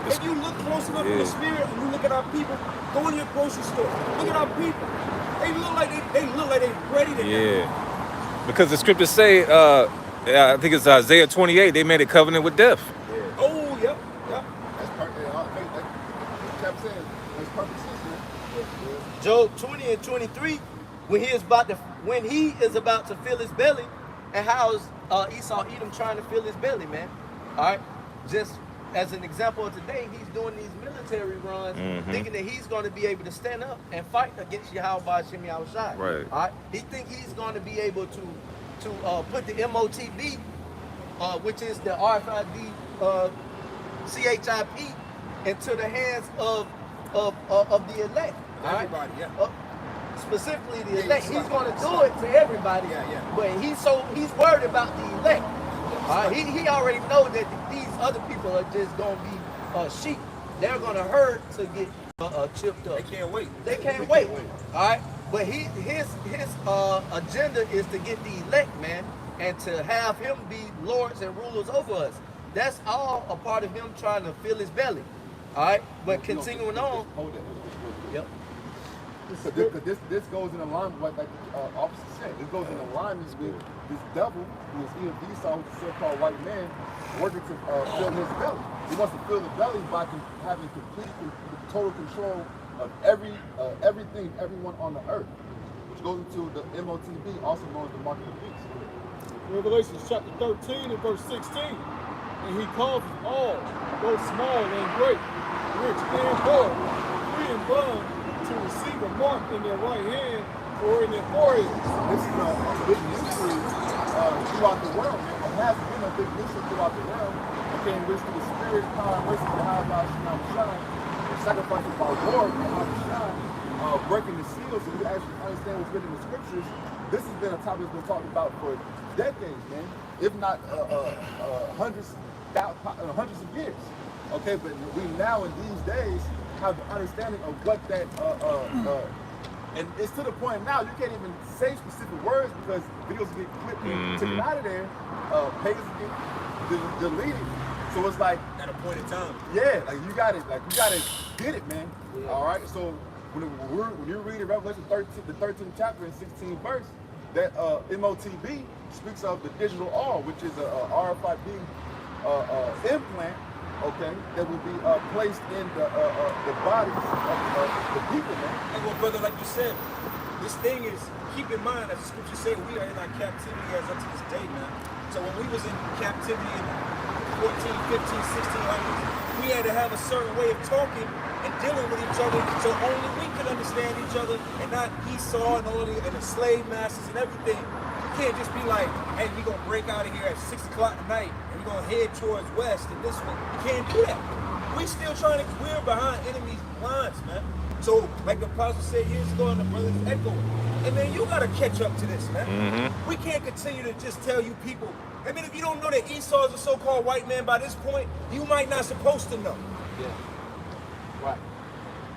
If you look close enough in the spirit and you look at our people, go in your grocery store, look at our people. They look like they ready to die. Because the scriptures say, I think it's Isaiah 28, they made a covenant with death. Yeah. Oh, yep. That's perfect. That's perfect sense, man. Job 20 and 23, when he is about to fill his belly, and how's Esau Edom trying to fill his belly, man? All right, just as an example of today, he's doing these military runs, thinking that he's going to be able to stand up and fight against Yahweh Shem Yahushai. Right. All right. He think he's going to be able to put the MOTB, which is the RFID CHIP, into the hands of the elect. Everybody, right? Specifically the elect. He's going to do it to everybody. But he's worried about the elect. He already knows that these other people are just going to be sheep. They're going to herd to get chipped up. They can't wait. They can't wait. All right. But his agenda is to get the elect, man, and to have him be lords and rulers over us. That's all a part of him trying to fill his belly. All right. But continuing on. Yep. Because this goes in alignment with, like the officer said, this goes in alignment with this devil who is Edom Esau, who's a so-called white man, working to fill his belly. He wants to fill the belly by having complete, total control of everything, everyone on the earth, which goes into the MOTB, also known as the mark of the beast. Revelation chapter 13 and verse 16. And he causes all, both small and great, rich and poor, free and bond, to receive a mark in their right hand or in their forehead. This is a big mystery throughout the world, man. It has been a big mystery throughout the world. Okay, in which the spirit, power, and mercy of Yahweh Shem Shine, sacrifices by Lord Yahweh Shine, breaking the seals, so you actually understand what's written in the scriptures. This has been a topic that's been talked about for decades, man, if not hundreds of years. Okay, but we now in these days have the understanding of what that and it's to the point now you can't even say specific words because videos get clipped and taken out of there, pages get deleted. So it's like at a point in time. Yeah, like you gotta get it, man. Yeah. All right. So when you read Revelation 13, the 13th chapter and 16th verse, that MOTB speaks of the digital R, which is a RFID implant. Okay, that will be placed in the bodies of the people, man. And well, brother, like you said, this thing is, keep in mind, as the scripture say, we are in our captivity as unto this day, man. So when we was in captivity in 14, 15, 1600s, we had to have a certain way of talking and dealing with each other, so only we could understand each other, and not Esau and all the slave masters and everything. You can't just be like, hey, we gonna break out of here at 6 o'clock at night, and we're gonna head towards west and this one. You can't do that. We still trying to, we're behind enemy lines, man. So, like the apostle said years ago, and the brothers echoing, and man, you gotta catch up to this, man. We can't continue to just tell you people. I mean, if you don't know that Esau is a so-called white man by this point, you might not supposed to know. Yeah. Right.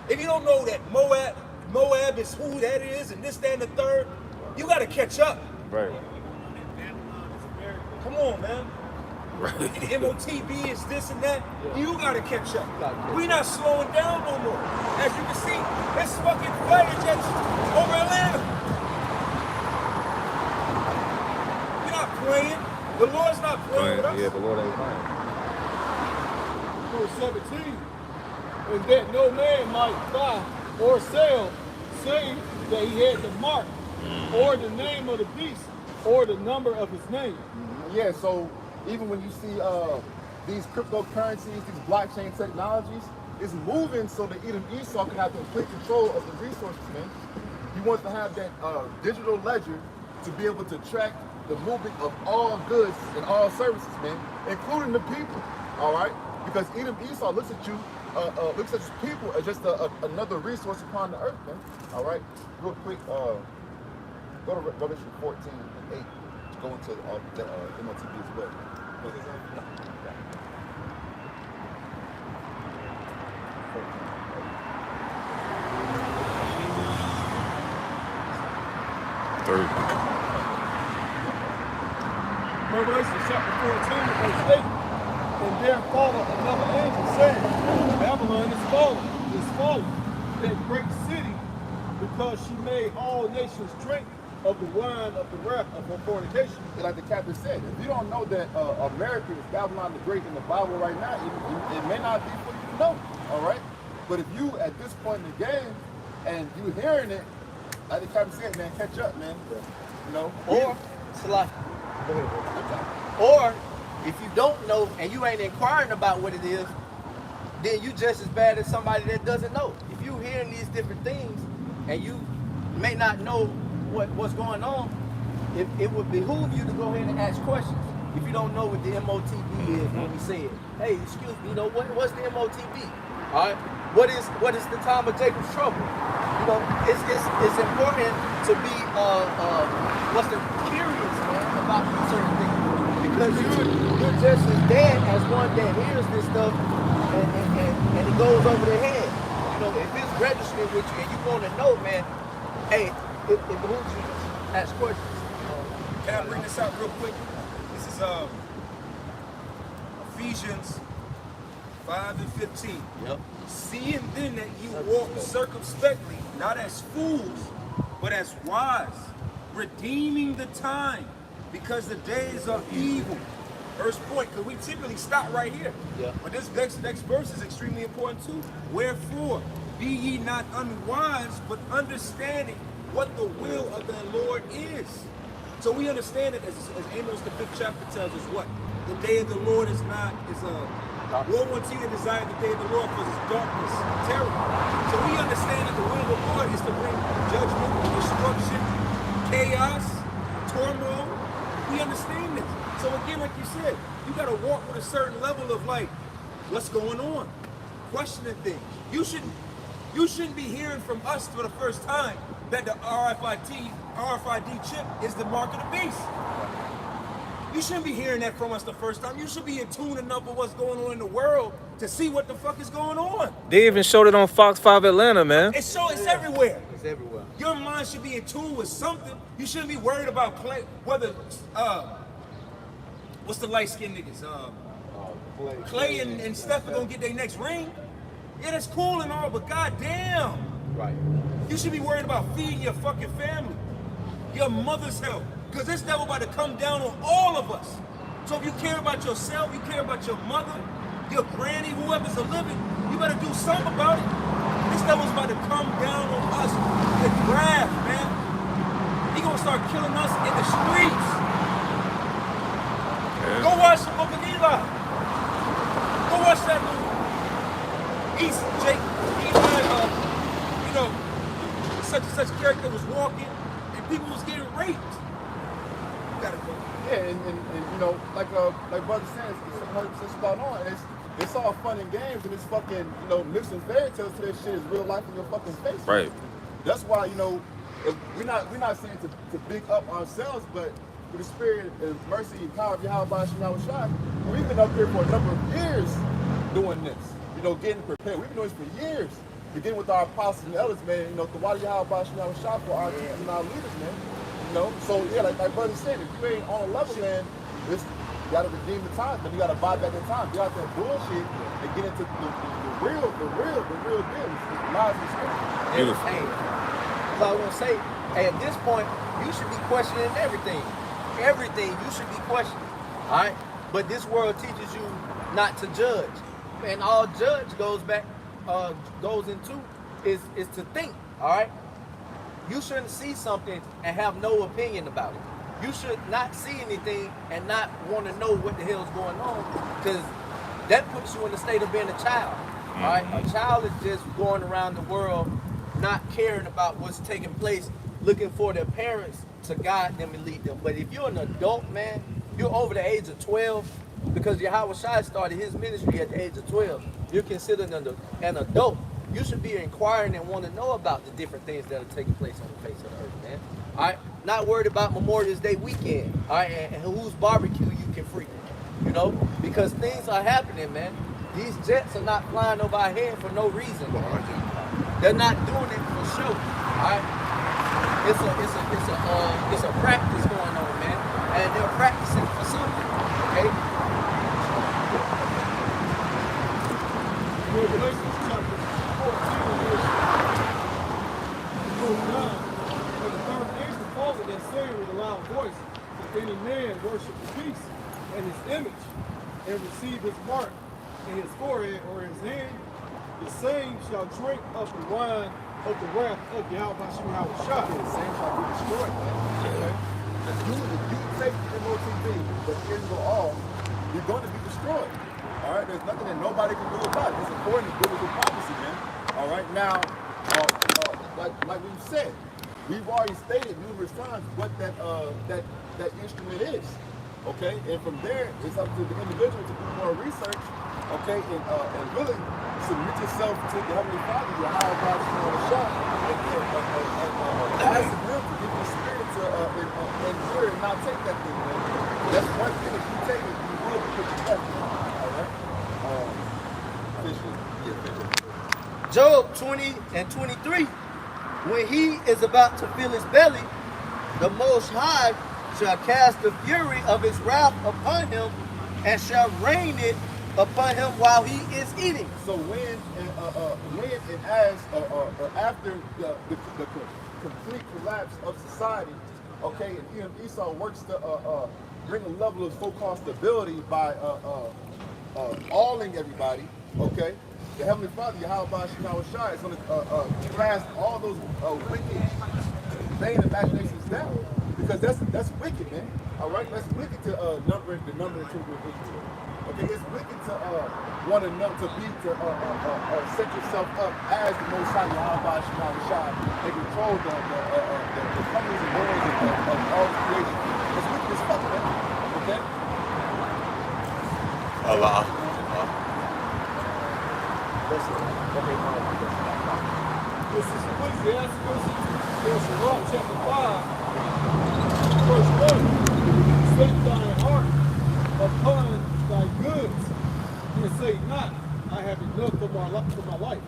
If you don't know that Moab is who that is, and this, that, and the third, you gotta catch up. Right. Come on, man. Right. The MOTB is this and that. You gotta catch up. We not slowing down no more. As you can see, it's fucking fighter jets over Atlanta. We're not playing. The Lord's not playing with us. Yeah, the Lord ain't playing. Verse 17. And that no man might buy or sell, save that he had the mark, or the name of the beast, or the number of his name. Yeah, so even when you see these cryptocurrencies, these blockchain technologies, it's moving so that Edom Esau can have complete control of the resources, man. He wants to have that digital ledger to be able to track the movement of all goods and all services, man, including the people, all right? Because Edom Esau looks at you, looks at people as just another resource upon the earth, man, all right? Real quick, go to Revelation 14 and 8 to go into the MOTB as well. Revelation chapter 14, verse 8. And there followed another angel saying, Babylon is fallen, that great city, because she made all nations drink of the wine of the wrath of her fornication. And like the captain said, if you don't know that America is Babylon the Great in the Bible right now, it may not be for you to know, all right? But if you, at this point in the game, and you hearing it, like the captain said, man, catch up, man. You know? Or, or if you don't know and you ain't inquiring about what it is, then you just as bad as somebody that doesn't know. If you hearing these different things and you may not know what's going on, it would behoove you to go ahead and ask questions. If you don't know what the MOTB is when we say it, hey, excuse me, you know, what's the MOTB? All right, what is the time of Jacob's trouble? You know, it's important to be curious, man, about certain things, because you're just as dead as one that hears this stuff and it goes over their head. You know, if it's registering with you and you want to know, man, hey, it behooves you to ask questions. Can I bring this out real quick? This is Ephesians 5 and 15. Yep. Seeing then that you walk circumspectly, not as fools, but as wise, redeeming the time, because the days are evil. First point, because we typically stop right here. Yeah. But this next verse is extremely important too. Wherefore, be ye not unwise, but understanding what the will of the Lord is. So we understand it as Amos the 5th chapter tells us what? The day of the Lord is World War II desire the day of the Lord because it's darkness, terror. So we understand that the will of the Lord is to bring judgment, destruction, chaos, turmoil. We understand this. So again, like you said, you got to walk with a certain level of like, what's going on? Questioning things. You shouldn't be hearing from us for the first time that the RFID chip is the mark of the beast. You shouldn't be hearing that from us the first time. You should be in tune enough with what's going on in the world to see what the fuck is going on. They even showed it on Fox 5 Atlanta, man. It's everywhere. It's everywhere. Your mind should be in tune with something. You shouldn't be worried about whether what's the light-skinned niggas? Clay and Steph are gonna get their next ring. Yeah, that's cool and all, but goddamn. Right. You should be worried about feeding your fucking family, your mother's health, because this devil about to come down on all of us. So if you care about yourself, you care about your mother, your granny, whoever's a living, you better do something about it. This devil's about to come down on us with wrath, man. He gonna start killing us in the streets. Yeah. Go watch the Book of Eli. Go watch that movie. Such and such character was walking and people was getting raped. You gotta go. Yeah, and you know, like brother says, it's 100% spot on. And it's all fun and games, and it's fucking, you know, mixing fairy tales to that shit is real life in your fucking face. Right. That's why, you know, we're not saying to big up ourselves, but with the spirit and mercy and power of Yahweh Shai, we've been up here for a number of years doing this. You know, getting prepared. We've been doing this for years. Beginning with our apostles and elders, man, you know, the Wadi Yahweh Shai for our teachers and our leaders, man. You know, so yeah, like brother said, if you ain't on a level, man, you gotta redeem the time, man. You gotta buy back the time. Get out that bullshit and get into the real deal. It's lies and scripture. Beautiful. Hey, so I was gonna say, hey, at this point, you should be questioning everything. Everything you should be questioning. All right? But this world teaches you not to judge. And all judge goes into is to think. All right? You shouldn't see something and have no opinion about it. You should not see anything and not want to know what the hell's going on, because that puts you in the state of being a child. All right? A child is just going around the world not caring about what's taking place, looking for their parents to guide them and lead them. But if you're an adult, man, you're over the age of 12, because Yahweh Shai started his ministry at the age of 12. You're considered an adult. You should be inquiring and want to know about the different things that are taking place on the face of the earth, man. All right, not worried about Memorial Day weekend, all right, and whose barbecue you can frequent, you know, because things are happening, man. These jets are not flying over our head for no reason, man. They're not doing it for show, all right. It's a practice going on, man, and they're practicing for something, okay? Revelations chapter 14, verse 9. And the third angel followed and saying with a loud voice, if any man worship the beast and his image, and receive his mark in his forehead or his hand, the same shall drink of the wine of the wrath of Yahweh Shai. The same shall be destroyed, man. Okay? If you take the MOTV, but Israel all, you're going to be destroyed. All right, there's nothing that nobody can do about it. It's according to biblical prophecy, man. All right, now, like we've said, we've already stated numerous times what that instrument is. Okay, and from there, it's up to the individual to do more research. Okay, and really submit yourself to the Heavenly Father, your higher God, and ask Him to give you the spirit to endure and not take that thing, man. That's one thing. If you take it, you will be put to death. Job 20 and 23, when he is about to fill his belly, the Most High shall cast the fury of his wrath upon him and shall rain it upon him while he is eating. So when and as after the complete collapse of society, okay, and Esau works to bring a level of so-called stability by awing everybody, okay, the Heavenly Father, Yahweh Shai, is going to cast all those wicked, vain imaginations down, because that's wicked, man. All right, that's wicked to number the children of Israel. Okay, it's wicked to want to know set yourself up as the Most High Yahweh Shai and control the comings and goings of all creation. It's wicked as fuck, man. Okay. Allah. This is Ecclesiastes, chapter 5, verse 1. Set thine heart upon thy goods, and say not, I have enough for my life.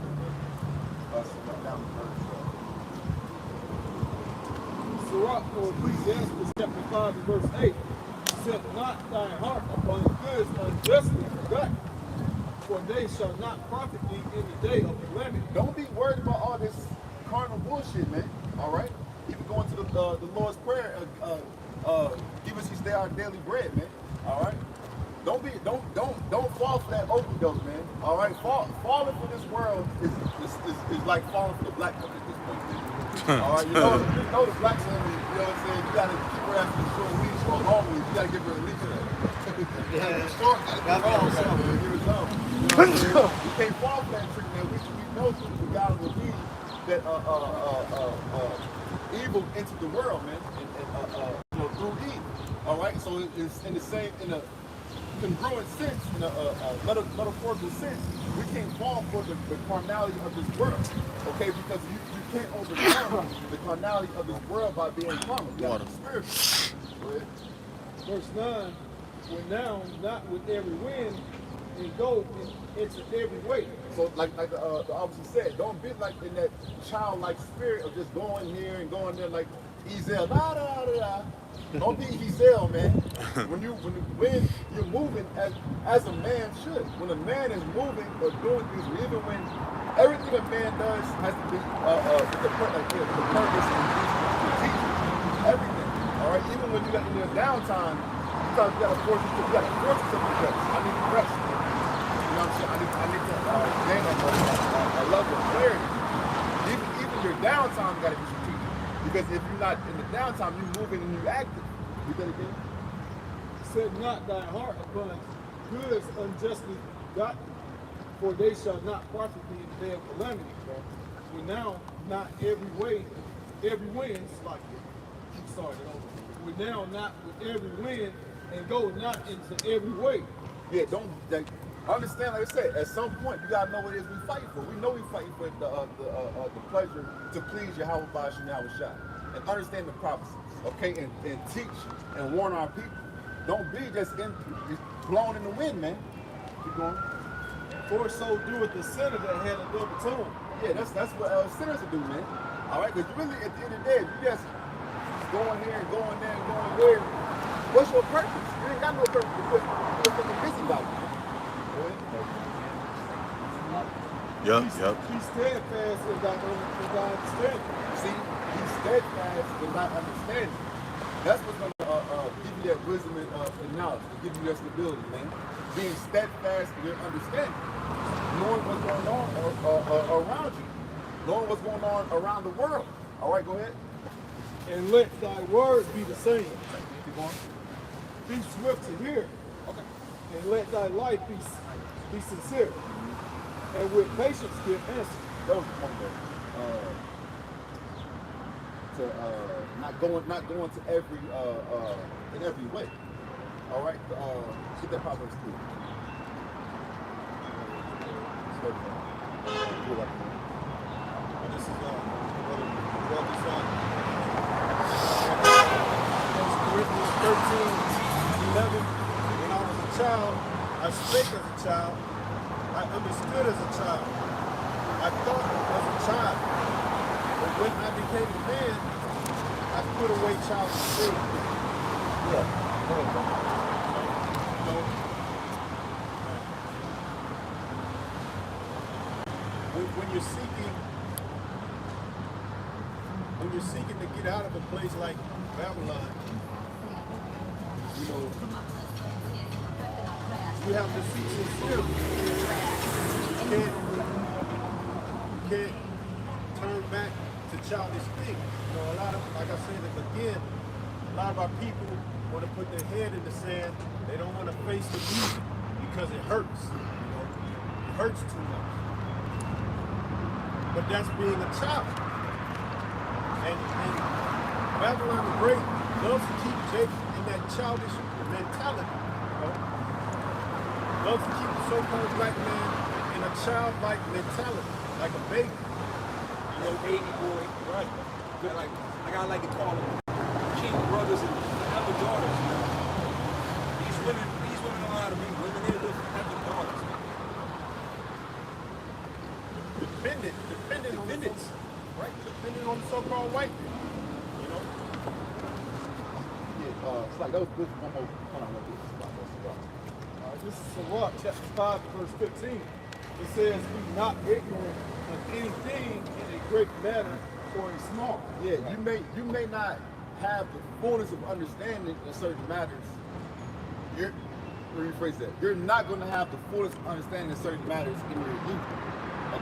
Sirach, or Ecclesiastes, chapter 5, verse 8. Set not thine heart upon goods unjustly forgotten, for they shall not profit thee in the day of calamity. Don't be worried about all this carnal bullshit, man. All right, even going to the Lord's prayer, give us each day our daily bread, man. All right, don't fall for that overdose, man. All right, falling for this world is like falling for the black woman at this point, man. All right, you know the black woman. You know what I'm saying? You gotta keep her after the short weed, short long weed. You gotta give her a leech of that. Short, you can't fall for that trick, man. We know through the God will be that evil entered the world, man, and through Eve. All right, so it's in a congruent sense, in a metaphorical sense. We can't fall for the carnality of this world, okay? Because you can't overcome the carnality of this world by being carnal. You have to be spiritual. Go ahead. Verse 9. Renown not with every wind, and go into every way. So like the officer said, don't be like in that childlike spirit of just going here and going there like Ezel. Don't be Ezel, man. When you're moving as a man should. When a man is moving or doing things, even when everything a man does has to be the purpose and strategic. Everything. All right. Even when you got in your downtime. Sometimes you gotta force yourself to rest. I need to rest. You know what I'm saying? I need to gain a level of clarity. Even your downtime gotta be strategic. Because if you're not in the downtime, you're moving and you're active. You better get it. Set not thy heart upon goods unjustly gotten, for they shall not profit thee in the day of calamity. For now, not every wind is like it. you started over. We're now not with every wind and go not into every way. Yeah, don't understand. Like I said, at some point you gotta know what it is we fighting for. We know we fighting for the pleasure to please Yahweh Bashim Shah, and understand the prophecies, okay, and teach and warn our people. Don't be just blown in the wind, man. Keep going. For so doeth the sinner that had a double tongue. Yeah, that's what sinners will do, man. All right, because really, at the end of the day, if you just going here and going there and going there, what's your purpose? You ain't got no purpose. You're fucking busybody. Yep. Be steadfast in thy understanding. See, be steadfast in thy understanding. That's what's going to give you that wisdom and knowledge, to give you that stability, man. Being steadfast in your understanding. Knowing what's going on around you. Knowing what's going on around the world. All right, go ahead. And let thy words be the same. Keep going. Be swift to hear. Okay. And let thy life be sincere. And with patience give answer. That was the point there. Not going to every in every way. All right. Get that Proverbs 3. This is brother son. 1 Corinthians 13:11. When I was a child, I spake as a child. I understood as a child. I thought as a child. But when I became a man, I put away childish things. Yeah. When you're seeking to get out of a place like Babylon, you know, you have to seek sincerely. You can't turn back to childish things. You know, a lot of, like I said again, a lot of our people want to put their head in the sand. They don't want to face the music because it hurts. You know, it hurts too much. But that's being a child. And Babylon the Great loves to keep Jacob in that childish mentality. You know? Loves to keep the so-called black man in a childlike mentality, like a baby. You know, baby boy. Right. But like I like to call them king brothers and other daughters. You know? These women don't know how to be women. They live having daughters. Dependence, right? Depending on the so-called white man, you know. Yeah, it's like that was good. One more. Hold on, This is Sirach, chapter 5, verse 15. It says, "Be not ignorant of anything in a great matter or a small." Yeah, you may not have the fullness of understanding in certain matters. Let me rephrase that. You're not going to have the fullest understanding in certain matters in your youth.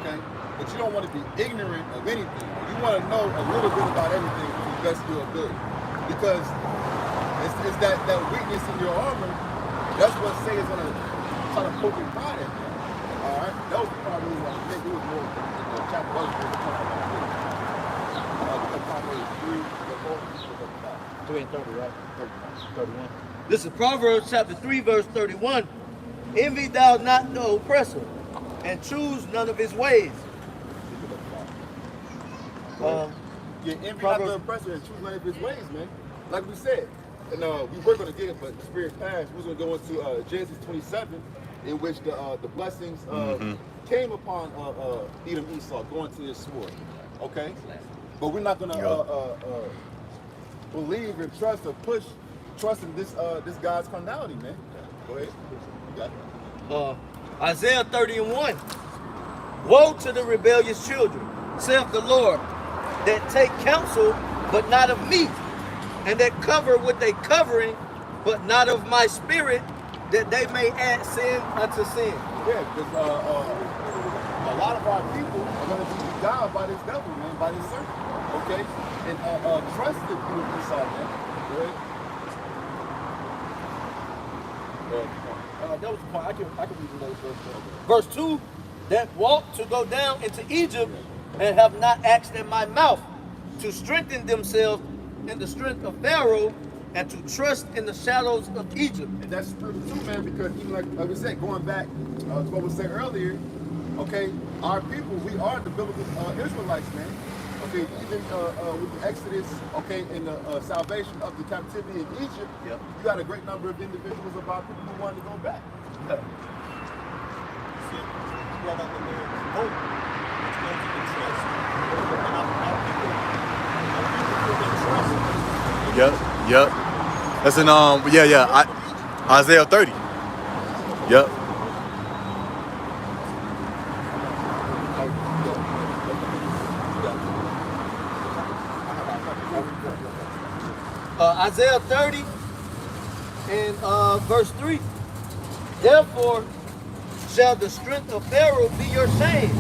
Okay? But you don't want to be ignorant of anything. You want to know a little bit about everything to the best of your ability. Because it's that weakness in your armor, that's what Satan's going to try to poke and prod at you. All right? That was the part really I think it was more in the chapter 1. Proverbs 3 and 30, right? 31. This is Proverbs chapter 3, verse 31. Envy thou not the oppressor, and choose none of his ways. Envy not the oppressor and choose none of his ways, man. Like we said, and we were going to get it, but the spirit passed. We're going to go into Genesis 27, in which the blessings came upon Edom Esau going to his sword. Okay, but we're not going to believe and trust or trust in this God's carnality, man. Go ahead. You got it. Isaiah 30:1. Woe to the rebellious children, saith the Lord, that take counsel, but not of me, and that cover with a covering, but not of my spirit, that they may add sin unto sin. Yeah, because a lot of our people are going to be beguiled by this devil, man, by this serpent. Okay? And trust the people of Esau, man. Go ahead. That was the point. I can read another verse. Verse 2, that walk to go down into Egypt and have not asked in my mouth to strengthen themselves in the strength of Pharaoh and to trust in the shadows of Egypt. And that's true too, man, because even like we said, going back to what we said earlier, okay, our people, we are the biblical Israelites, man. Okay, even with the Exodus, okay, and the salvation of the captivity in Egypt, Yep. you got a great number of individuals about people who wanted to go back. Yep, yep. That's in Isaiah 30. Yep. Isaiah 30 and verse 3. Therefore shall the strength of Pharaoh be your shame,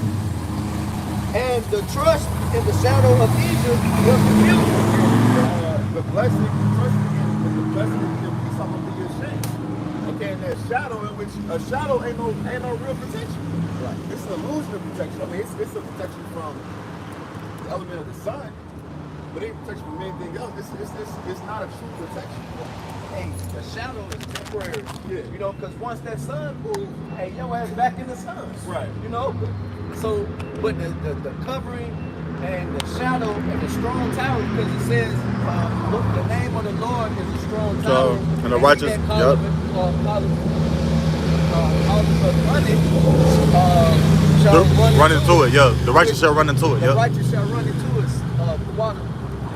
and the trust in the shadow of Egypt your confusion. The blessing, trusting in the blessing of peace, I'm gonna be your shame. Okay, and that shadow in which a shadow ain't no real protection. Right. It's an illusion of protection. I mean, it's a protection from the element of the sun, but it ain't protection from anything else. It's not a true protection. Hey, the shadow is temporary. Yeah. You know, because once that sun moves, hey, your ass back in the sun. Right. You know? So, but the covering and the shadow and the strong tower, because it says, look, the name of the Lord is a strong tower. And the righteous, yep. Run into it, yeah. The righteous shall run into it, The yep. righteous shall run into its water.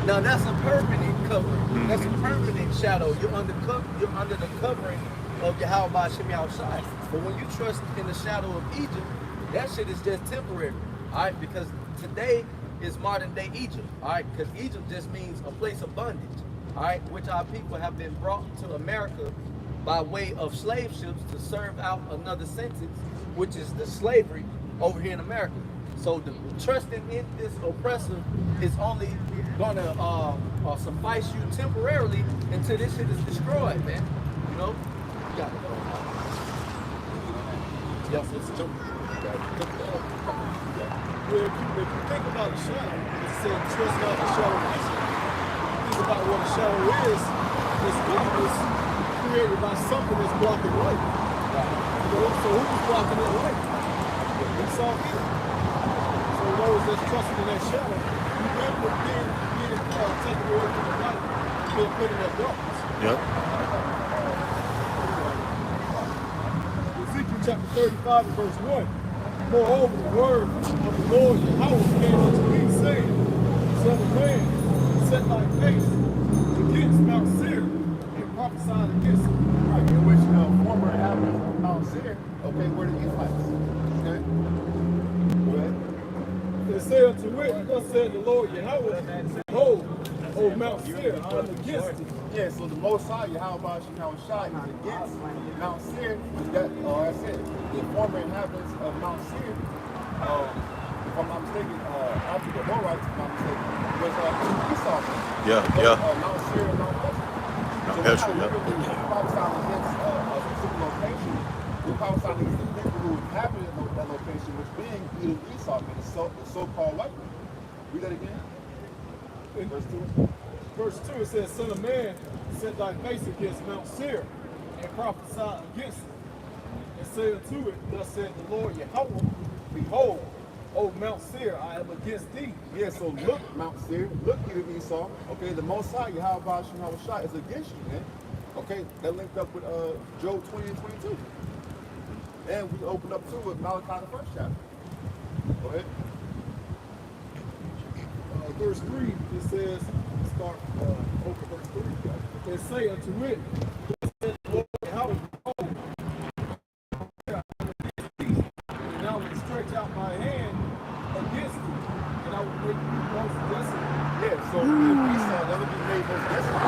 Now that's a permanent covering. Mm-hmm. That's a permanent shadow. You're under the covering of Yahweh Shem Yahushai. But when you trust in the shadow of Egypt, that shit is just temporary. All right, because today is modern day Egypt. All right, because Egypt just means a place of bondage. All right, which our people have been brought to America by way of slave ships to serve out another sentence, which is the slavery over here in America. So the trusting in this oppressor is only gonna suffice you temporarily until this shit is destroyed, man. You know? You got it. Yes, it's true. If you think about the shadow, it said trust not the shadow of Egypt. Think about what a shadow is. It's was created by something that's blocking light. You know, so who was blocking that light? We saw it. So those that's trusting in that shadow, you never been taken away from the light, being put in that darkness. Yep. Ezekiel chapter 35 and verse 1. Moreover, the word of the Lord Yahweh came unto me, saying, Son of man, set thy face against Mount Seir and prophesy against it. Right, in which the former inhabitants of Mount Seir, okay, were the Israelites. Okay? Go ahead. It said unto it, thus said the Lord Yahweh, behold, O Mount Seir, I am against it. Yeah, so the Most High, Yahweh Shem Yahushai, is against Mount Seir. That, I said, the former inhabitants of Mount Seir, if I'm not mistaken, after the Horites, if I'm not mistaken, was Esau. Mount Seir and Mount Petra. Mount Petra, yeah. Prophesying against a specific location, we're prophesying against the people who inhabited that location, which being Edom, Esau, and the so-called white man. Read that again. In verse 2. Verse 2, it says, Son of man, set thy face against Mount Seir and prophesy against it. And say unto it, thus said the Lord Yahweh, behold, O Mount Seir, I am against thee. Yeah, so look, Mount Seir, look, Edom, Esau. Okay, the Most High, Yahweh Shem Yahushai, is against you, man. Okay, that linked up with Job 20 and 22. And we opened up too with Malachi, the first chapter. Go ahead. Verse 3, it says, start open verse 3. It say unto it, Lord, how behold, and I will stretch out my hand against you, and I will make you most desolate. Yeah, so if Esau never be made most desolate.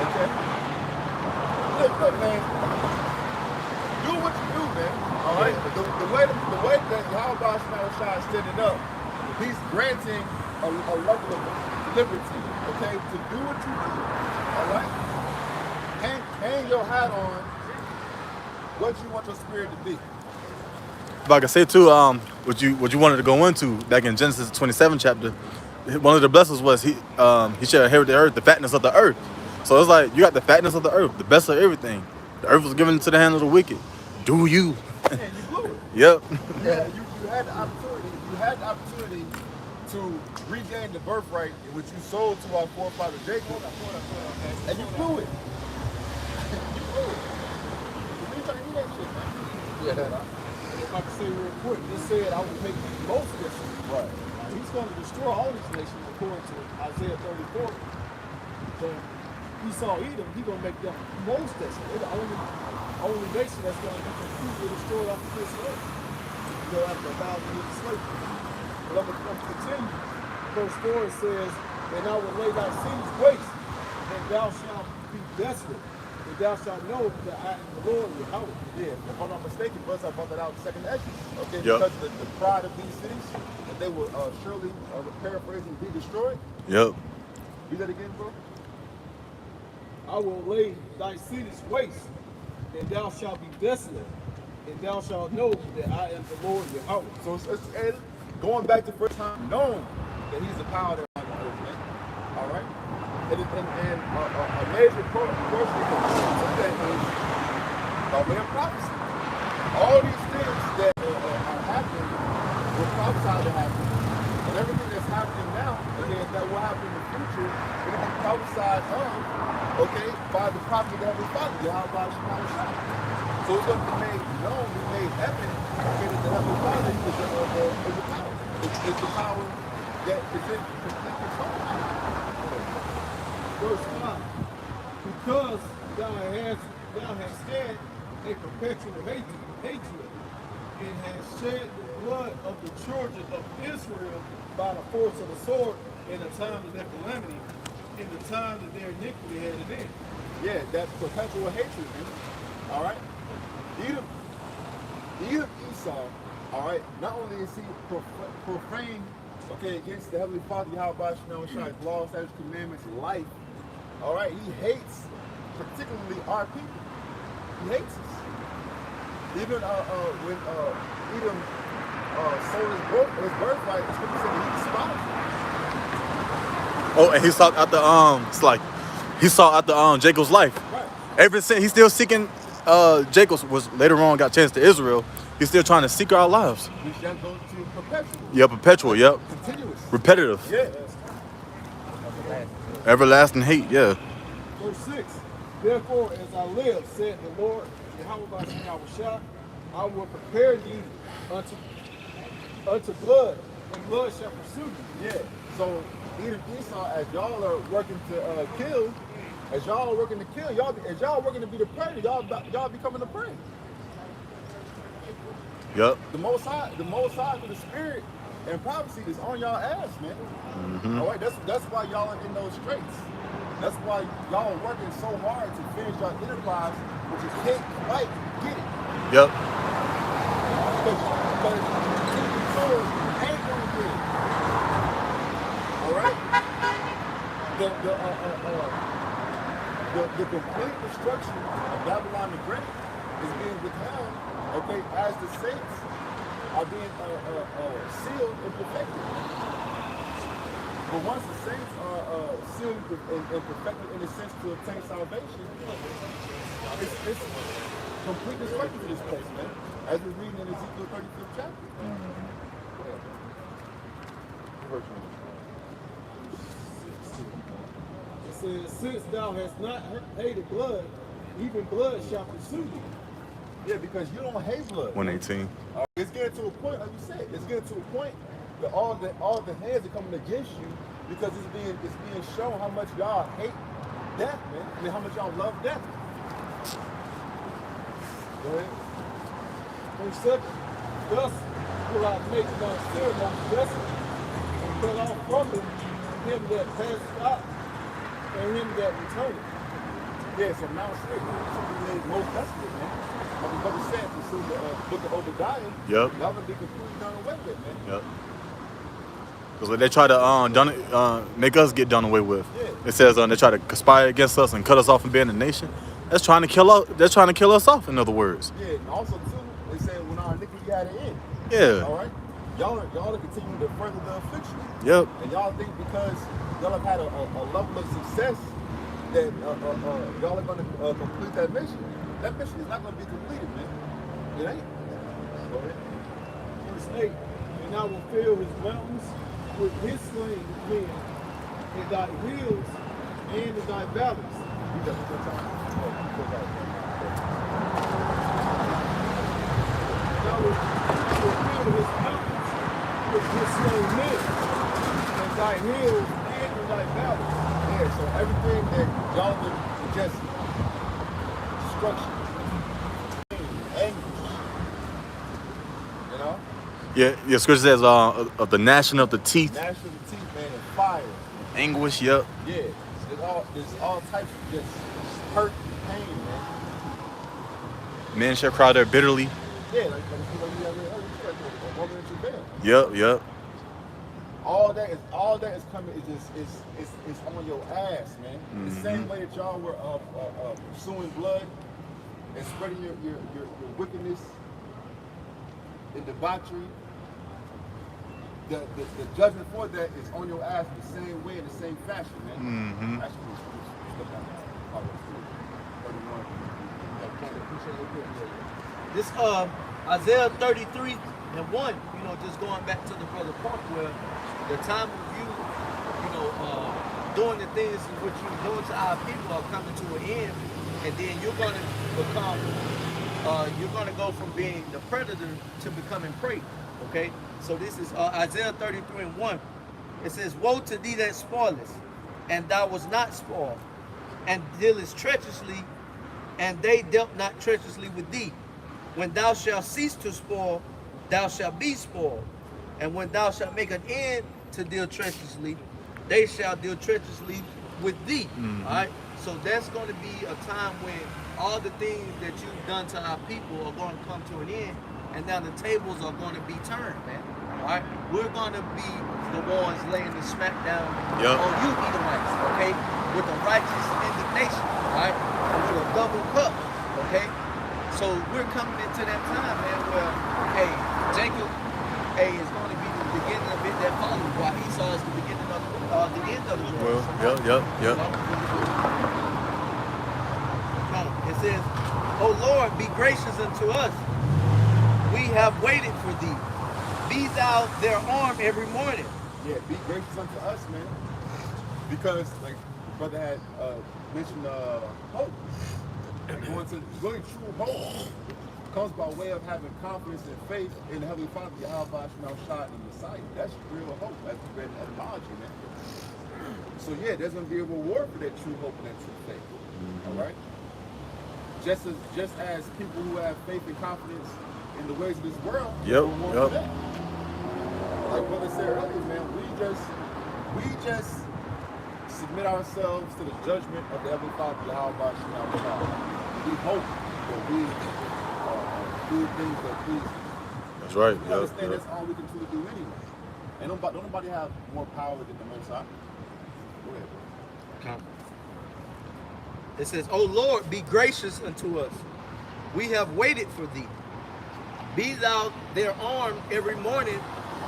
Okay? Look, man, do what you do, man. All right? The way that Yahweh Shem Yahushai is setting it up, he's granting a level of liberty, okay, to do what you do, all right? Hang your hat on what you want your spirit to be. If I could say too, what you wanted to go into back in Genesis 27 chapter, one of the blessings was he shall inherit the earth, the fatness of the earth. So it's like you got the fatness of the earth, the best of everything. The earth was given into the hand of the wicked. Do you? And you blew it. Yep. Yeah, you had the opportunity. You had the opportunity to regain the birthright which you sold to our forefather Jacob, and you blew it. You blew it. You trying to hear that shit, man? Yeah. If I can say real quick, he said I will make most of this. Right. He's going to destroy all these nations according to Isaiah 34. But Esau, Edom, he's going to make them most desolate. They're the only nation that's going to be completely destroyed off the face of the earth. You know, after 1,000 years of slavery. But I'm going to continue. Verse 4 it says, and I will lay thy cities waste, and thou shalt be desolate, and thou shalt know that I am the Lord your house. Yeah, if I'm not mistaken, Buzz, I brought that out in second Exodus. Okay, Yep. because of the pride of these cities, that they will surely, paraphrasing, be destroyed. Yep. Read that again, bro. I will lay thy cities waste, and thou shalt be desolate, and thou shalt know that I am the Lord your house. So it's going back to the first time known that he's the power that on earth, man. All right? And a major portion to that is by way of prophecy. All these things that are happening were prophesied to happen. And everything that's happening now, again, that will happen in the future, will be prophesied of, okay, by the prophet that we follow, Yahweh Shema Shai. So it's going to be made known, be made evident, okay, that the Heavenly Father is the power. It's the power that is in complete control. Verse 5, because thou hast shed a perpetual hatred, and hast shed the blood of the children of Israel by the force of the sword in the time of their calamity, in the time that their iniquity had an end. Yeah, that's perpetual hatred, man. All right? Edom Esau, all right, not only is he profane, okay, against the Heavenly Father, Yahweh Shema Shai's laws, statutes, commandments, life, all right, he hates particularly our people. He hates us. Even when Edom sold his birthright, the scripture said that he despised it. Oh, and he sought out the it's like he sought out the Jacob's life. Right. Ever since he's still seeking Jacob was later on got chance to Israel. He's still trying to seek our lives. Which that goes to perpetual. Yeah, perpetual. Yep. Continuous. Repetitive. Yeah. Everlasting hate. Yeah. Verse 6, therefore as I live, said the Lord, Yahweh Shah, I will prepare you unto blood, and blood shall pursue you. Yeah. So Edom Esau, as y'all are working to kill, as y'all are working to kill, as y'all working to be the prey, y'all becoming the prey. Yep. The Most High through the Spirit and prophecy is on y'all ass, man. Mm-hmm. All right, that's why y'all are in those straits. That's why y'all are working so hard to finish your enterprise, but you can't quite get it. Yep. Because ain't gonna get it. All right. The complete destruction of Babylon the Great is being withheld, okay, as the saints are being sealed and perfected. But once the saints are sealed and perfected in a sense to obtain salvation, it's complete destruction to this place, man. As we're reading in Ezekiel 35th chapter. It says, since thou hast not hated blood, even blood shall pursue thee. Yeah, because you don't hate blood. 118. It's getting to a point, like you said, it's getting to a point that all the hands are coming against you because it's being shown how much y'all hate death, man. I mean, how much y'all love death. Go ahead. Verse 7, thus will I make my ceremony desolate, and cut off from him that passeth out, and him that returneth. Yeah, so now it's made most desolate, man. Like the brother said, in the book of Obadiah, Yep. y'all gonna be completely done away with, man. Yep. Because they try to make us get done away with. Yeah. It says they try to conspire against us and cut us off from being a nation. That's trying to kill us. They're trying to kill us off. In other words. Yeah, and also too, they say when our iniquity had an end. Yeah. All right. y'all are continuing to further the affliction. Yep. And y'all think because y'all have had a level of success that y'all are going to complete that mission. That mission is not going to be completed, man. It ain't. Go ahead. Verse 8, and I will fill his mountains with his slain men, and thy hills and in thy valleys. You got a good time? And I will fill his mountains with his slain men, and thy hills and in thy valleys. Yeah, so everything that y'all do is just destruction, anguish. You know? Yeah, scripture says of the gnashing of the teeth. Gnashing of the teeth, man, and fire. Anguish, yep. Yeah, there's all types of just hurt and pain, man. Men shall cry there bitterly. Yeah, like you have a woman in travail. Yep. All that is coming is on your ass, man. Mm-hmm. The same way that y'all were pursuing blood and spreading your wickedness and debauchery. The judgment for that is on your ass in the same way, in the same fashion, man. Mm-hmm. That's This Isaiah 33 and 1, just going back to the brother Park, where the time of you, doing the things which you're doing to our people are coming to an end, and then you're going to become, you're going to go from being the predator to becoming prey. Okay, so this is Isaiah 33 and 1. It says, "Woe to thee that spoilest, and thou was not spoiled, and dealest treacherously, and they dealt not treacherously with thee. When thou shalt cease to spoil, thou shalt be spoiled. And when thou shalt make an end to deal treacherously, they shall deal treacherously with thee." Mm-hmm. All right? So that's going to be a time when all the things that you've done to our people are going to come to an end, and now the tables are going to be turned, man. All right? We're going to be the ones laying the smackdown on you Edomites, okay? With a righteous indignation, all right? And with a double cup, okay? So we're coming into that time, man, where, hey, Jacob, is going to be the beginning of it that follows, while Esau is the beginning of the end of the world. Well, yep. It says, "O Lord, be gracious unto us. We have waited for thee. Be thou their arm every morning." Yeah, be gracious unto us, man. Because, like the brother had mentioned, hope. Going to really true hope comes by way of having confidence and faith in the Heavenly Father, Yahweh Shai and Messiah. That's real hope, as we read in etymology, man. So yeah, there's going to be a reward for that true hope and that true faith. All right. Just as people who have faith and confidence in the ways of this world, reward for that. Like brother said earlier, man, we just submit ourselves to the judgment of the Heavenly Father, Yahweh Shai. We hope that we do things that please Him. That's right. We understand that's all we can truly do anyway. And don't nobody have more power than the Most High. Go ahead. It says, "O Lord, be gracious unto us. We have waited for thee. Be thou their arm every morning,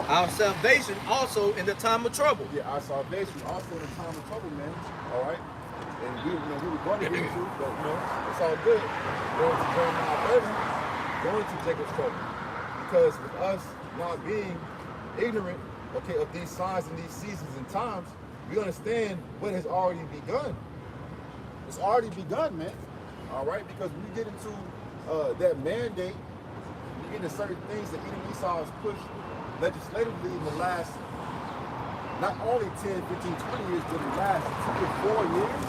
our salvation also in the time of trouble." Yeah, our salvation also in the time of trouble, man. All right? And we were going to get into, but it's all good. Going to Jeremiah 11, going to Jacob's trouble. Because with us not being ignorant, of these signs and these seasons and times, we understand what has already begun. It's already begun, man. All right? Because when you get into that mandate, you get into certain things that Edom Esau has pushed legislatively in the last, not only 10, 15, 20 years, but in the last 2 to 4 years.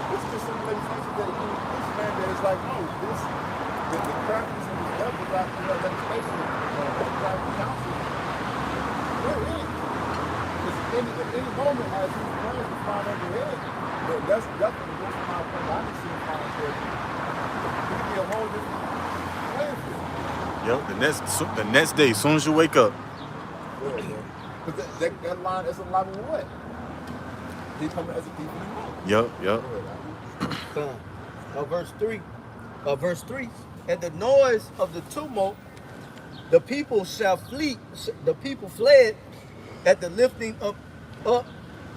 It's just some legislation that this mandate is like, no, the practice and the level of legislation, the council, we're in. Because at any moment, as these plans are flying over your head, that's definitely what's my point. I didn't see them flying over your head. It could be a whole different plan for you. The next day, as soon as you wake up. But that line is alive with what? He coming as a thief in the night. Yep. Verse 3. At the noise of the tumult, The people shall flee. The people fled at the lifting up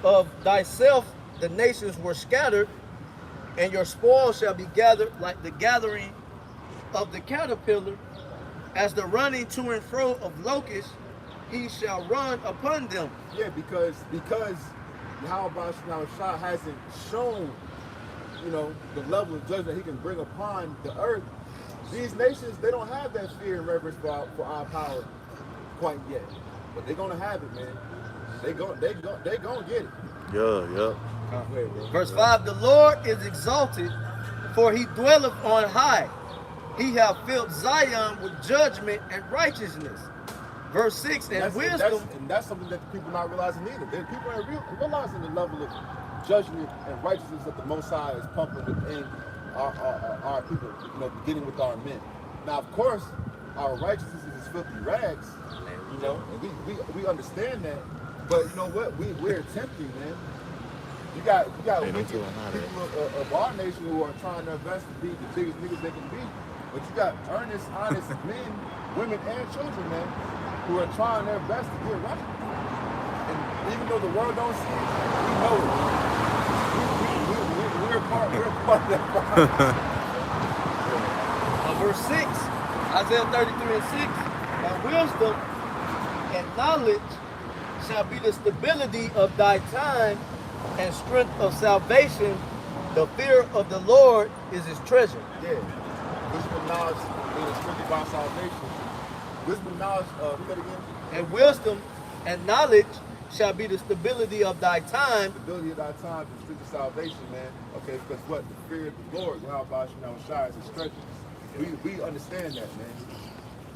of thyself. The nations were scattered, and your spoil shall be gathered like the gathering of the caterpillar, as the running to and fro of locusts. He shall run upon them. Yeah, because Yahweh Shah hasn't shown, the level of judgment he can bring upon the earth. These nations, they don't have that fear and reverence for our power quite yet, but they're gonna have it, man. They gonna get it. Yeah. Verse 5, the Lord is exalted, for he dwelleth on high. He hath filled Zion with judgment and righteousness. Verse 6, and wisdom. And that's something that the people not realizing either. People aren't realizing the level of judgment and righteousness that the Most High is pumping within our people, beginning with our men. Now, of course, our righteousness is filthy rags, and we understand that. But you know what? We're attempting, man. You got people of our nation who are trying their best to be the biggest niggas they can be. But you got earnest, honest men, women, and children, man, who are trying their best to get right. And even though the world don't see it, we know it. We're part of that process. Verse 6, Isaiah 33 and 6, and wisdom and knowledge shall be the stability of thy time and strength of salvation. The fear of the Lord is his treasure. Yeah. Wisdom and knowledge being the strength of our salvation. Wisdom and knowledge, read that again. And wisdom and knowledge shall be the stability of thy time. Stability of thy time is the strength of salvation, man. Okay, because what? The fear of the Lord, Yahweh Shai, is his treasure. We understand that, man.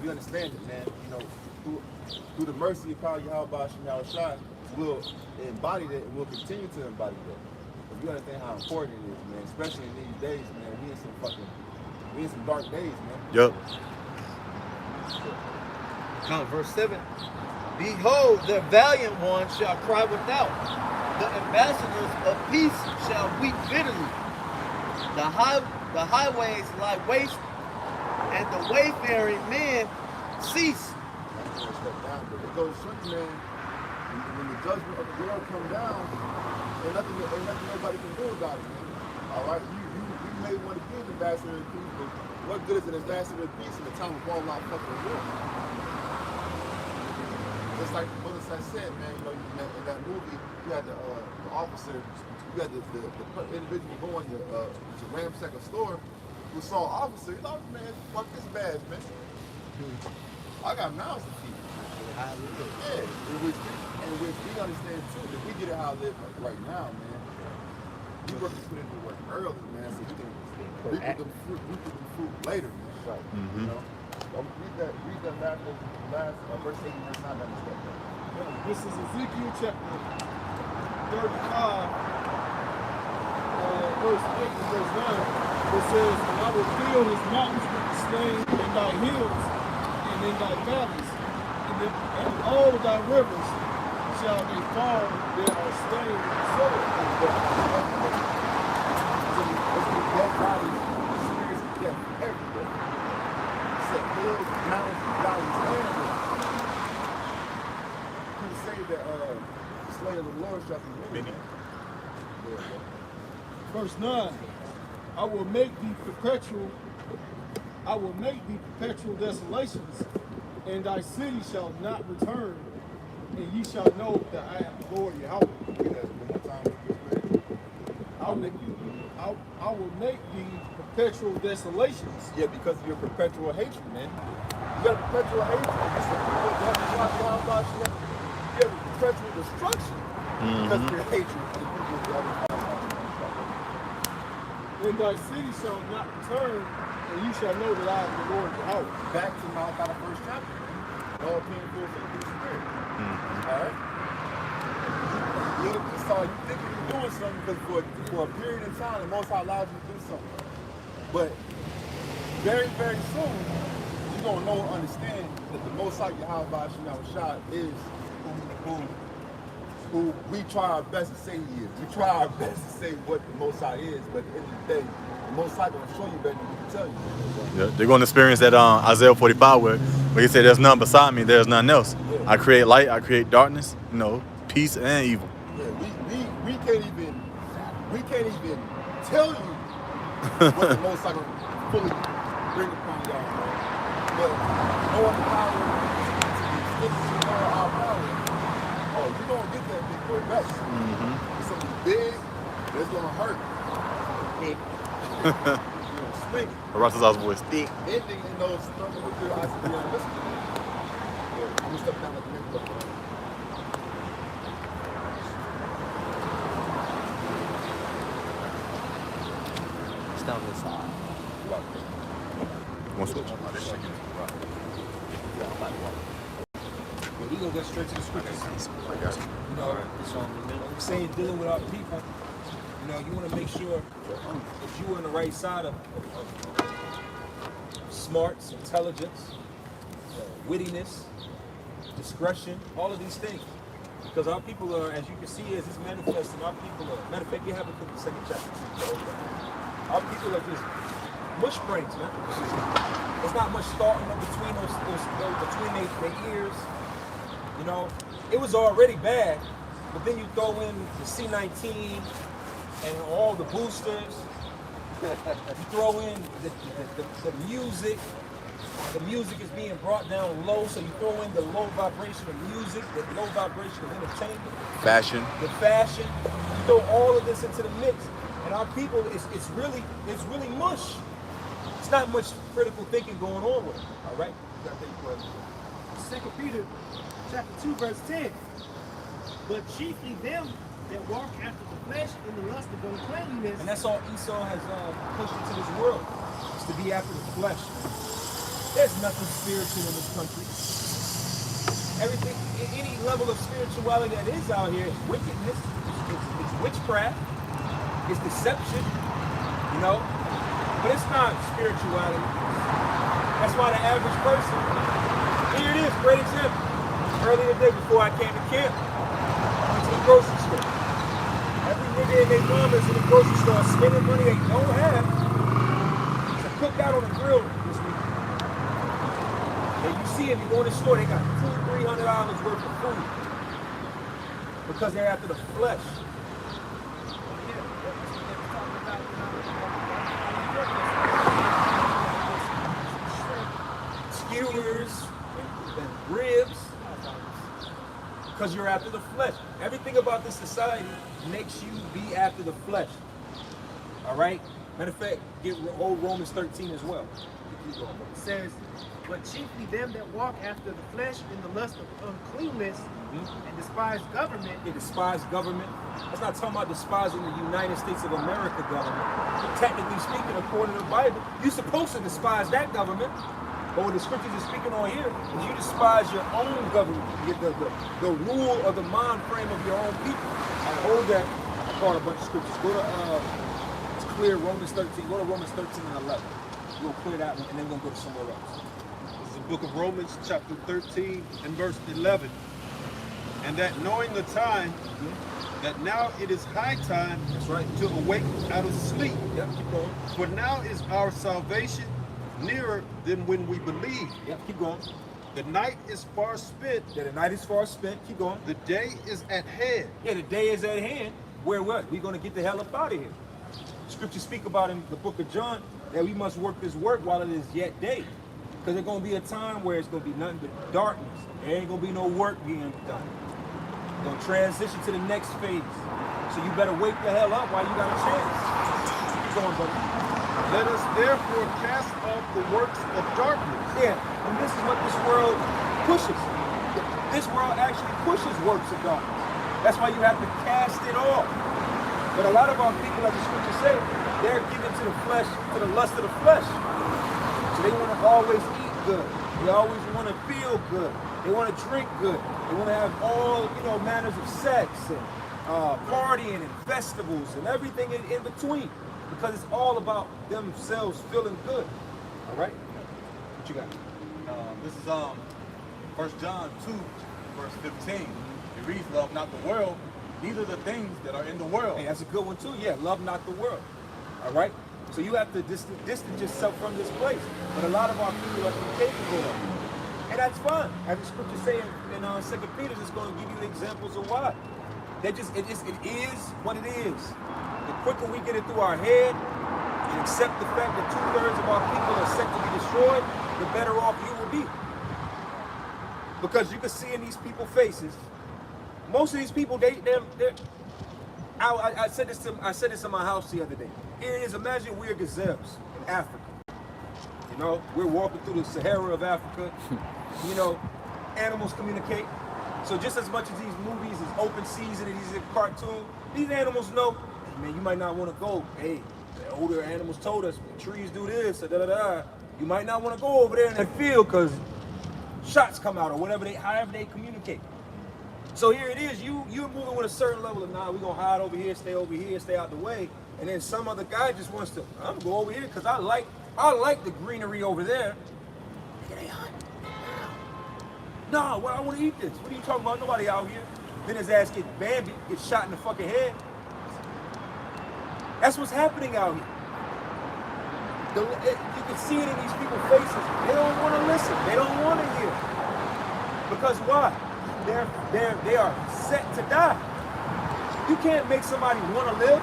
We understand it, man. Through the mercy and power of Yahweh Shai, we'll embody that and we'll continue to embody that. But we understand how important it is, man. Especially in these days, man. We in some dark days, man. Yep. Come, verse 7. Behold, the valiant ones shall cry without. The ambassadors of peace shall weep bitterly. The highways lie waste, and the wayfaring men cease. It goes straight, man. When the judgment of the Lord come down, ain't nothing nobody can do about it, man. All right, you may want to be an ambassador of peace, but what good is an ambassador of peace in the time of all out fucking war? Just like the bullets I said, man. In that movie, you had the officer, you had the individual going to ransack a store, who saw an officer. He thought, man, fuck this badge, man. I got mouths to feed. Yeah, which we understand too that we get it how I live right now, man. We work to put into work early, man, so we can reap the fruit later, man. Right. Mm-hmm. Read that last verse 8 and verse 9. This is Ezekiel chapter 35, verse 8 and verse 9. It says, and I will fill his mountains with the slain in thy hills and in thy valleys, and all thy rivers shall they fall that are slain with the sword. Dead bodies experience death everywhere. Except hills, mountains, valleys, everywhere. You can say that the slain of the Lord shall be many. Verse 9. I will make thee perpetual desolations, and thy city shall not return, and ye shall know that I am the Lord Yahweh. I will make thee perpetual desolations. Yeah, because of your perpetual hatred, man. You got perpetual hatred. You have perpetual destruction because of your hatred for the people of the other. And thy city shall not return, and you shall know that I am the Lord Yahweh. Back to Malachi, the first chapter. All came forth in the Spirit. Alright? So you think you're doing something because for a period of time, the Most High allows you to do something. But very, very soon, you're going to know and understand that the Most High Yahweh Shai is who who we try our best to say he is. We try our best to say what the Most High is, but at the end of the day, the Most High going to show you better than we can tell you. Yeah, they're going to experience that Isaiah 45 where he said, "There's none beside me, there's none else. Yeah. I create light, I create darkness, peace and evil." Yeah, we can't even tell you what the Most High going to fully bring upon y'all, man. But knowing the power to the extent of our power, oh, you don't get that big boy back. It's something big that's going to hurt. Swing. Russell's voice thick. Ending in those thermonuclear isothermal. Yeah, I'm going to step down like the next level. It's down this side. But we gonna get straight to the scriptures. You know, I'm saying dealing with our people. You know, you want to make sure that you're on the right side of smarts, intelligence, wittiness, discretion, all of these things. Because our people are, as you can see, as it's manifesting, our people are, matter of fact, you have to put the second chapter. Our people are just mush brains, man. There's not much thought in between between their ears. You know, it was already bad, but then you throw in the C-19 and all the boosters. You throw in the music. The music is being brought down low, so you throw in the low vibration of music, the low vibration of entertainment. Fashion. The fashion. You throw all of this into the mix, and our people, it's really mush. It's not much critical thinking going on with it. All right? You got to take your question. 2 Peter chapter 2, verse 10. But chiefly them that walk after the flesh in the lust of uncleanness. And that's all Esau has pushed into this world, is to be after the flesh. There's nothing spiritual in this country. Everything, any level of spirituality that is out here is wickedness, it's witchcraft, it's deception, you know? But it's not spirituality. That's why the average person, here it is, great example. Earlier today before I came to camp, I went to the grocery store. Every nigga and their mamas in the grocery store spending money they don't have to cook out on the grill this week. And you see them, you go in the store, they got $200-300 worth of food because they're after the flesh. Skewers and ribs because you're after the flesh. Everything about this society makes you be after the flesh. All right? Matter of fact, get old Romans 13 as well. It says, but chiefly them that walk after the flesh in the lust of uncleanness and despise government. They despise government. That's not talking about despising the United States of America government. Technically speaking, according to the Bible, you're supposed to despise that government. But what the scriptures are speaking on here is you despise your own government, the rule or the mind frame of your own people. I hold that. I brought a bunch of scriptures. Go to, it's clear, Romans 13. Go to Romans 13 and 11. We'll clear that one, and then we'll go to somewhere else. This is the book of Romans, chapter 13 and verse 11. And that knowing the time, that now it is high time, That's right. to awake out of sleep. Yep, keep going. For now is our salvation nearer than when we believed. Yep, keep going. The night is far spent. Yeah, the night is far spent. Keep going. The day is at hand. Yeah, the day is at hand. Where what? We're going to get the hell up out of here. Scriptures speak about in the book of John that we must work this work while it is yet day. Because there's going to be a time where it's going to be nothing but darkness. There ain't going to be no work being done. We're going to transition to the next phase. So you better wake the hell up while you got a chance. Keep going, buddy. Let us therefore cast off the works of darkness. Yeah, and this is what this world pushes. This world actually pushes works of darkness. That's why you have to cast it off. But a lot of our people, like the scripture said, they're given to the flesh, to the lust of the flesh. So they want to always eat good. They always want to feel good. They want to drink good. They want to have all, manners of sex and partying and festivals and everything in between. Because it's all about themselves feeling good. All right? What you got? This is 1 John 2, verse 15. It reads, love not the world, neither the things that are in the world. Hey, that's a good one too. Yeah, love not the world. All right. So you have to distance yourself from this place. But a lot of our people are incapable of it. And that's fine. As the scripture say in 2 Peter, it's going to give you the examples of why. It is what it is. The quicker we get it through our head and accept the fact that 2/3 of our people are set to be destroyed, the better off you will be. Because you can see in these people's faces, most of these people, I said this in my house the other day. Here it is, imagine we're gazelles in Africa. You know, we're walking through the Sahara of Africa. You know, animals communicate. So just as much as these movies is open season and these cartoons, these animals know, hey, man, you might not want to go. Hey, the older animals told us, trees do this, da-da-da-da. You might not want to go over there in that field because shots come out or whatever however they communicate. So here it is, you're moving with a certain level of, nah, we're going to hide over here, stay out the way. And then some other guy just wants to, I'm going to go over here because I like the greenery over there. Nigga, they hunt. No, well, I want to eat this. What are you talking about? Nobody out here. Then his ass gets Bambi, gets shot in the fucking head. That's what's happening out here. You can see it in these people's faces. They don't want to listen. They don't want to hear. Because why? They are set to die. You can't make somebody want to live.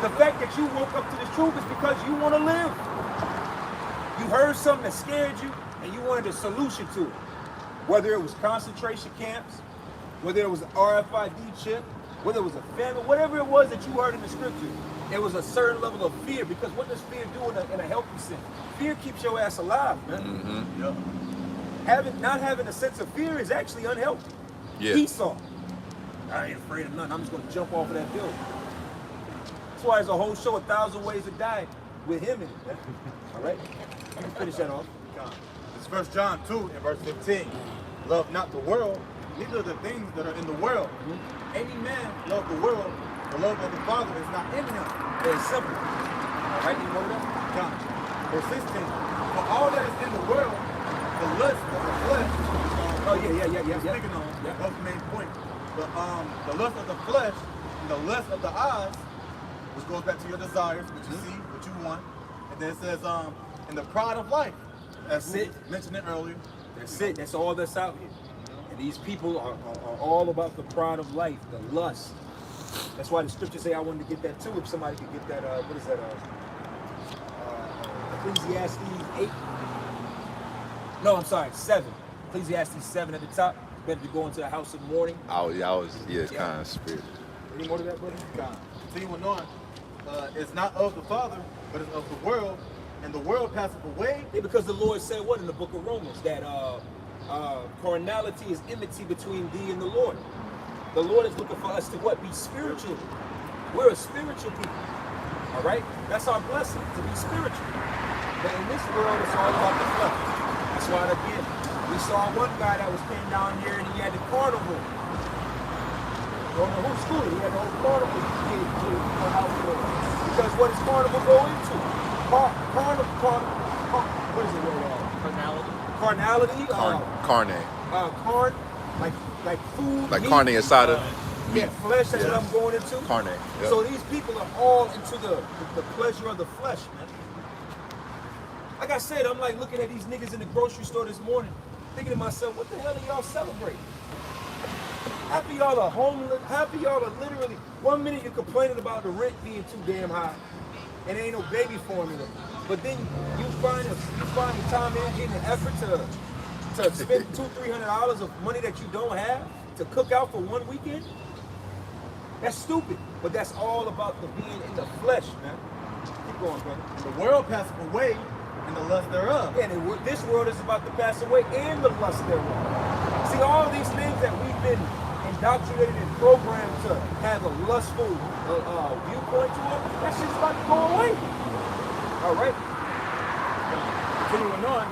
The fact that you woke up to the truth is because you want to live. You heard something that scared you and you wanted a solution to it. Whether it was concentration camps, whether it was an RFID chip, whether it was a famine, whatever it was that you heard in the scripture, it was a certain level of fear. Because what does fear do in a healthy sense? Fear keeps your ass alive, man. Mm-hmm. Yep. Not having a sense of fear is actually unhealthy. Yeah. Esau. I ain't afraid of nothing. I'm just going to jump off of that building. That's why there's a whole show, 1,000 Ways to Die, with him in it. Man. All right? You can finish that off. It's 1 John 2 and verse 15. Love not the world, neither the things that are in the world. Any man love the world, the love of the Father is not in him. Very simple. All right, you know that? John, verse 16. For all that is in the world, the lust of the flesh. Speaking on that's the main point. The lust of the flesh and the lust of the eyes, which goes back to your desires, what you see, what you want. And then it says, and the pride of life. As we mentioned it earlier. That's it. That's all that's out here. And these people are all about the pride of life, the lust. That's why the scriptures say I wanted to get that too. If somebody could get that, what is that? Ecclesiastes 8. No, I'm sorry, 7. Ecclesiastes 7 at the top. It's better to go into the house of mourning. It's kind of spirited. Any more to that, brother? Continuing on, it's not of the Father, but it's of the world. And the world passeth away. Yeah, because the Lord said what in the book of Romans? That carnality is enmity between thee and the Lord. The Lord is looking for us to what? Be spiritual. We're a spiritual people. All right? That's our blessing, to be spiritual. But in this world, it's all about the flesh. That's why, again, we saw one guy that came down here and he had the carnival. Or the whole school, he had the whole carnival outdoors. Because what does carnival go into? What is it? Carnality. Carne. Like food. Like carne asada. Yeah, flesh. That's what I'm going into. Carne. Yep. So these people are all into the pleasure of the flesh, man. Like I said, I'm like looking at these niggas in the grocery store this morning, thinking to myself, what the hell are y'all celebrating? Half of y'all are homeless. Half of y'all are literally. 1 minute you're complaining about the rent being too damn high. And there ain't no baby formula. But then you find the time in the effort to spend $200-300 of money that you don't have to cook out for one weekend. That's stupid. But that's all about the being in the flesh, man. Keep going, brother. And the world passeth away, and the lust thereof. Yeah, and this world is about to pass away, and the lust thereof. See, all these things that we've been indoctrinated and programmed to have a lustful viewpoint to it, that shit's about to go away. All right. Continuing on,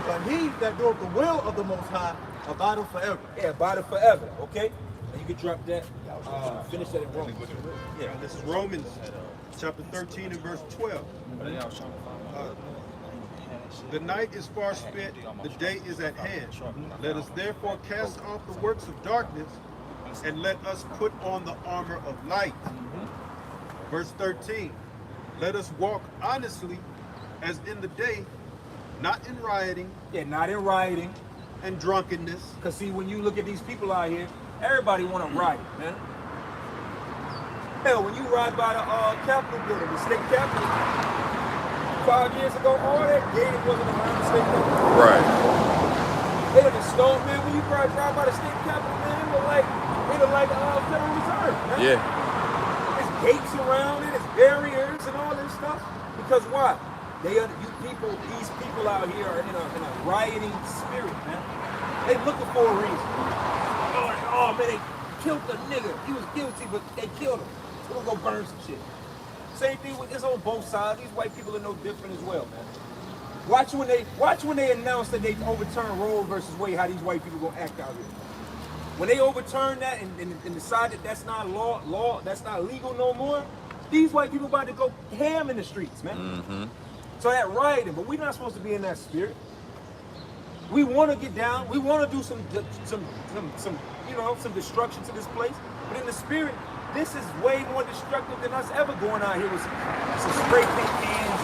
but he that doeth the will of the Most High abideth forever. Yeah, abideth forever. Okay. And you can drop that. Finish that in Romans. Yeah, this is Romans chapter 13 and verse 12. The night is far spent, the day is at hand. Let us therefore cast off the works of darkness and let us put on the armor of light. Verse 13, let us walk honestly as in the day, not in rioting. Yeah, not in rioting. And drunkenness. Because see, when you look at these people out here, everybody want to riot, man. Hell, when you ride by the Capitol building, the state Capitol, 5 years ago, all that gated wasn't around the state Capitol. Right. They done stole, man. When you drive by the state Capitol, man, it look like Federal Reserve, man. Yeah. There's gates around it, there's barriers and all this stuff. Because why? These people out here are in a rioting spirit, man. They looking for a reason. Oh man, they killed the nigga. He was guilty, but they killed him. So we're gonna burn some shit. Same thing with this on both sides. These white people are no different as well, man. Watch when they announce that they overturn Roe versus Wade, how these white people gonna act out here. When they overturn that and decide that that's not law, that's not legal no more, these white people about to go ham in the streets, man. Mm-hmm. So that rioting, but we're not supposed to be in that spirit. We want to get down. We want to do some destruction to this place. But in the spirit, this is way more destructive than us ever going out here with some spray paint cans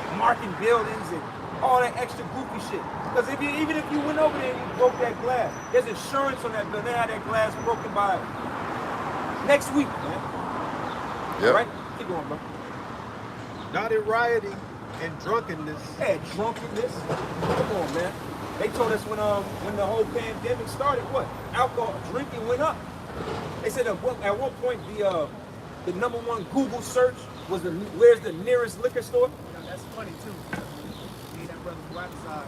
and marking buildings and all that extra goofy shit. Because even if you went over there and you broke that glass, there's insurance on that building. They had that glass broken by next week, man. Yep. Right? Keep going, bro. Not in rioting and drunkenness. Yeah, drunkenness. Come on, man. They told us when the whole pandemic started, what? Alcohol drinking went up. They said at one point the number one Google search was where's the nearest liquor store? You know, that's funny too. Me and that brother go outside.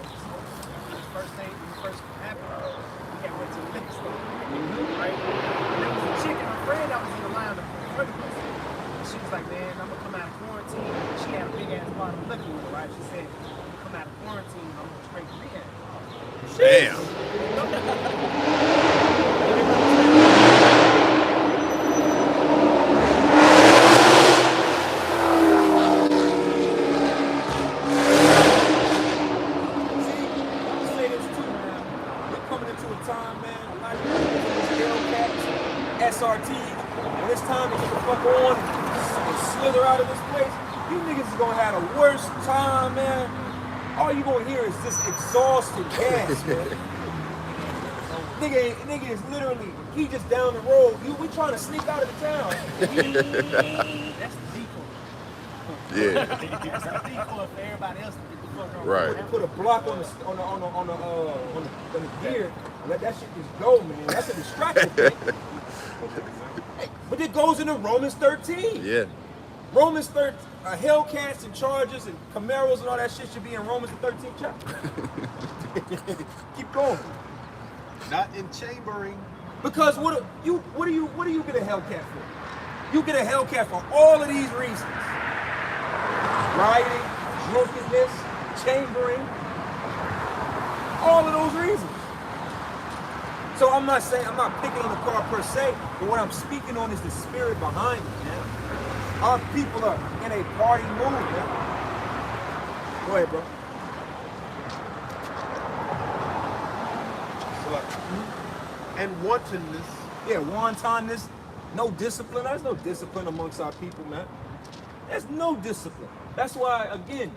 First thing, when it first happened, we had went to the liquor store. Right? And there was a chick and her friend that was in the line in front of us. And she was like, man, I'm gonna come out of quarantine. She had a big ass bottle of liquor with her, right? She said, I'm gonna come out of quarantine, I'm gonna straight rehab. Damn. SRT, when it's time to get the fuck on and slither out of this place, you niggas is gonna have the worst time, man. All you gonna hear is just exhausted gas, man. Nigga is literally, he just down the road. We trying to sneak out of the town. That's the decoy. Yeah. That's the decoy for everybody else to get the fuck on. Right. They put a block on the gear and let that shit just go, man. That's a distraction thing. But it goes into Romans 13. Yeah. Romans 13, Hellcats and Chargers and Camaros and all that shit should be in Romans the 13th chapter. Keep going. Not in chambering. Because what do you get a Hellcat for? You get a Hellcat for all of these reasons. Rioting, drunkenness, chambering, all of those reasons. So I'm not picking on the car per se, but what I'm speaking on is the spirit behind it, man. Our people are in a party mood, man. Go ahead, bro. And wantonness. Yeah, wantonness, no discipline. There's no discipline amongst our people, man. There's no discipline. That's why, again,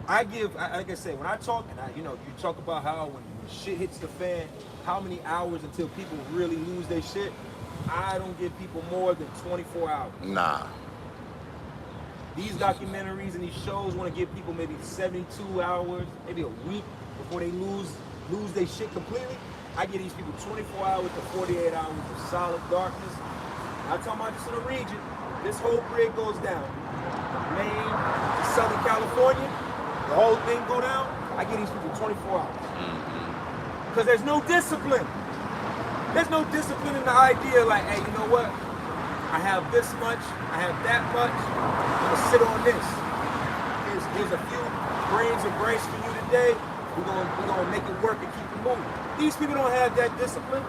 like I said, when I talk, and you talk about how when shit hits the fan, how many hours until people really lose their shit, I don't give people more than 24 hours. Nah. These documentaries and these shows want to give people maybe 72 hours, maybe a week before they lose their shit completely. I give these people 24 hours to 48 hours of solid darkness. I'm talking about just in the region. This whole grid goes down. Maine to Southern California, the whole thing go down. I give these people 24 hours. Because there's no discipline. There's no discipline in the idea like, hey, you know what? I have this much, I have that much, I'm gonna sit on this. Here's a few grains of grace for you today. We're gonna make it work and keep it moving. These people don't have that discipline.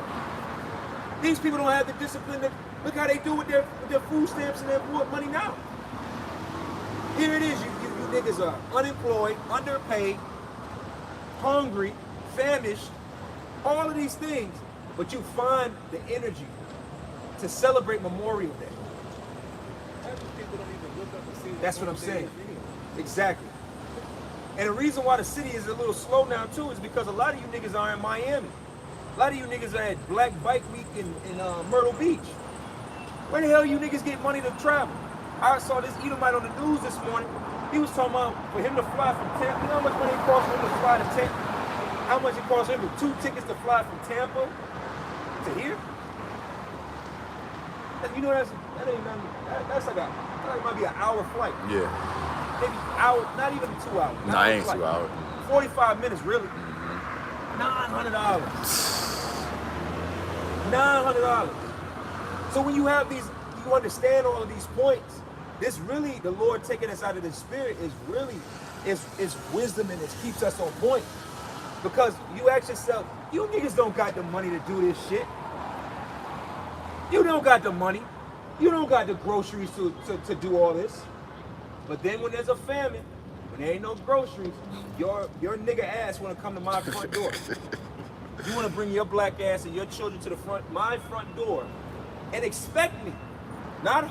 These people don't have the discipline that, look how they do with their food stamps and their money now. Here it is, you niggas are unemployed, underpaid, hungry, famished, all of these things. but you find the energy to celebrate Memorial Day. People don't even look up and see. That's what I'm saying. Exactly. And the reason why the city is a little slow now too is because a lot of you niggas are in Miami. A lot of you niggas are at Black Bike Week in Myrtle Beach. Where the hell you niggas get money to travel? I saw this Edomite on the news this morning. He was talking about for him to fly from Tampa. You know how much money it costs for him to fly to Tampa? How much it costs him for 2 tickets to fly from Tampa to here? You know that ain't nothing. That's like might be an hour flight. Yeah. Maybe hour, not even 2 hours. Nah, ain't 2 hours. 45 minutes, really. $900. $900. So when you have these, you understand all of these points. This really, the Lord taking us out of the spirit is really, is wisdom, and it keeps us on point. Because you ask yourself, you niggas don't got the money to do this shit. You don't got the money. You don't got the groceries to do all this. But then when there's a famine, when there ain't no groceries, your nigga ass wanna come to my front door. You wanna bring your black ass and your children to my front door, and expect me, not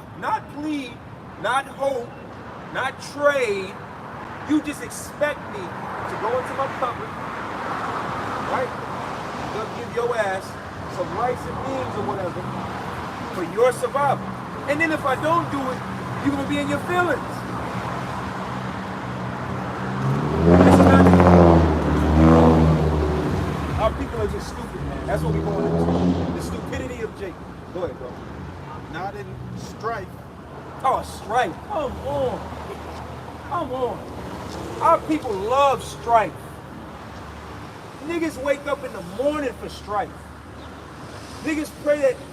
plead, not hope, not trade. You just expect me to go into my cupboard, right? Gonna give your ass some rice and beans or whatever for your survival. And then if I don't do it, you're gonna be in your feelings. Our people are just stupid, man. That's what we're going into. The stupidity of Jacob. Go ahead, bro. Not in strife. Oh, strife. Come on. Come on. Our people love strife. Niggas wake up in the morning for strife. Niggas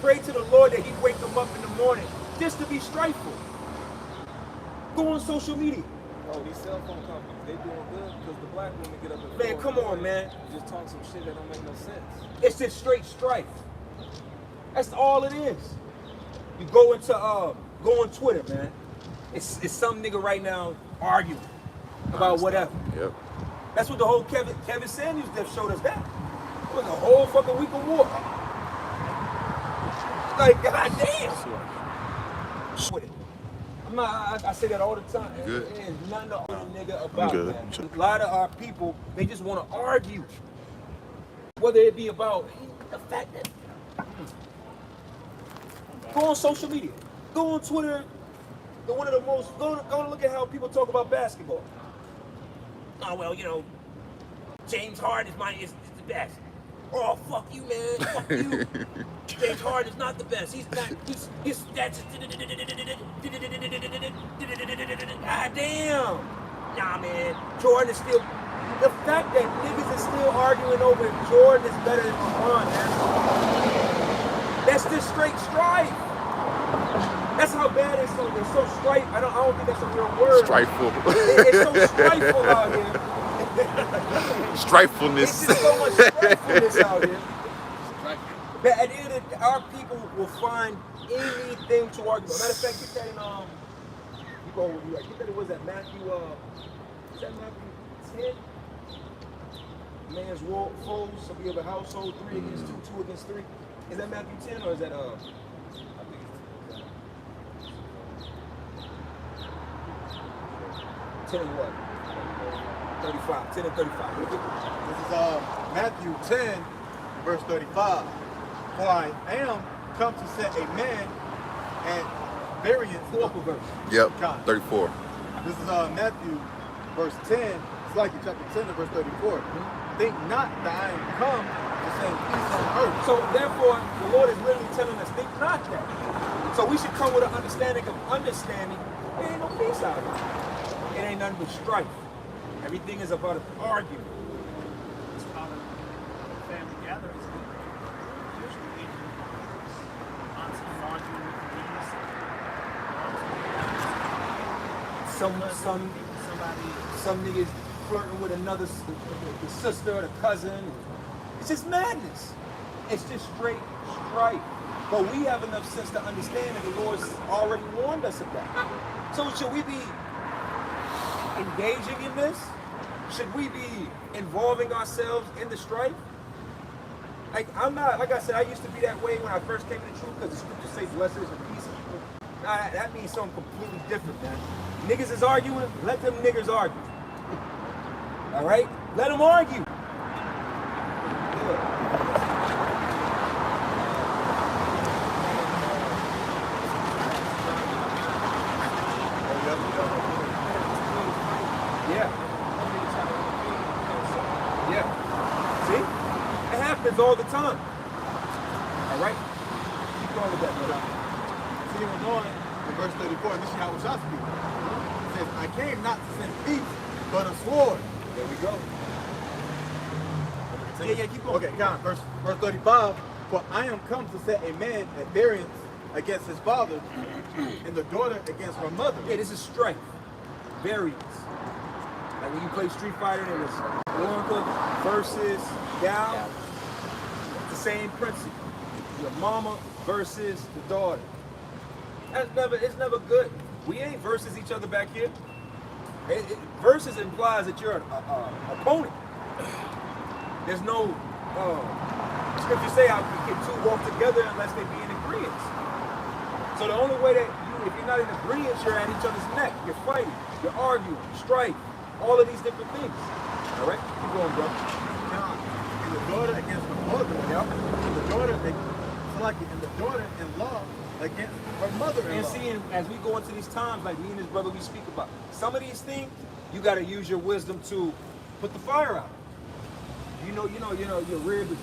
pray to the Lord that he wake them up in the morning just to be strifeful. Go on social media. Oh, these cell phone companies, they doing good because the black women get up and Man, come on, man. Just talk some shit that don't make no sense. It's just straight strife. That's all it is. You go on Twitter, man. It's some nigga right now arguing about whatever. Yep. That's what the whole Kevin Samuels death showed us that. It was a whole fucking week of war. Like, goddamn. With it. I say that all the time. Good. There's nothing to argue, nigga, about Good. man. A lot of our people, they just want to argue. Whether it be about the fact that go on social media, go on Twitter. Go look at how people talk about basketball. Oh well, you know, James Harden is the best. Oh fuck you, man. Fuck you. James Harden is not the best. He's not. He's that's. God damn. Nah, man. Jordan is still. The fact that niggas is still arguing over if Jordan is better than LeBron, man. That's just straight strife. That's how bad it's so strife. I don't think that's a real word. Strifeful. It's so strifeful out here. Strifefulness. It's just so much strifefulness out here. But at the end of the day, our people will find anything to argue about. Matter of fact, get that in get that in, was that Matthew is that Matthew 10? Man's foes shall be of a household, 3 against 2, 2 against 3. Is that Matthew 10 or is that I think it's 10 and what? 35. 10 and 35. This is Matthew 10, verse 35. For I am come to set a man at variance. Pull up a verse. Yep. 34. This is Matthew, verse 10. It's like in chapter 10 and verse 34. Think not that I am come to send peace on earth. So therefore, the Lord is literally telling us, think not that. So we should come with an understanding of understanding. There ain't no peace out here. It ain't nothing but strife. Everything is about an argument. It's called family gatherings. Usually auntie arguing with the niece. Some niggas flirting with another the sister or the cousin. It's just madness. It's just straight strife. But we have enough sense to understand that the Lord's already warned us of that. So should we be engaging in this? Should we be involving ourselves in the strife? I'm not, like I said, I used to be that way when I first came to the truth because the scriptures say blessed is the peace. Nah, that means something completely different, man. Niggas is arguing, let them niggas argue. All right? Let them argue. All the time. All right? Keep going with that, brother. Continuing on in verse 34, this is how we shall speak. It says, I came not to send peace, but a sword. There we go. Yeah, keep going. Okay, God, verse 35, for I am come to set a man at variance against his father, and the daughter against her mother. Yeah, this is strife. Variance. Like when you play Street Fighter, there was Blanca versus Gal. Same principle. Your mama versus the daughter. It's never good. We ain't versus each other back here. Versus implies that you're an opponent. There's no scripture say how you can two walk together unless they be in agreement. So the only way that if you're not in agreement, you're at each other's neck. You're fighting, you're arguing, strife, all of these different things. All right, keep going, bro. The daughter against the mother, and the daughter-in-law against her mother-in-law. And seeing as we go into these times, like me and his brother, we speak about some of these things. You got to use your wisdom to put the fire out. Your rib,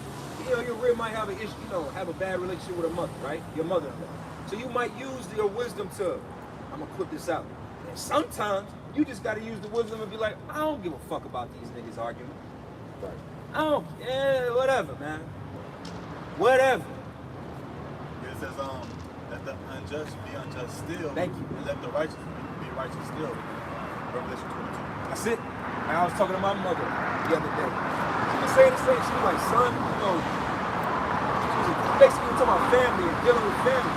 your rib might have an issue, have a bad relationship with her mother, right? Your mother-in-law. So you might use your wisdom to, I'm gonna put this out. And sometimes you just got to use the wisdom and be like, I don't give a fuck about these niggas arguing. Right. Oh, yeah, whatever, man. Whatever. It says, let the unjust be unjust still. Thank you. And let the righteous be righteous still. Revelation 22. That's it. And I was talking to my mother the other day. She was saying the same. She was like, son, she was basically talking about family and dealing with family.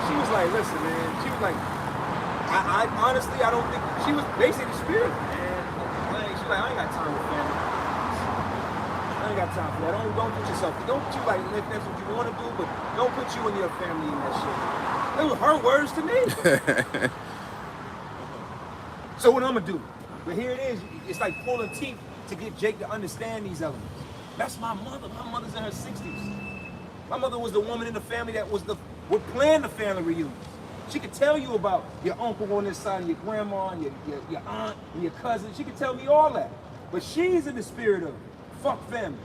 She was like, listen, man. She was like, I honestly, I don't think, she was basically the spirit. And she's like, I ain't got time for family. I ain't got time for that. Don't put yourself. Don't put you like if that's what you want to do, but don't put you and your family in that shit. It was her words to me. So what I'm gonna do? But here it is. It's like pulling teeth to get Jake to understand these elements. That's my mother. My mother's in her 60s. My mother was the woman in the family that would plan the family reunion. She could tell you about your uncle on this side, and your grandma, and your aunt, and your cousin. She could tell me all that. But she's in the spirit of it. Fuck family.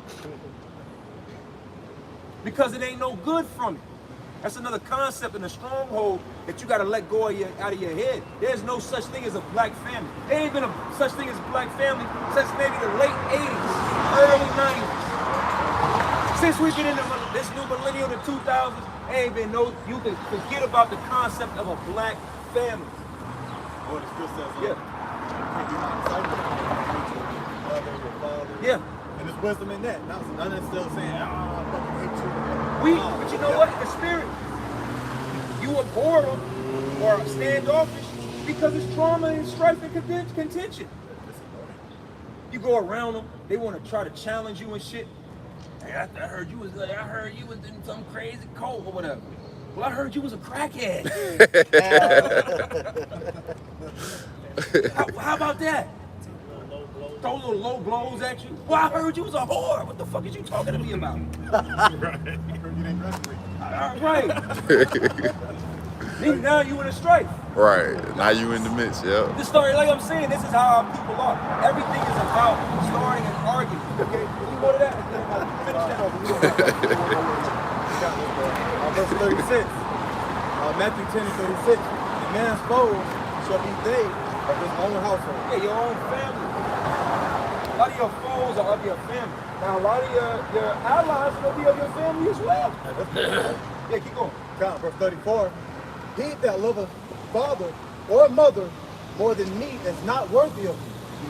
Because it ain't no good from it. That's another concept in a stronghold that you gotta let go of out of your head. There's no such thing as a black family. There ain't been a such thing as a black family since maybe the late 80s, early 90s. Since we've been in this new millennium, the 2000s, there ain't been no, you can forget about the concept of a black family. Well, it still says, yeah. Yeah. And there's wisdom in that. None of it's still saying, I fucking hate you. But you know what? The spirit. You abhor them or standoffish because it's trauma and strife and contention. You go around them, they want to try to challenge you and shit. Hey, I heard you was in some crazy cult or whatever. Well, I heard you was a crackhead. how about that? Throw little low blows at you. Well, I heard you was a whore. What the fuck is you talking to me about? Right. Now you in a strife. Right. Now you in the midst, yeah. The story, like I'm saying, this is how our people are. Everything is about starting an argument. Okay, can you go to that? Finish that over. Verse 36. Matthew 10 and 36. The man's foes shall be they of his own household. Yeah, your own family. A lot of your foes are of your family. Now, a lot of your allies will be of your family as well. Yeah, keep going. Verse 34. He that loveth father or mother more than me is not worthy of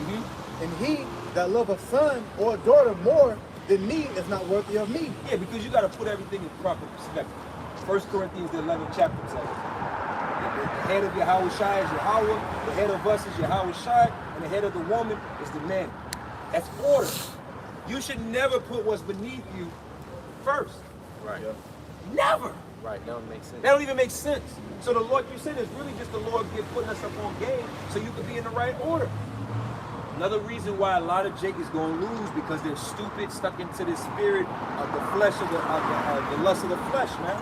me. And he that loveth son or daughter more than me is not worthy of me. Yeah, because you got to put everything in proper perspective. 1 Corinthians, the 11th chapter tells us. The head of Yahweh Shai is Yahweh, the head of us is Yahweh Shai, and the head of the woman is the man. That's order. You should never put what's beneath you first. Right. Never. Right. That don't make sense. That don't even make sense. So the Lord, you said, is really just the Lord putting us up on game so you can be in the right order. Another reason why a lot of Jake is going to lose because they're stupid, stuck into the spirit of the flesh, of the lust of the flesh, man.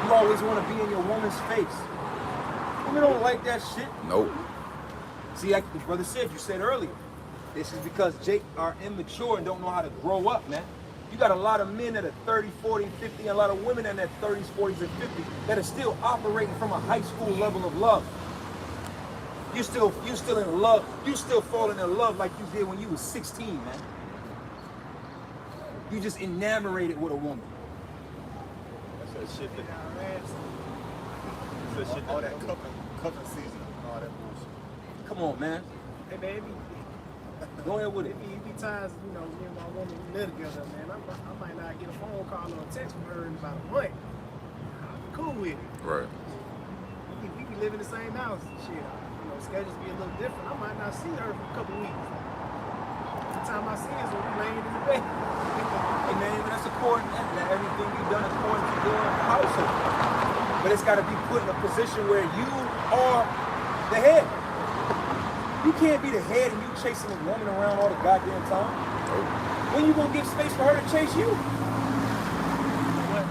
You always want to be in your woman's face. Women don't like that shit. Nope. See, like Brother Sif, you said earlier, this is because Jake are immature and don't know how to grow up, man. You got a lot of men that are 30, 40, 50, and a lot of women in their 30s, 40s, and 50s that are still operating from a high school level of love. You still in love. You still falling in love like you did when you was 16, man. You just enamored with a woman. That's that shit that all that cupping season, all that bullshit. Come on, man. Hey, baby. Go ahead with it. It be times, you know, me and my woman we live together, man. I might not get a phone call or a text from her in about a month. I'm cool with it. Right. We be living in the same house and shit. You know, schedules be a little different. I might not see her for a couple weeks. The time I see her is when we laying in the bed. Hey man, that's according to everything you've done according to your household. But it's got to be put in a position where you are the head. You can't be the head and you chasing a woman around all the goddamn time. Nope. When you gonna give space for her to chase you? What?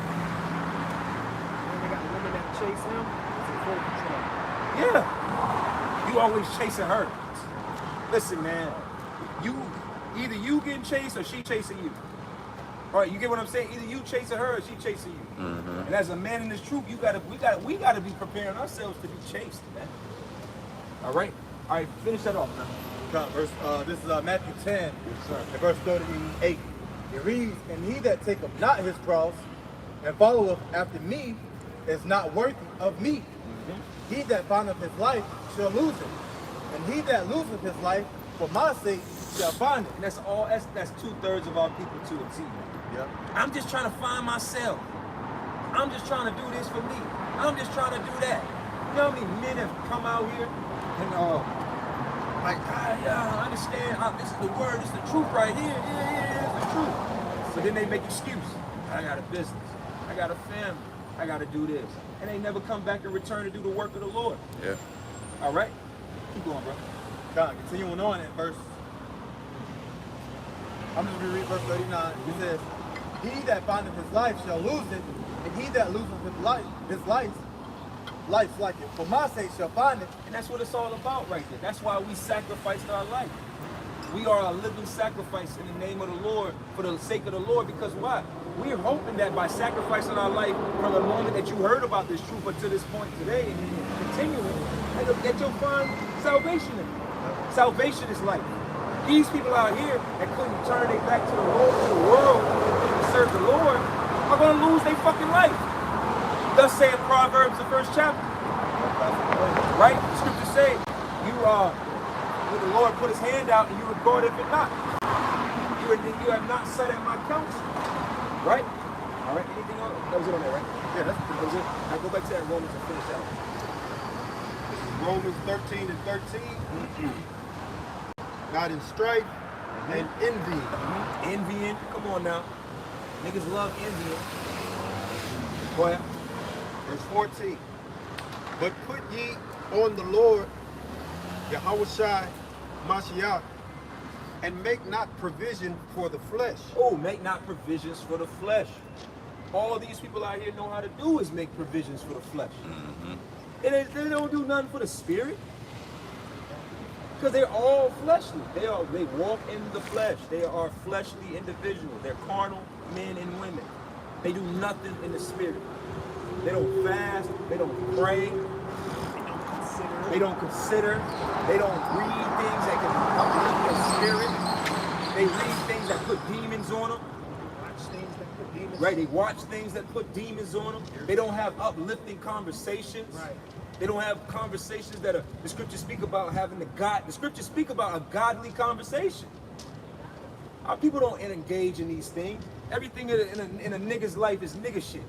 When they got a woman that chase him, it's in full control. Yeah. You always chasing her. Listen, man. Either you getting chased or she chasing you. All right, you get what I'm saying? Either you chasing her or she chasing you. Mm-hmm. And as a man in this troop, we gotta be preparing ourselves to be chased, man. All right, finish that off, man. This is Matthew 10, and verse 38. It reads, "And he that taketh not his cross and followeth after me is not worthy of me. He that findeth his life shall lose it, and he that loseth his life for my sake shall find it." And that's 2/3 of our people to a T, man. Yep. I'm just trying to find myself. I'm just trying to do this for me. I'm just trying to do that. You know how many men have come out here and like, yeah, I understand. This is the word. This is the truth right here. Yeah, it's the truth. So then they make excuses. I got a business. I got a family. I got to do this. And they never come back and return to do the work of the Lord. Yeah. All right? Keep going, bro. Continuing on in verse, I'm just going to read verse 39. It says, "He that findeth his life shall lose it, and he that loseth his life's like it. For my sake shall find it." And that's what it's all about right there. That's why we sacrificed our life. We are a living sacrifice in the name of the Lord, for the sake of the Lord, because why? We're hoping that by sacrificing our life from the moment that you heard about this truth until this point today and continuing, that you'll find salvation in it. Salvation is life. These people out here that couldn't turn their back to the Lord, to the world, and serve the Lord, are going to lose their fucking life. Thus saith Proverbs, the 1st chapter. Right? The scriptures say, when the Lord put his hand out and you regard it not. You have not sat at my counsel. Right? All right, anything else? That was it on there, right? Yeah, that's That was it. Now go back to that Romans and finish out. This is Romans 13 and 13. Not in strife and envy. Envying. Come on now. Niggas love envying. Go ahead. Verse 14. "But put ye on the Lord, Yahushua Mashiach, and make not provision for the flesh." Oh, make not provisions for the flesh. All these people out here know how to do is make provisions for the flesh. And they don't do nothing for the spirit. Because they're all fleshly. They walk in the flesh. They are fleshly individuals. They're carnal men and women. They do nothing in the spirit. They don't fast. They don't pray. They don't consider. They don't read things that can uplift their spirit. They read things that put demons on them. Watch things that put demons. Right, they watch things that put demons on them. They don't have uplifting conversations. Right. They don't have conversations that the scriptures speak about having the scriptures speak about a godly conversation. Our people don't engage in these things. Everything in a nigga's life is nigga shit.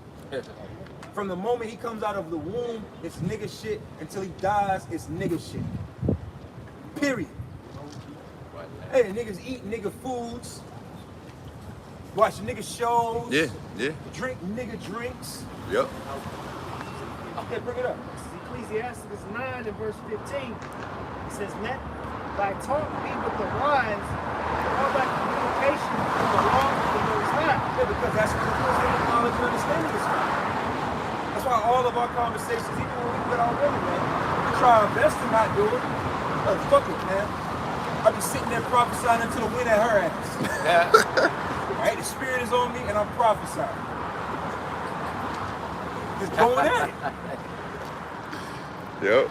From the moment he comes out of the womb, it's nigga shit. Until he dies, it's nigga shit. Period. Hey, niggas eat nigga foods. watch nigga shows. Yeah, yeah. Drink nigga drinks. Yep. Okay, bring it up. Ecclesiasticus 9 and verse 15. It says, let thy talk be with the wise, all thy communication with the law of the Most High. Yeah, because that's where the knowledge and understanding is from. That's why all of our conversations, even when we with our women, man, we try our best to not do it. Oh, fuck it, man. I be sitting there prophesying until the wind at her ass. Right? The spirit is on me and I'm prophesying. Just going at it. Yep.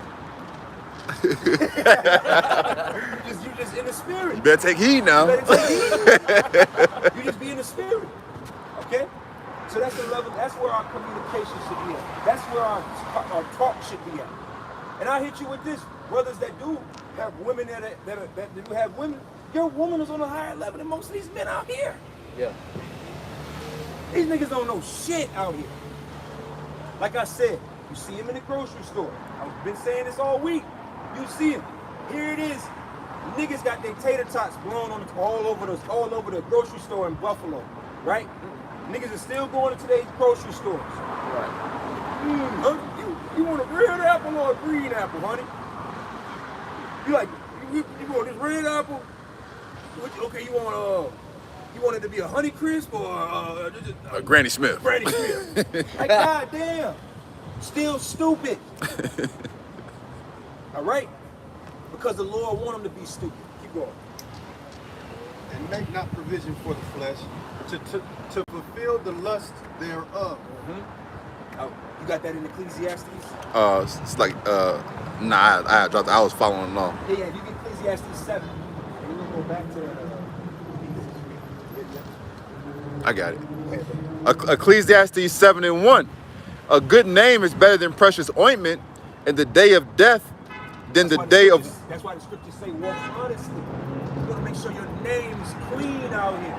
you just in the spirit. You better take heed now. You better take heed. You just be in the spirit. Okay? So that's the level, that's where our communication should be at. That's where our talk should be at. And I hit you with this, brothers that do have women that do have women, your woman is on a higher level than most of these men out here. Yeah. These niggas don't know shit out here. Like I said, you see him in the grocery store. I've been saying this all week. You see him. Here it is. Niggas got their tater tots blown on all over the grocery store in Buffalo, right? Niggas are still going to today's grocery stores. Right. You want a red apple or a green apple, honey? You like you want this red apple? Okay, you want it to be a Honey Crisp or a Granny Smith? Granny Smith. Like, goddamn. Still stupid. All right? Because the Lord want them to be stupid. Keep going. And make not provision for the flesh to fulfill the lust thereof. Oh, you got that in Ecclesiastes? It's like nah, I dropped. I was following along. Yeah, you get Ecclesiastes 7. And we're gonna go back to I got it. Ecclesiastes 7:1. A good name is better than precious ointment, and the day of death than the day of. That's why the scriptures say walk honestly. You gotta make sure your name is clean out here.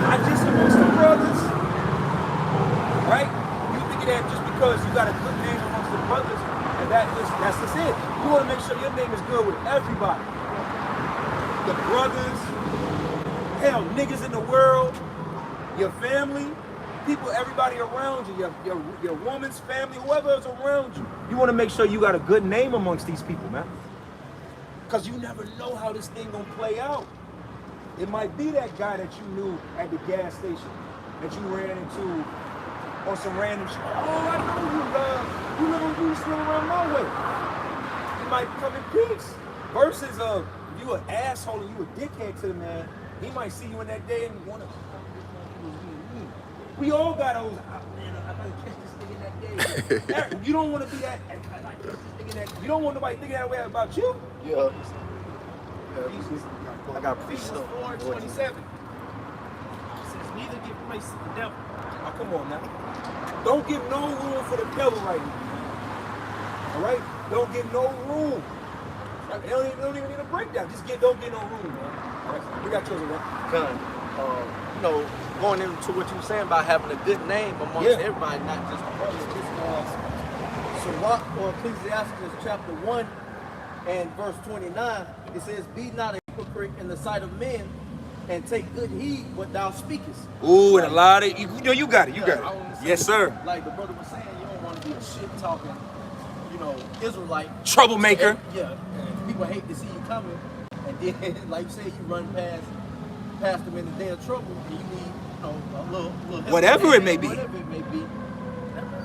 Not just amongst the brothers, right? You thinking that just because you got a good name amongst the brothers, and that's just it. You wanna make sure your name is good with everybody. The brothers, hell, niggas in the world, your family, people, everybody around you, your woman's family, whoever is around you. You want to make sure you got a good name amongst these people, man. Because you never know how this thing gonna play out. It might be that guy that you knew at the gas station that you ran into on some random shit. Oh, I know you, you live around my way. It might come in peace. Versus if you an asshole and you a dickhead to the man, he might see you in that day and want to. We all got those. Man, I gotta catch this nigga in that day. You don't want to be that. You don't want nobody thinking that way about you. Yeah. I got Ephesians 4:27. It says, neither give place to the devil. Oh, come on now. Don't give no room for the devil right now. All right? Don't give no room. They don't even need a breakdown. Just don't get no room, man. All right? We got yours, right? Done. You know, going into what you were saying about having a good name amongst everybody, not just the brothers. So Ecclesiastes chapter 1 and verse 29, it says, be not a hypocrite in the sight of men, and take good heed what thou speakest. Ooh, and a lot of, you know, you got it, Yes, sir. Like the brother was saying, you don't want to be a shit-talking, Israelite. Troublemaker. Yeah, and people hate to see you coming, and then, like you say, you run past them in the day of trouble, and you need, a little whatever it may be. Whatever it may be.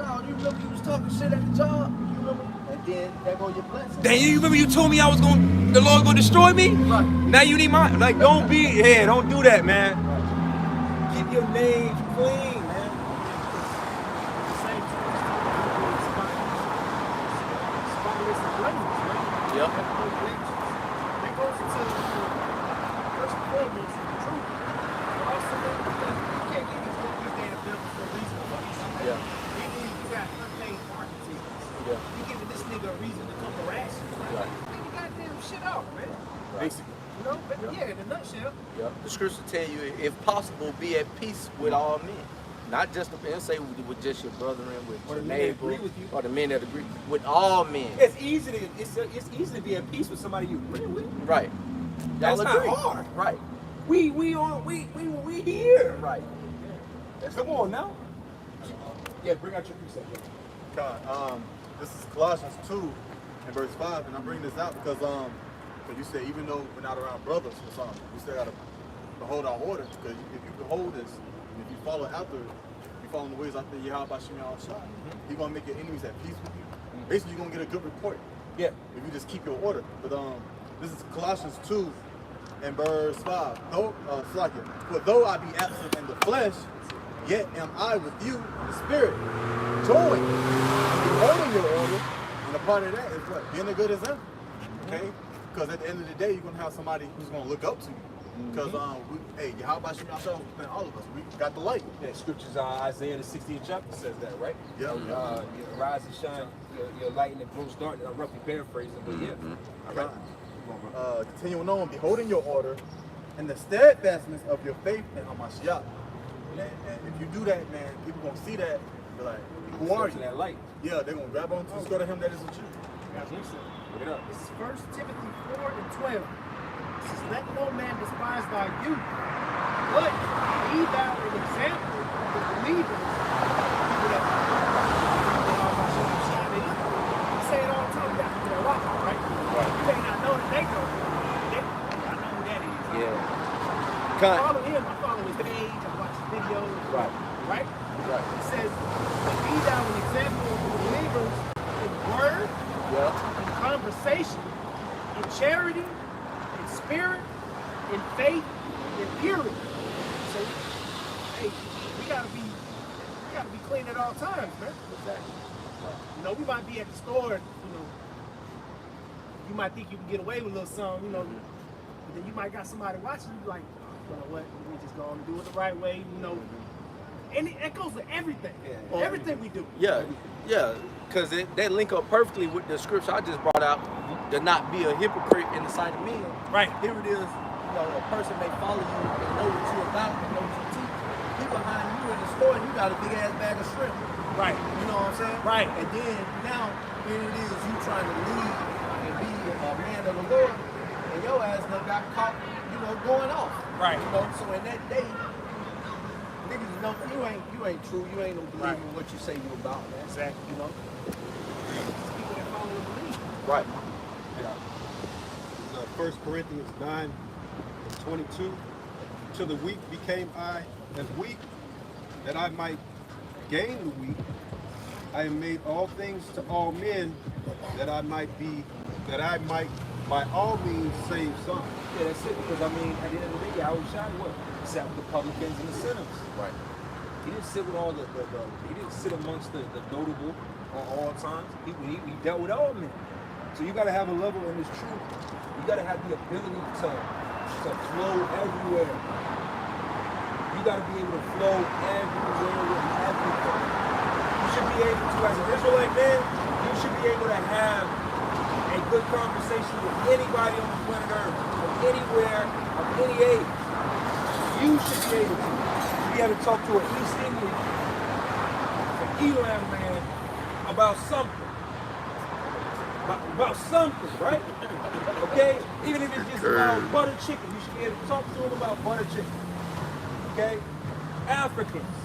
Oh, you remember you was talking shit at the job? You remember? And then there go your blessing. Then you remember you told me the Lord gonna destroy me? Right. Now you need mine. Like, don't do that, man. Keep your name clean, man. Yep. That goes into first and foremost the truth. But also you can't get these data bills for a reason. Yeah. You got unpaid marketing. Yeah. You giving this nigga a reason to come harass you. Right. Clean your goddamn shit out, man. Basically. You know, but yeah, in a nutshell. Yeah. The scripture tell you, if possible, be at peace with all men. Not just say with just your brethren, with or your the neighbor, men that agree with you. or the men that agree with all men. It's easy to be at peace with somebody you agree with. Right. That's Y'all not agree. hard. Right. We here. Right. Come on now. Yeah, bring out your precept. God, this is Colossians 2 and verse 5, and I'm bringing this out because you said even though we're not around brothers or something, we still gotta behold our order. Because if you behold this, and if you follow after, you follow the ways after Yahweh Shem Shah, He's gonna make your enemies at peace with you. Basically, you're gonna get a good report. Yeah. If you just keep your order. But this is Colossians 2 and verse 5. For though I be absent in the flesh, yet am I with you in the spirit, joined, beholding your order, and a part of that is what? Being a good example. Okay? Because at the end of the day, you're gonna have somebody who's gonna look up to you. Because how about you ourselves? All of us, we got the light. Yeah, scriptures Isaiah the 60th chapter says that, right? Yeah. You rise and shine, your light in the gross darkness. I'm roughly paraphrasing, but yeah. All right. Continuing on, beholding your order and the steadfastness of your faith in Hamashiach. And if you do that, man, people gonna see that. They're like, who are you? That light. Yeah, they're gonna grab onto the skirt of him that is with you. Look it up. This is 1 Timothy 4 and 12. It says, let no man despise thy youth, but be thou an example of the believers. People that they say it all the time, you got to be a rock, right? You may not know that they know. I know who that is. Yeah. I follow him, I follow his page, I watch his videos. Right. Right? It says, be thou an example of the believers in word, in conversation, in charity, in spirit, in faith, in purity. So, hey, we gotta be clean at all times, man. Exactly. You know, we might be at the store, you might think you can get away with a little something, but then you might got somebody watching you like, you know what, we just go and do it the right way, And it goes with everything. Yeah. Everything we do. Yeah, because that link up perfectly with the scripture I just brought out, to not be a hypocrite in the sight of men. Right. Here it is, a person may follow you and know what you're about and know what you teach. He behind you in the store and you got a big ass bag of shrimp. Right. You know what I'm saying? Right. And then now, here it is, you trying to lead and be a man of the Lord, and your ass done got caught, going off. Right. So in that day, niggas know you ain't true. You ain't gonna believe in what you say you about, man. Exactly. People that follow the belief. Right. Yeah. 1 Corinthians 9:22. To the weak became I as weak, that I might gain the weak. I have made all things to all men, that I might by all means save some. Yeah, that's it. Because at the end of the day, Yahweh Shai sat with the publicans and the sinners. Right. He didn't sit with all he didn't sit amongst the notable on all times. He dealt with all men. So you got to have a level in this truth. You got to have the ability to flow everywhere. You got to be able to flow everywhere with everything. You should be able to, as an Israelite man, you should be able to have a good conversation with anybody on the planet Earth, from anywhere, of any age. You should be able to. You able to talk to an East Indian, an Elam man, about something. About something, right? Okay? Even if it's just about butter chicken, you should be able to talk to them about butter chicken. Okay? Africans,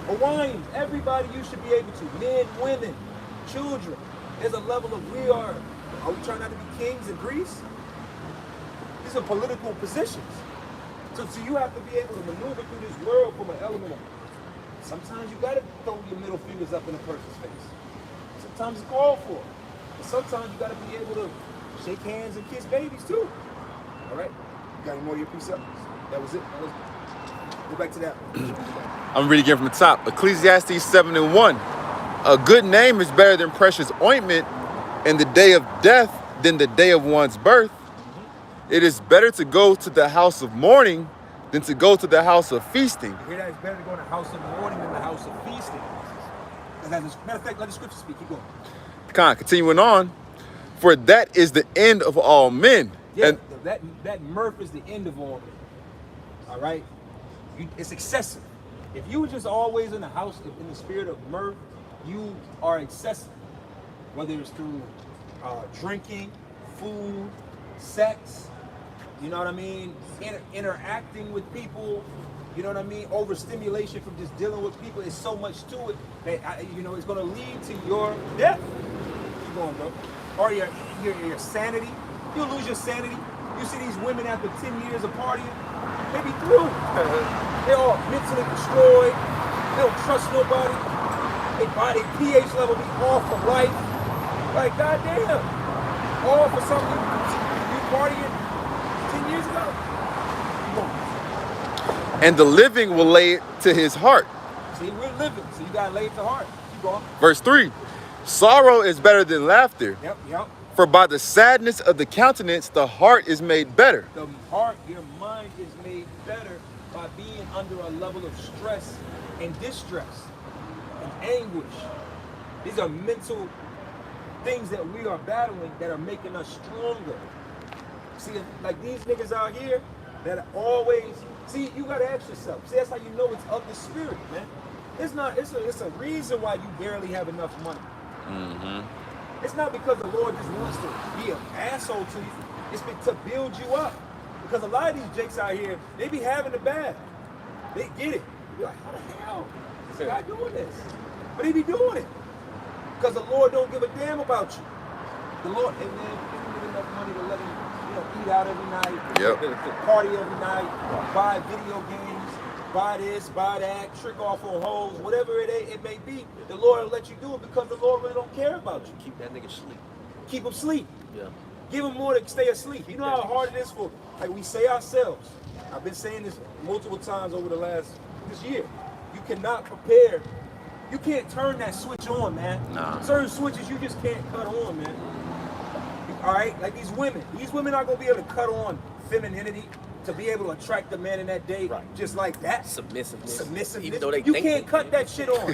Hawaiians, everybody you should be able to. Men, women, children. There's a level of we are we trying not to be kings in Greece? These are political positions. So you have to be able to maneuver through this world from an element of, sometimes you gotta throw your middle fingers up in a person's face. Sometimes it's called for. But sometimes you gotta be able to shake hands and kiss babies too. All right? You got any more of your precepts? That was it. Go back to that. I'm reading again from the top. Ecclesiastes 7:1. A good name is better than precious ointment, and the day of death than the day of one's birth. It is better to go to the house of mourning than to go to the house of feasting. You hear that? It's better to go to the house of mourning than the house of feasting. Matter of fact, let the scripture speak. Keep going. Continuing on. For that is the end of all men. Yeah, and that mirth is the end of all men. All right? It's excessive. If you were just always in the house, in the spirit of mirth, you are excessive. Whether it's through drinking, food, sex, You know what I mean? Interacting with people. You know what I mean? Overstimulation from just dealing with people. There's so much to it that it's going to lead to your death. Keep going, bro. Or your sanity. You'll lose your sanity. You see these women after 10 years of partying, they be through. They're all mentally destroyed. They don't trust nobody. Their body pH level be off for life. Like, goddamn. All for something you partying 10 years ago. And the living will lay it to his heart. See, we're living, so you gotta lay it to heart. Keep going. Verse 3. Sorrow is better than laughter. Yep. For by the sadness of the countenance, the heart is made better. The heart, your mind is made better by being under a level of stress and distress and anguish. These are mental things that we are battling that are making us stronger. See, like these niggas out here that are always, see, you gotta ask yourself. See, that's how you know it's of the spirit, man. It's a reason why you barely have enough money. Mm-hmm. It's not because the Lord just wants to be an asshole to you. It's to build you up. Because a lot of these jakes out here, they be having it bad. They get it. You be like, how the hell is this guy doing this? But he be doing it. Because the Lord don't give a damn about you. The Lord, and then giving him enough money to let him, eat out every night, party every night, buy video games, buy this, buy that, trick off on hoes, whatever it may be. The Lord will let you do it because the Lord really don't care about you. Keep that nigga sleep. Keep him sleep. Yeah. Give him more to stay asleep. You know how hard it is for, like we say ourselves. I've been saying this multiple times over this year. You cannot prepare. You can't turn that switch on, man. Nah. Certain switches you just can't cut on, man. All right, like these women. These women aren't gonna be able to cut on femininity to be able to attract the man in that day just like that. Submissiveness. Even though they you can't cut that shit on.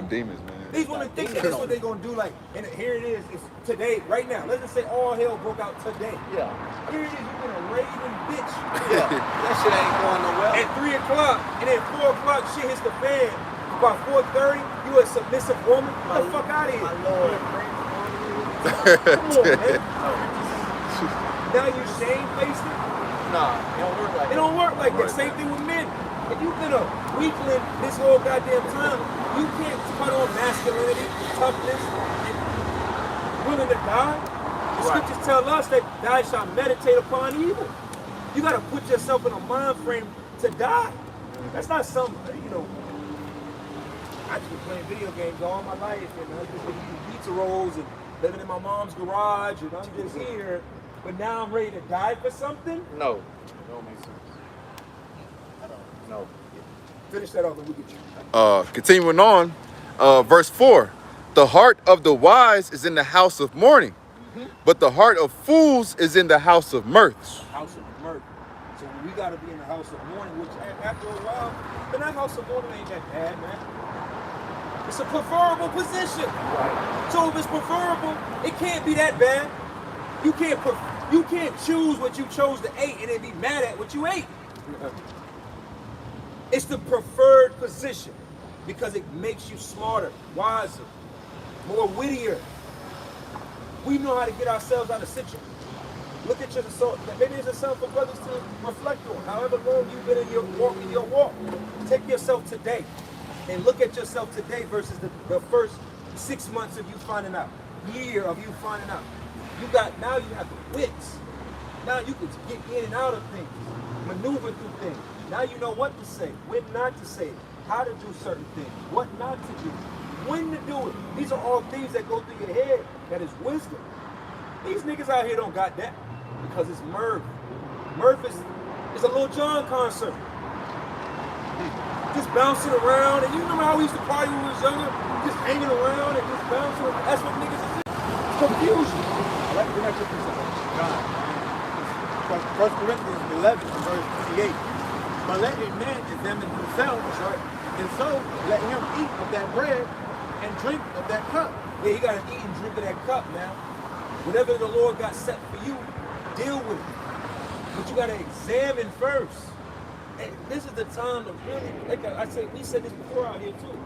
Demons, man. These women think that's what they're gonna do. Like, and here it is. It's today, right now. Let's just say all hell broke out today. Yeah. Here it is. You've been a raving bitch. Yeah. That shit ain't going nowhere. At 3 o'clock, and then 4 o'clock, shit hits the fan. About 4:30, you a submissive woman. Get the fuck out of here. My Lord. Come on, man. Now you shame-faced it? Nah, it don't work like that. It don't work like that. Same thing with men. If you've been a weakling this whole goddamn time, you can't put on masculinity, toughness, and willing to die. The scriptures tell us that thou shalt meditate upon evil. You gotta put yourself in a mind frame to die. That's not something, I've been playing video games all my life, and I've just been eating pizza rolls and living in my mom's garage, and I'm just here. But now I'm ready to die for something? No. Don't make sense. No. Finish that off and we'll get you. Continuing on, verse 4. The heart of the wise is in the house of mourning, but the heart of fools is in the house of mirth. House of mirth. So we got to be in the house of mourning, which after a while, but that house of mourning ain't that bad, man. It's a preferable position. Right. So if it's preferable, it can't be that bad. You can't choose what you chose to eat and then be mad at what you ate. It's the preferred position because it makes you smarter, wiser, more wittier. We know how to get ourselves out of situations. Look at yourself. Maybe it's something for brothers to reflect on. However long you've been in your walk, take yourself today and look at yourself today versus the first 6 months of you finding out, year of you finding out. Now you have the wits. Now you can get in and out of things, maneuver through things. Now you know what to say, when not to say it, how to do certain things, what not to do, when to do it. These are all things that go through your head. That is wisdom. These niggas out here don't got that because it's Murph. Murph is a Lil Jon concert. Just bouncing around, and you remember how we used to party when we was younger? Just hanging around and just bouncing. That's what niggas is. Confusion. Let me check this out. God. 1 Corinthians 11, verse 28. But let a man examine himself, and so let him eat of that bread and drink of that cup. Yeah, you gotta eat and drink of that cup now. Whatever the Lord got set for you, deal with it. But you gotta examine first. And this is the time to really, like I said, we said this before out here too.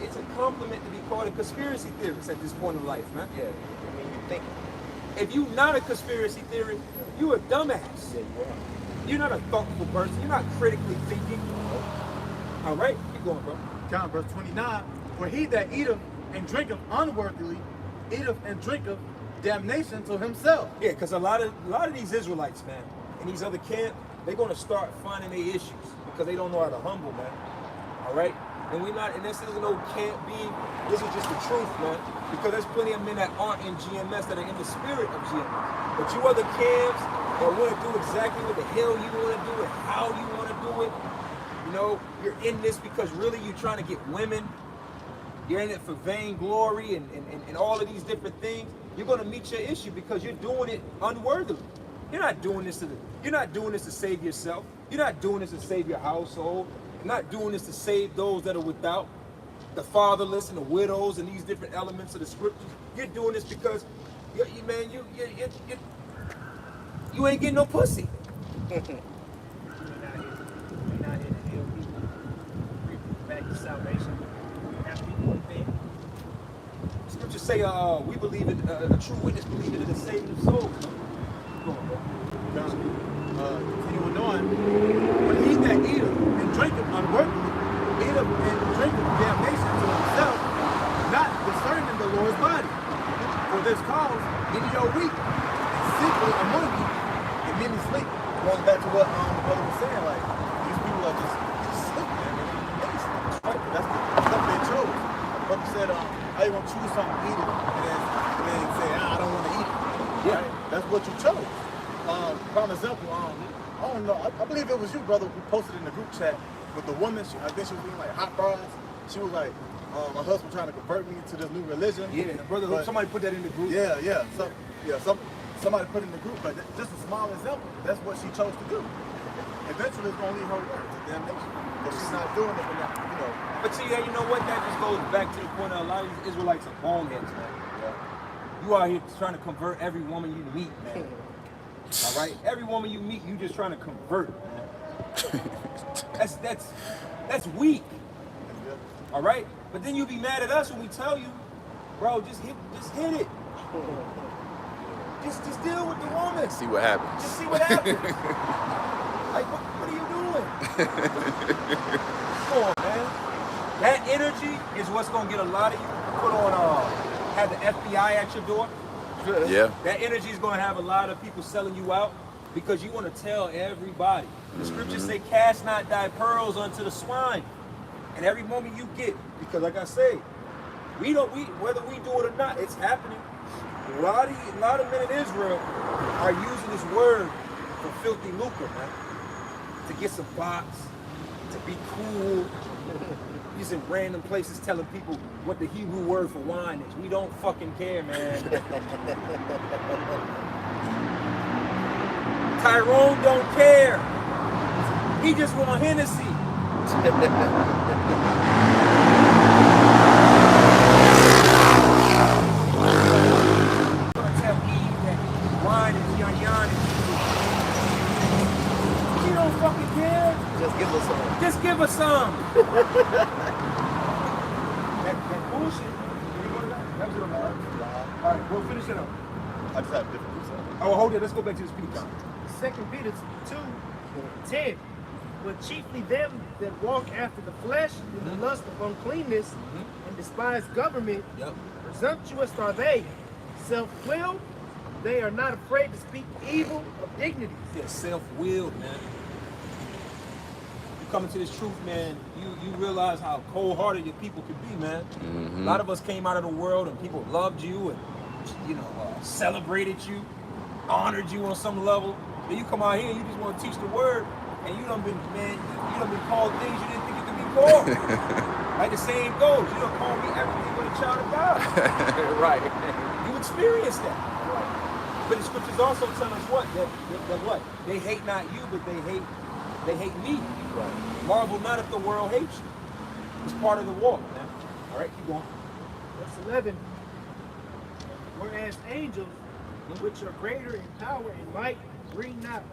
It's a compliment to be called a conspiracy theorist at this point in life, man. Yeah, I mean, you think. If you're not a conspiracy theory, you're a dumbass. You're not a thoughtful person. You're not critically thinking. All right, keep going, bro. John verse 29, for he that eateth and drinketh unworthily, eateth and drinketh damnation to himself. Yeah, because a lot of these Israelites, man, in these other camps, they're gonna start finding their issues because they don't know how to humble, man. All right, and this isn't no camp being. This is just the truth, man. Because there's plenty of men that aren't in GMS that are in the spirit of GMS. But you other camps that want to do exactly what the hell you want to do and how you want to do it. You know, you're in this because really you're trying to get women. You're in it for vainglory and all of these different things. You're gonna meet your issue because you're doing it unworthily. You're not doing this to save yourself. You're not doing this to save your household. You're not doing this to save those that are without, the fatherless and the widows and these different elements of the scriptures. You're doing this because you ain't getting no pussy. We're not here to heal people, bring people back to salvation. We have to be one thing. Scriptures say we believe it, a true witness believe it in the saving of souls. Go on, bro. Continuing on, when he that eateth and drinketh unworthily, eateth and drinketh damnation to himself, not discerning the Lord's body. For this cause, many are weak, and sickly among you, and many sleep. Going back to what the brother was saying, like, these people are just sleep, man. They sleep. Right? That's the stuff they chose. The brother said, how you gonna choose something, eat it, and then say, I don't want to eat it. Yeah. Right? That's what you chose. Prime example, I don't know, I believe it was you, brother, who posted in the group chat with the woman. I think she was eating like hot fries. She was like, my husband trying to convert me to this new religion. Yeah, brother, but, somebody put that in the group. Yeah. Somebody put it in the group, but just a small example. That's what she chose to do. Eventually, it's gonna leave her words to damnation. But she's not doing it, But see, you know what? That just goes back to the point of a lot of these Israelites are boneheads, man. Yeah. You out here trying to convert every woman you meet, man. All right, every woman you meet, you just trying to convert, man. That's weak. All right, but then you be mad at us when we tell you, bro, just hit it. Just deal with the woman. See what happens. Just see what happens. Like, what are you doing? Come on, man. That energy is what's gonna get a lot of you put on. Have the FBI at your door. Yeah. That energy is going to have a lot of people selling you out because you want to tell everybody. The scriptures say, cast not thy pearls unto the swine. And every moment you get, because like I say, whether we do it or not, it's happening. A lot of men in Israel are using this word for filthy lucre, man. To get some box, to be cool. He's in random places telling people what the Hebrew word for wine is. We don't fucking care, man. Tyrone don't care. He just want Hennessy. I'm gonna tell Eve that wine is yan. She don't fucking care. Just give us some. Just give us some. that bullshit. That was what I'm all right, we'll finish it up. I just have different groups. Oh, hold it. Let's go back to this peacock. 2 Peter 2:10. But chiefly them that walk after the flesh in the lust of uncleanness and despise government, presumptuous are they, self-willed, they are not afraid to speak evil of dignities. Yeah, self-willed, man. You come into this truth, man, you realize how cold-hearted your people can be, man. A lot of us came out of the world and people loved you and, celebrated you, honored you on some level. Then you come out here and you just want to teach the word, and you done been called things you didn't think you could be called. Like the saying goes, you done called me everything but a child of God. Right. You experienced that. But the scriptures also tell us what? That what? They hate not you, but they hate me. Right. Marvel not if the world hates you. It's part of the walk, man. All right, keep going. Verse 11. Whereas angels, which are greater in power and might, bring not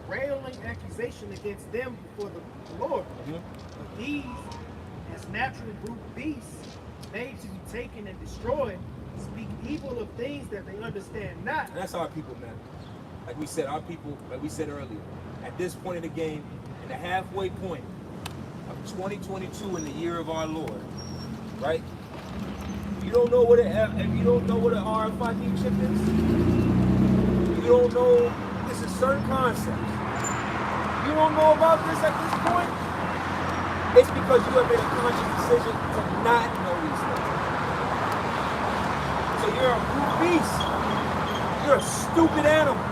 railing accusation against them before the Lord. But these, as naturally brute beasts, made to be taken and destroyed, speak evil of things that they understand not. And that's our people, man. Like we said, our people, like we said earlier, at this point in the game, in the halfway point of 2022 in the year of our Lord, right? If you don't know what an RFID chip is, you don't know, this is certain concepts. You don't know about this at this point, it's because you have made a conscious decision to not know these things. So you're a brute beast. You're a stupid animal.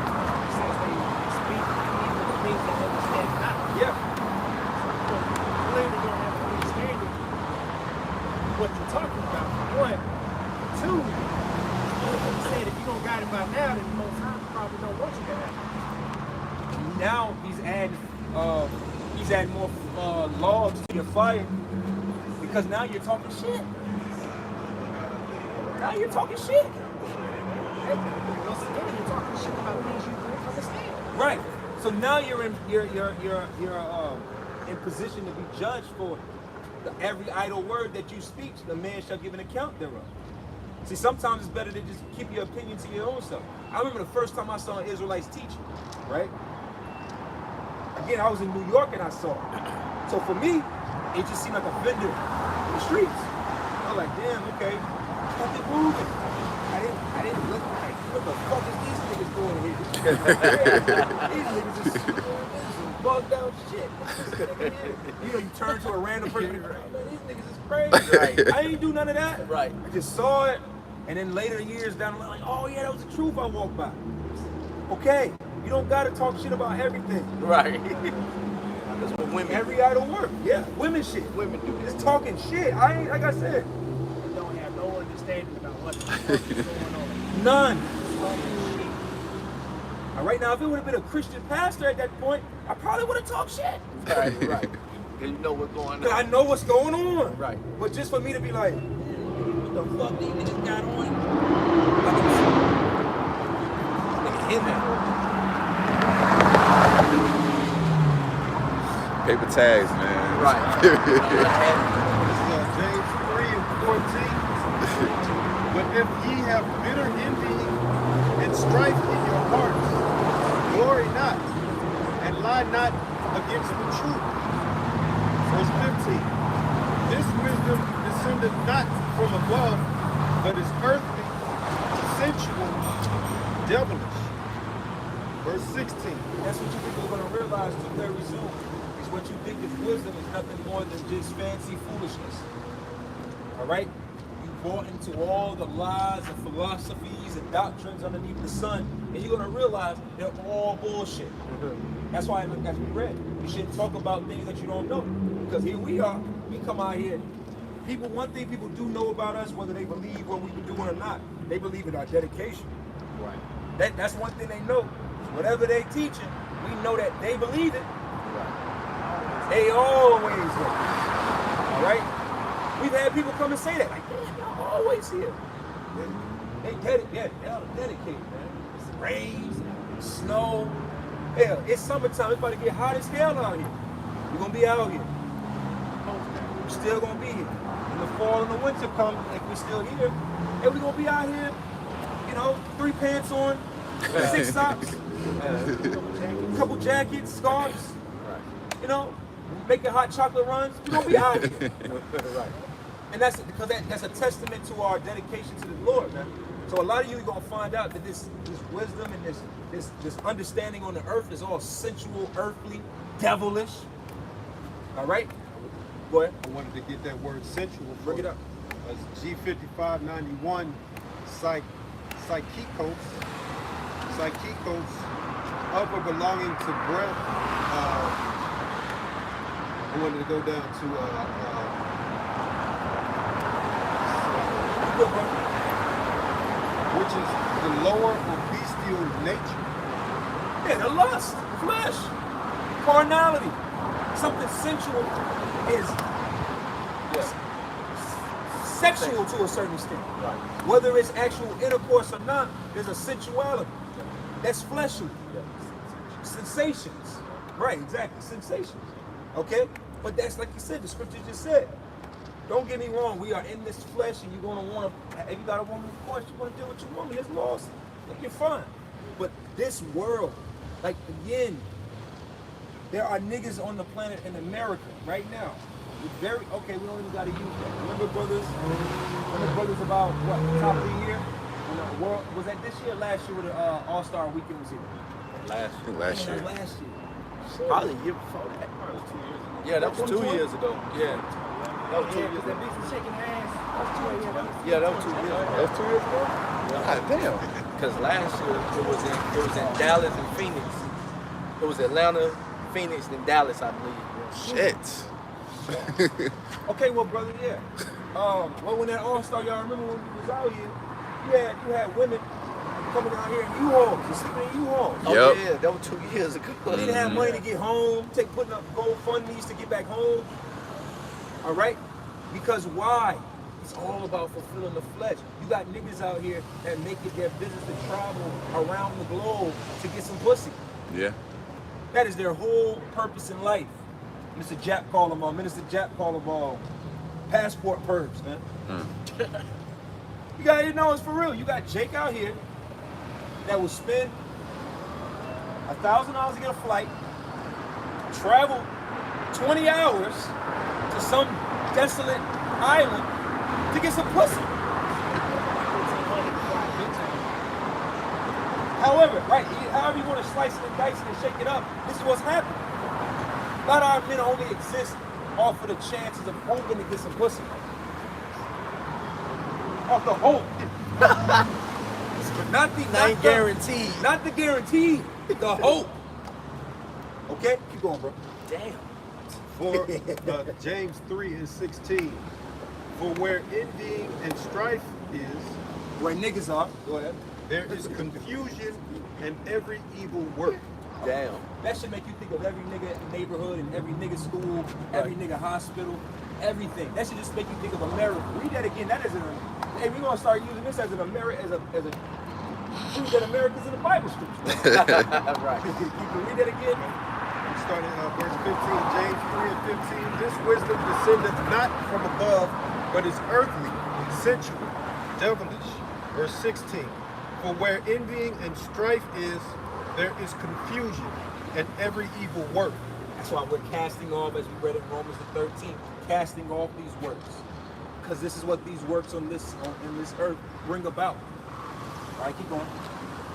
Since they speak evil of things they understand not. Yeah. So clearly don't have an understanding of what you're talking about. One. Two, he said if you don't got him by now, then the Most High probably don't want you to have him. Now he's adding more logs to your fire because now you're talking shit. Now you're talking shit. Once again, you're talking shit about things you don't understand. Right. So now you're in position to be judged for every idle word that you speak. The man shall give an account thereof. See, sometimes it's better to just keep your opinion to your own self. I remember the first time I saw an Israelite teaching, right? Again, I was in New York and I saw it. So for me, it just seemed like a vendor in the streets. I was like, damn, okay, kept it moving. I didn't look like, what the fuck is these niggas doing here? These niggas is some bugged out shit. You know, you turn to a random person, man, these niggas is crazy. Right. I ain't do none of that. Right. I just saw it, and then later years down the line, like, oh yeah, that was the truth I walked by. Okay, you don't gotta talk shit about everything. Right. That's what women. Every idle word. Yeah, women shit. Women do this. It's talking shit. I ain't, like I said, They don't have no understanding about what the fuck is going on. none. Now, right now, if it would have been a Christian pastor at that point, I probably would have talked shit. Right, right. Because you know what's going Because I on. know what's going on. Right. But just for me to be like, what the fuck these niggas got on? Like, in there. Paper tags, man. Right. This is James 3:14. But if ye have bitter envy and strife in your hearts, glory not, and lie not against the truth. Verse 15. This wisdom descended not from above, but is earthly, sensual, devilish. Verse 16. That's what you think you're going to realize very soon. Is what you think is wisdom is nothing more than just fancy foolishness. All right? You bought into all the lies and philosophies and doctrines underneath the sun, and you're going to realize they're all bullshit. That's why, as we read, you shouldn't talk about things that you don't know. Because here we are, we come out here. People, one thing people do know about us, whether they believe what we've been doing or not, they believe in our dedication. Right. That's one thing they know. Whatever they teaching, we know that they believe it. Right. They always do. All right? We've had people come and say that. Like, damn, y'all always here. They're dedicated, man. It's rains, snow. Hell, it's summertime. It's about to get hot as hell out here. We're going to be out here. We're still going to be here. When the fall and the winter come, like we're still here, and we're going to be out here, you know, 3 pants on, 6 socks, a couple jackets, scarves, you know, making hot chocolate runs. We're going to be out here. Right. And that's because that's a testament to our dedication to the Lord, man. So a lot of you are going to find out that this wisdom and this understanding on the earth is all sensual, earthly, devilish. All right? Go ahead. I wanted to get that word sensual. Bring it up. G5591 psychikos, of or belonging to breath. I wanted to go down to which is the lower or bestial nature. Yeah, the lust, flesh, carnality, something sensual is sexual to a certain extent. Right. Whether it's actual intercourse or not, there's a sensuality. That's fleshly. Sensations. Right, exactly. Sensations. Okay? But that's like you said, the scripture just said. Don't get me wrong, we are in this flesh and you're gonna wanna, if you got a woman, of course you're gonna deal with your woman, it's lost. Like, you're fine. But this world, like again, there are niggas on the planet in America right now. Very okay, we don't even gotta use that. Remember brothers about what, top of the year? When the world was that this year or last year when the All-Star weekend was here? I think last year. Last year. Probably a year before that. Yeah, that was 2 years ago. Yeah. That was 2 years ago. That bitch was shaking hands. Yeah, that was 2 years ago. That was 2 years ago? God damn. Because last year it was in Dallas and Phoenix. It was Atlanta, Phoenix, and Dallas, I believe. Shit. Okay, well, brother, yeah. Well, when that All-Star, y'all remember when we was out here, you had women coming down here in U-Hauls, just sleeping in U-Hauls. Oh yeah, that was 2 years ago. They didn't have money to get home, putting up GoFundMes to get back home. All right? Because why? It's all about fulfilling the flesh. You got niggas out here that make it their business to travel around the globe to get some pussy. Yeah. That is their whole purpose in life. Mr. Jap called them all. Minister Jap called them all passport pervs, man. You gotta know it's for real. You got Jake out here that will spend $1,000 to get a flight, travel 20 hours to some desolate island to get some pussy. However, right, however you want to slice it and dice it and shake it up, this is what's happening. A lot of our men only exist off of the chances of hoping to get some pussy. Off the hope. But not guaranteed. Not the guaranteed. The hope. Okay? Keep going, bro. Damn. For James 3:16, for where envying and strife is, where niggas are, go ahead, there is confusion and every evil work. Damn. That should make you think of every nigga in the neighborhood and every nigga school, every nigga hospital, everything. That should just make you think of America. Read that again. That isn't hey, we're gonna start using this as an America prove that America's in the Bible scripture. Right. You can read that again. Starting verse 15, James 3:15. This wisdom descendeth not from above, but is earthly, sensual, devilish. Verse 16. For where envying and strife is, there is confusion and every evil work. That's why we're casting off, as we read in Romans the 13th, casting off these works. Because this is what these works in this earth bring about. All right, keep going.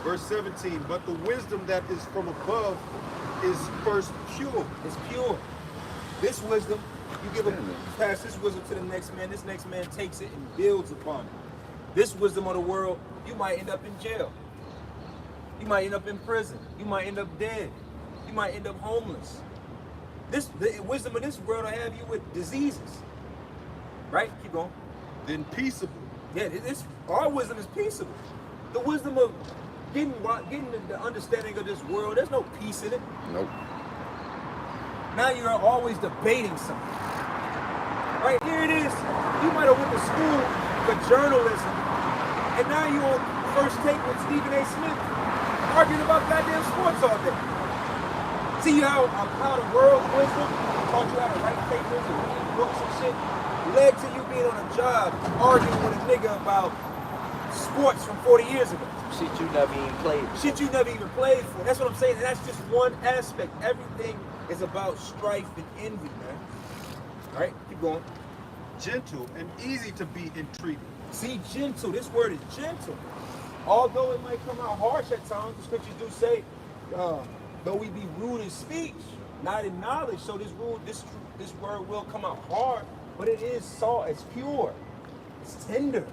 Verse 17, but the wisdom that is from above is first pure. It's pure. This wisdom, you pass this wisdom to the next man. This next man takes it and builds upon it. This wisdom of the world, you might end up in jail. You might end up in prison. You might end up dead. You might end up homeless. The wisdom of this world will have you with diseases. Right? Keep going. Then peaceable. Yeah, our wisdom is peaceable. The wisdom of getting the understanding of this world, there's no peace in it. Nope. Now you're always debating something. Right, here it is. You might have went to school for journalism, and now you're on First Take with Stephen A. Smith, arguing about goddamn sports all day. See how the world's wisdom taught you how to write papers and read books and shit, led to you being on a job arguing with a nigga about sports from 40 years ago. Shit you never even played. Shit you never even played for. That's what I'm saying. And that's just one aspect. Everything is about strife and envy, man. All right, keep going. Gentle and easy to be entreated. See, gentle. This word is gentle. Although it might come out harsh at times, the scriptures do say, though we be rude in speech, not in knowledge. So this word will come out hard, but it is soft. It's pure. It's tender.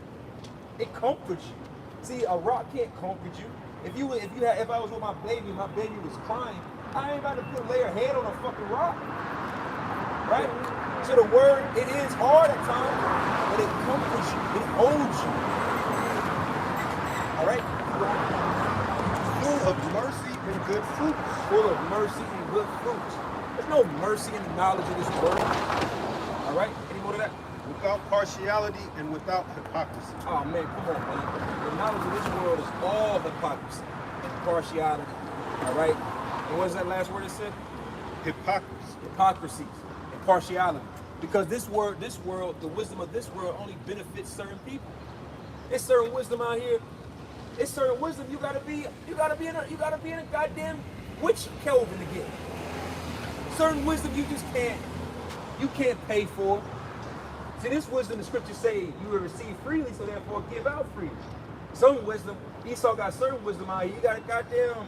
It comforts you. See, a rock can't comfort you. If I was with my baby was crying, I ain't about to lay her head on a fucking rock. Right? So the word, it is hard at times, but it comforts you. It holds you. All right? Full of mercy and good fruits. Full of mercy and good fruits. There's no mercy in the knowledge of this word. All right? Any more to that? Without partiality and without hypocrisy. Oh man, come on, man. The knowledge of this world is all hypocrisy and partiality. All right? And what is that last word it said? Hypocrisy. Hypocrisy and partiality. Because this world, the wisdom of this world only benefits certain people. There's certain wisdom out here. It's certain wisdom you gotta be in a goddamn witch Kelvin to get. Certain wisdom you just can't pay for. See, this wisdom the scriptures say you will receive freely, so therefore give out freely. Some wisdom, Esau got certain wisdom out here. You gotta goddamn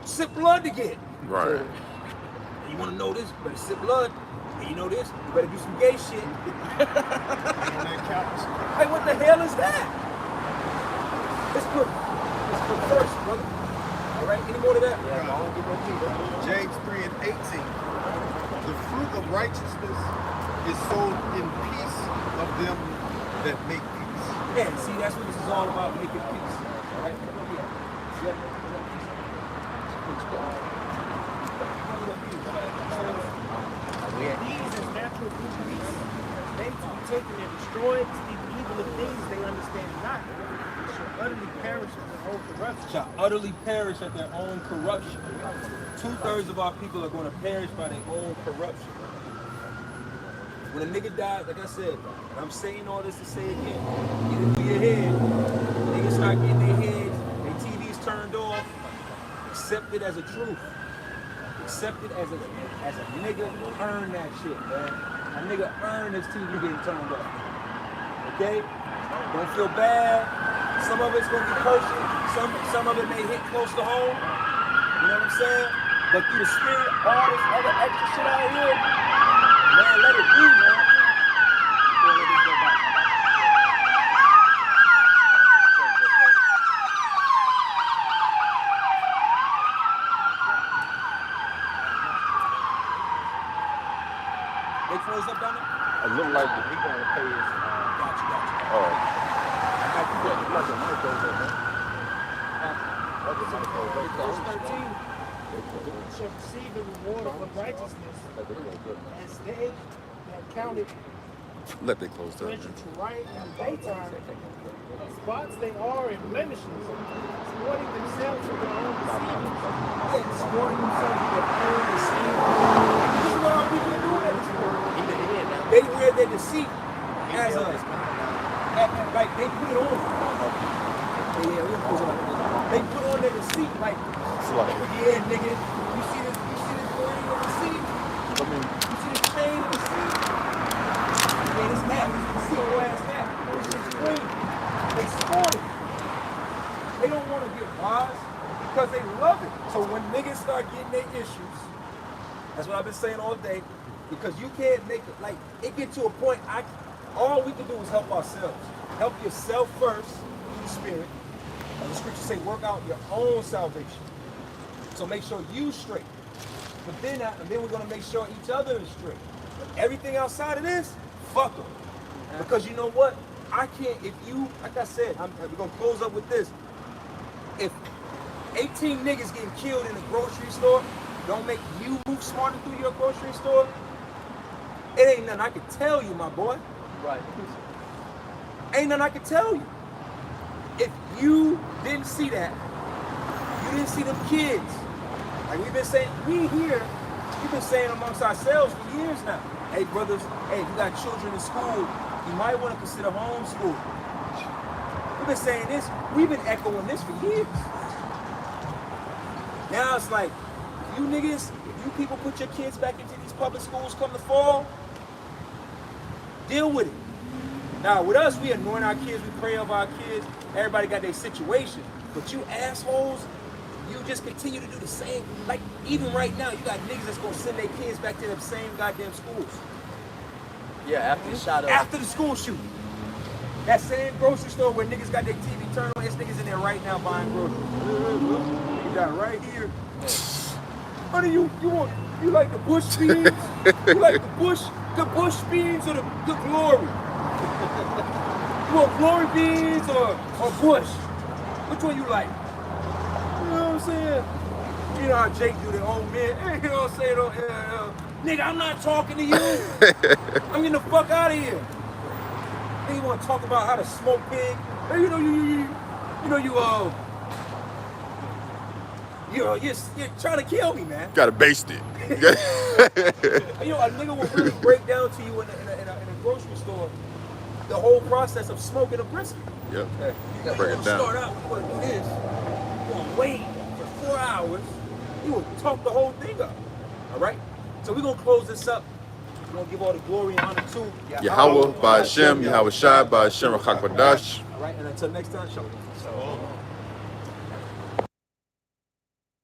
sip blood to get. Right. So, you wanna know this? You better sip blood. And you know this? You better do some gay shit. Hey, what the hell is that? Let's put first, brother. All right, any more to that? Yeah, I don't give no peace. James 3:18. The fruit of righteousness is sown in peace of them that make peace. Yeah, see, that's what this is all about, making peace. All right? These as natural good beasts, they to be taken and destroyed, speak evil of things they understand not, shall utterly perish of their own corruption. Shall utterly perish at their own corruption. 2/3 of our people are going to perish by their own corruption. When a nigga dies, like I said, and I'm saying all this to say again, get it through your head. Niggas start getting their heads, their TVs turned off. Accept it as a truth. Accept it as a nigga earn that shit, man. A nigga earn his TV getting turned off. Okay? Don't feel bad. Some of it's gonna be personal. Some of it may hit close to home. You know what I'm saying? But through the spirit, all this other extra shit out here, man, let it be, man. Let this go by. They closed up down there? It looked like he gonna pay his. Gotcha. Oh. Verse 13 shall receive the reward of righteousness as they that counted Let they close that. treasure to right in the daytime. Spots they are in blemishes, sporting themselves with their own deceiving. Sporting themselves with their own deceit. This is what our people are doing at this point. They wear their deceit as a, like they put it on. They put on their deceit like, yeah, nigga, you see this ring of deceit? You see this chain of deceit? Yeah, this hat, this silver ass hat, this shit's clean. They sport it. They don't want to get wise because they love it. So when niggas start getting their issues, that's what I've been saying all day, because you can't make it, like, it get to a point, all we can do is help ourselves. Help yourself first, through the spirit. The scriptures say, work out your own salvation. So make sure you straight. But then we're going to make sure each other is straight. But everything outside of this, fuck them. Because you know what? I can't, if you, like I said, we're going to close up with this. If 18 niggas getting killed in a grocery store don't make you move smarter through your grocery store, it ain't nothing I can tell you, my boy. Right. Ain't nothing I can tell you. If you didn't see that, you didn't see them kids. Like we've been saying, we've been saying amongst ourselves for years now. Hey brothers, hey, if you got children in school, you might want to consider homeschool. We've been saying this, we've been echoing this for years. Now it's like, you niggas, if you people put your kids back into these public schools come the fall, deal with it. Now with us, we anoint our kids, we pray over our kids, everybody got their situation. But you assholes, you just continue to do the same. Like even right now, you got niggas that's gonna send their kids back to them same goddamn schools. Yeah, after the shot up. After the school shooting. That same grocery store where niggas got their TV turned on, it's niggas in there right now buying groceries. You got it right here. Honey, you like the bush beans? You like the bush beans or the glory? You want glory beans or bush? Which one you like? You know what I'm saying? You know how Jake do the old man. Hey, you know what I'm saying? Nigga, I'm not talking to you. I'm getting the fuck out of here. Then you want to talk about how to smoke pig? Hey, you You're trying to kill me, man. Gotta baste it. You know, a nigga will really break down to you in a grocery store the whole process of smoking a brisket. Yep. You're Break gonna it down. start out, you're gonna do this, you're gonna wait for 4 hours, you will talk the whole thing up. All right? So we're gonna close this up. We're gonna give all the glory and honor to Yahweh, by Hashem, Yahweh Shai, by Hashem, Rachak Badash. All right, and until next time, shalom.